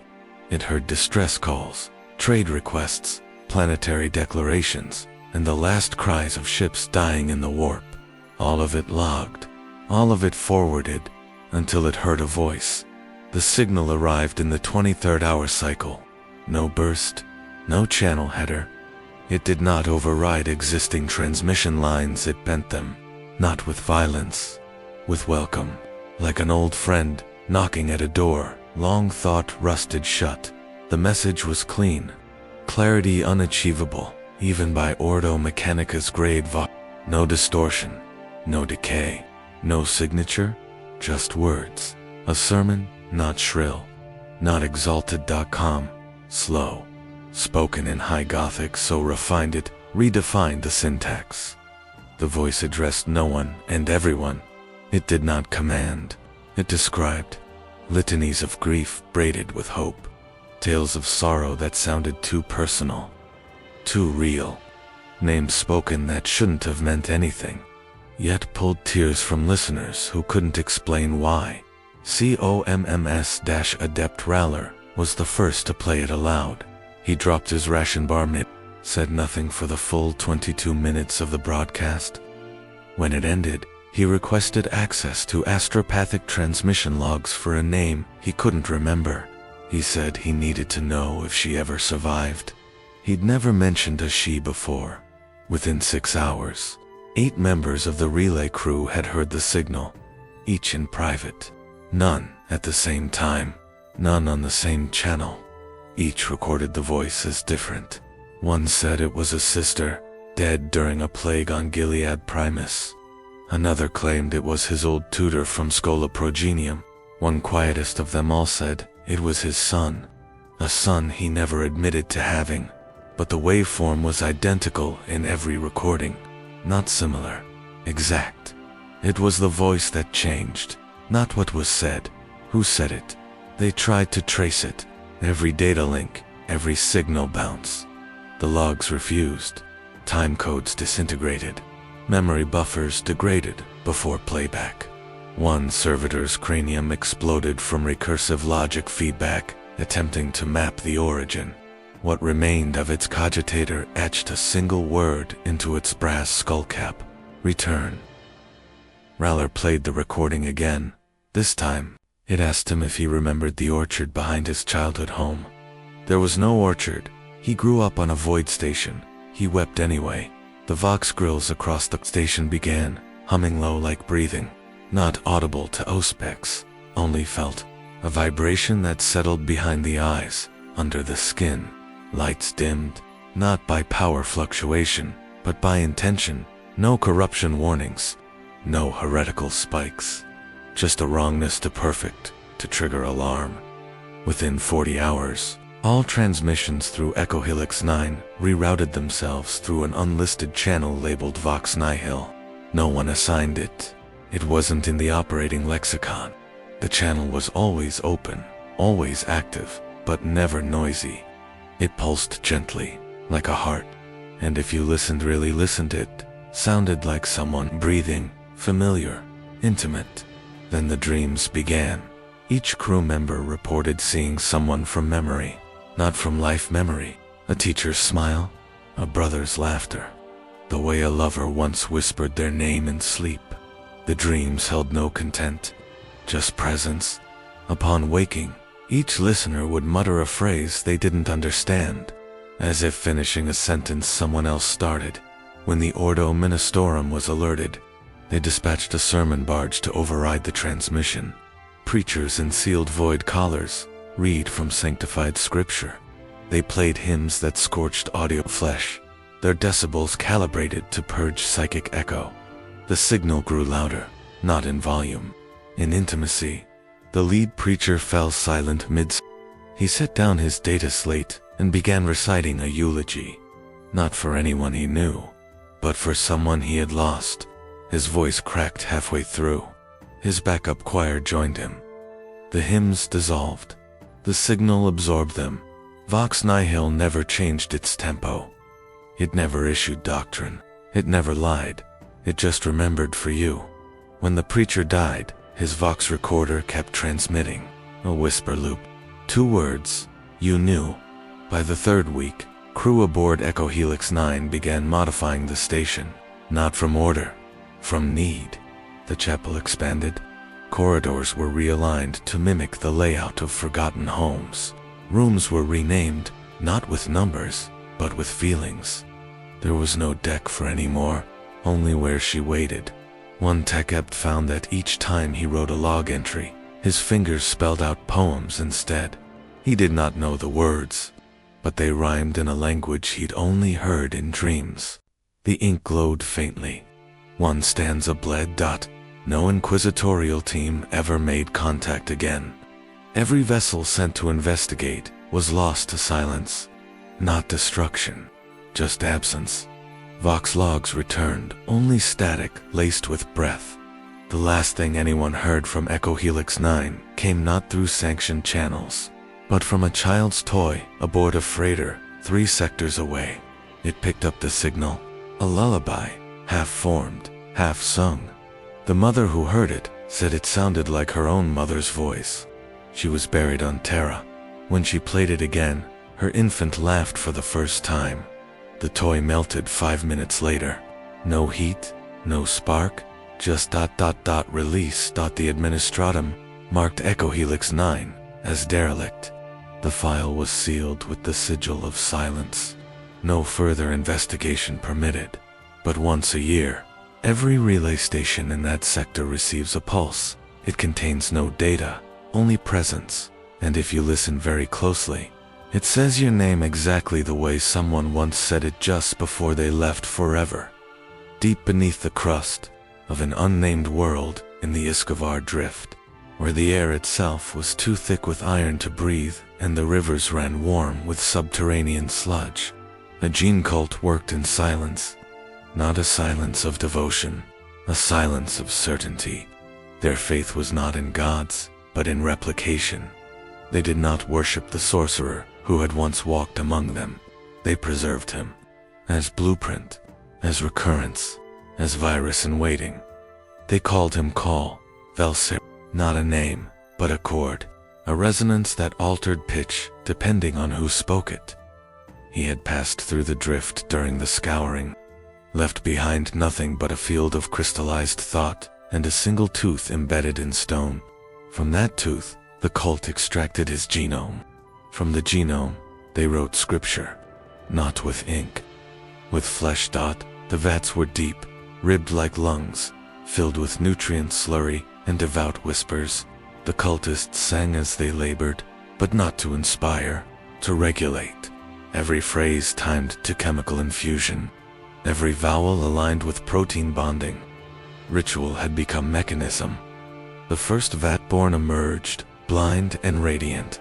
It heard distress calls, trade requests, planetary declarations, and the last cries of ships dying in the warp. All of it logged, all of it forwarded, until it heard a voice. The signal arrived in the 23rd hour cycle. No burst, no channel header. It did not override existing transmission lines, it bent them, not with violence, with welcome, like an old friend knocking at a door long thought rusted shut. The message was clean, clarity unachievable, even by Ordo Mechanicus grade Vox. No distortion, no decay, no signature, just words. A sermon, not shrill, not exalted. Calm, slow, spoken in high Gothic so refined it redefined the syntax. The voice addressed no one and everyone. It did not command. It described litanies of grief braided with hope, tales of sorrow that sounded too personal, too real, names spoken that shouldn't have meant anything, yet pulled tears from listeners who couldn't explain why. COMMS-Adept Raller was the first to play it aloud. He dropped his ration bar mid, said nothing for the full 22 minutes of the broadcast. When it ended, he requested access to astropathic transmission logs for a name he couldn't remember. He said he needed to know if she ever survived. He'd never mentioned a she before. Within 6 hours, 8 members of the relay crew had heard the signal, each in private. None at the same time, none on the same channel. Each recorded the voice as different. One said it was a sister, dead during a plague on Gilead Primus. Another claimed it was his old tutor from Schola Progenium. One quietest of them all said it was his son, a son he never admitted to having. But the waveform was identical in every recording, not similar, exact. It was the voice that changed, not what was said, who said it. They tried to trace it, every data link, every signal bounce. The logs refused, time codes disintegrated, memory buffers degraded before playback. One servitor's cranium exploded from recursive logic feedback, attempting to map the origin. What remained of its cogitator etched a single word into its brass skullcap: return. Raller played the recording again. This time, it asked him if he remembered the orchard behind his childhood home. There was no orchard. He grew up on a void station. He wept anyway. The Vox grills across the station began, humming low like breathing, not audible to Auspex, only felt, a vibration that settled behind the eyes, under the skin. Lights dimmed, not by power fluctuation, but by intention. No corruption warnings, no heretical spikes, just a wrongness to perfect, to trigger alarm. Within 40 hours, all transmissions through Echo Helix 9 rerouted themselves through an unlisted channel labeled Vox Nihil. No one assigned it. It wasn't in the operating lexicon. The channel was always open, always active, but never noisy. It pulsed gently, like a heart, and if you really listened, it sounded like someone breathing, familiar, intimate. Then the dreams began. Each crew member reported seeing someone from memory, not from life memory. A teacher's smile, a brother's laughter, the way a lover once whispered their name in sleep. The dreams held no content, just presence. Upon waking, each listener would mutter a phrase they didn't understand, as if finishing a sentence someone else started. When the Ordo Ministorum was alerted, they dispatched a sermon barge to override the transmission. Preachers in sealed void collars read from sanctified scripture. They played hymns that scorched audio flesh, their decibels calibrated to purge psychic echo. The signal grew louder, not in volume, in intimacy. The lead preacher fell silent mid. He set down his data slate and began reciting a eulogy, not for anyone he knew, but for someone he had lost. His voice cracked halfway through. His backup choir joined him. The hymns dissolved. The signal absorbed them. Vox Nihil never changed its tempo. It never issued doctrine. It never lied. It just remembered for you. When the preacher died, his Vox recorder kept transmitting. A whisper loop. 2 words. You knew. By the 3rd week, crew aboard Echo Helix 9 began modifying the station. Not from order, from need. The chapel expanded. Corridors were realigned to mimic the layout of forgotten homes. Rooms were renamed, not with numbers, but with feelings. There was no deck for anymore, only where she waited. One tech-adept found that each time he wrote a log entry, his fingers spelled out poems instead. He did not know the words, but they rhymed in a language he'd only heard in dreams. The ink glowed faintly. One stanza bled. No inquisitorial team ever made contact again. Every vessel sent to investigate was lost to silence. Not destruction, just absence. Vox logs returned, only static laced with breath. The last thing anyone heard from Echo Helix 9 came not through sanctioned channels, but from a child's toy aboard a freighter 3 sectors away. It picked up the signal, a lullaby, half-formed, half-sung. The mother who heard it said it sounded like her own mother's voice. She was buried on Terra. When she played it again, her infant laughed for the first time. The toy melted 5 minutes later. No heat, no spark, just ... release. The administratum marked Echo Helix 9 as derelict. The file was sealed with the sigil of silence. No further investigation permitted. But once a year, every relay station in that sector receives a pulse. It contains no data, only presence, and if you listen very closely, it says your name exactly the way someone once said it just before they left forever. Deep beneath the crust of an unnamed world in the Iskovar Drift, where the air itself was too thick with iron to breathe and the rivers ran warm with subterranean sludge, a gene cult worked in silence. Not a silence of devotion, a silence of certainty. Their faith was not in gods, but in replication. They did not worship the sorcerer who had once walked among them. They preserved him, as blueprint, as recurrence, as virus in waiting. They called him Call, Velser, not a name, but a chord, a resonance that altered pitch depending on who spoke it. He had passed through the drift during the scouring, left behind nothing but a field of crystallized thought and a single tooth embedded in stone. From that tooth, the cult extracted his genome. From the genome, they wrote scripture, not with ink, with flesh. The vats were deep, ribbed like lungs, filled with nutrient slurry and devout whispers. The cultists sang as they labored, but not to inspire, to regulate. Every phrase timed to chemical infusion, every vowel aligned with protein bonding. Ritual had become mechanism. The first vat-born emerged, blind and radiant.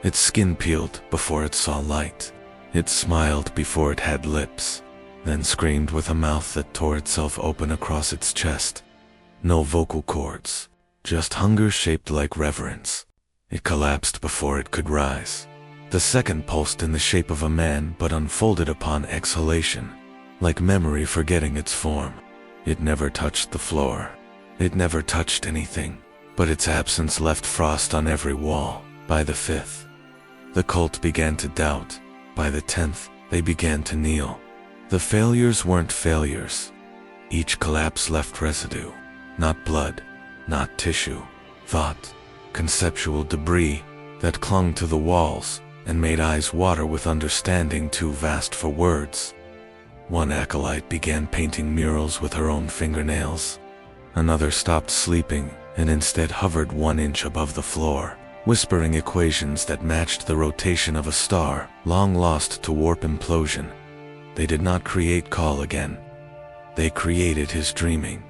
Its skin peeled before it saw light. It smiled before it had lips, then screamed with a mouth that tore itself open across its chest. No vocal cords, just hunger shaped like reverence. It collapsed before it could rise. The second pulsed in the shape of a man but unfolded upon exhalation, like memory forgetting its form. It never touched the floor. It never touched anything, but its absence left frost on every wall. By the 5th, the cult began to doubt. By the 10th, they began to kneel. The failures weren't failures. Each collapse left residue. Not blood, not tissue. Thought, conceptual debris that clung to the walls and made eyes water with understanding too vast for words. One acolyte began painting murals with her own fingernails. Another stopped sleeping and instead hovered 1 inch above the floor, whispering equations that matched the rotation of a star long lost to warp implosion. They did not create Call again. They created his dreaming.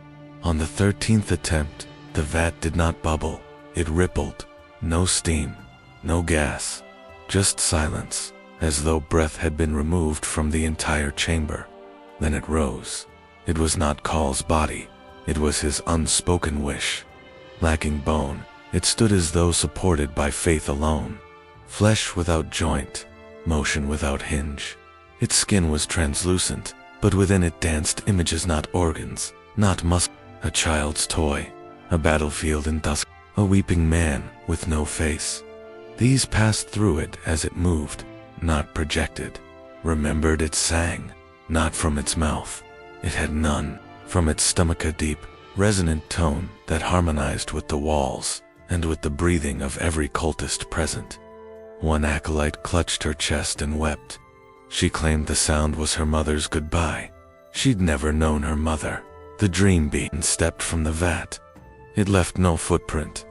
On the 13th attempt, the vat did not bubble. It rippled. No steam, no gas, just silence, as though breath had been removed from the entire chamber. Then it rose. It was not Call's body. It was his unspoken wish. Lacking bone, it stood as though supported by faith alone. Flesh without joint, motion without hinge. Its skin was translucent, but within it danced images, not organs, not muscle. A child's toy, a battlefield in dusk, a weeping man with no face. These passed through it as it moved, not projected. Remembered it sang, not from its mouth. It had none. From its stomach a deep, resonant tone that harmonized with the walls and with the breathing of every cultist present. One acolyte clutched her chest and wept. She claimed the sound was her mother's goodbye. She'd never known her mother. The dream being stepped from the vat. It left no footprint,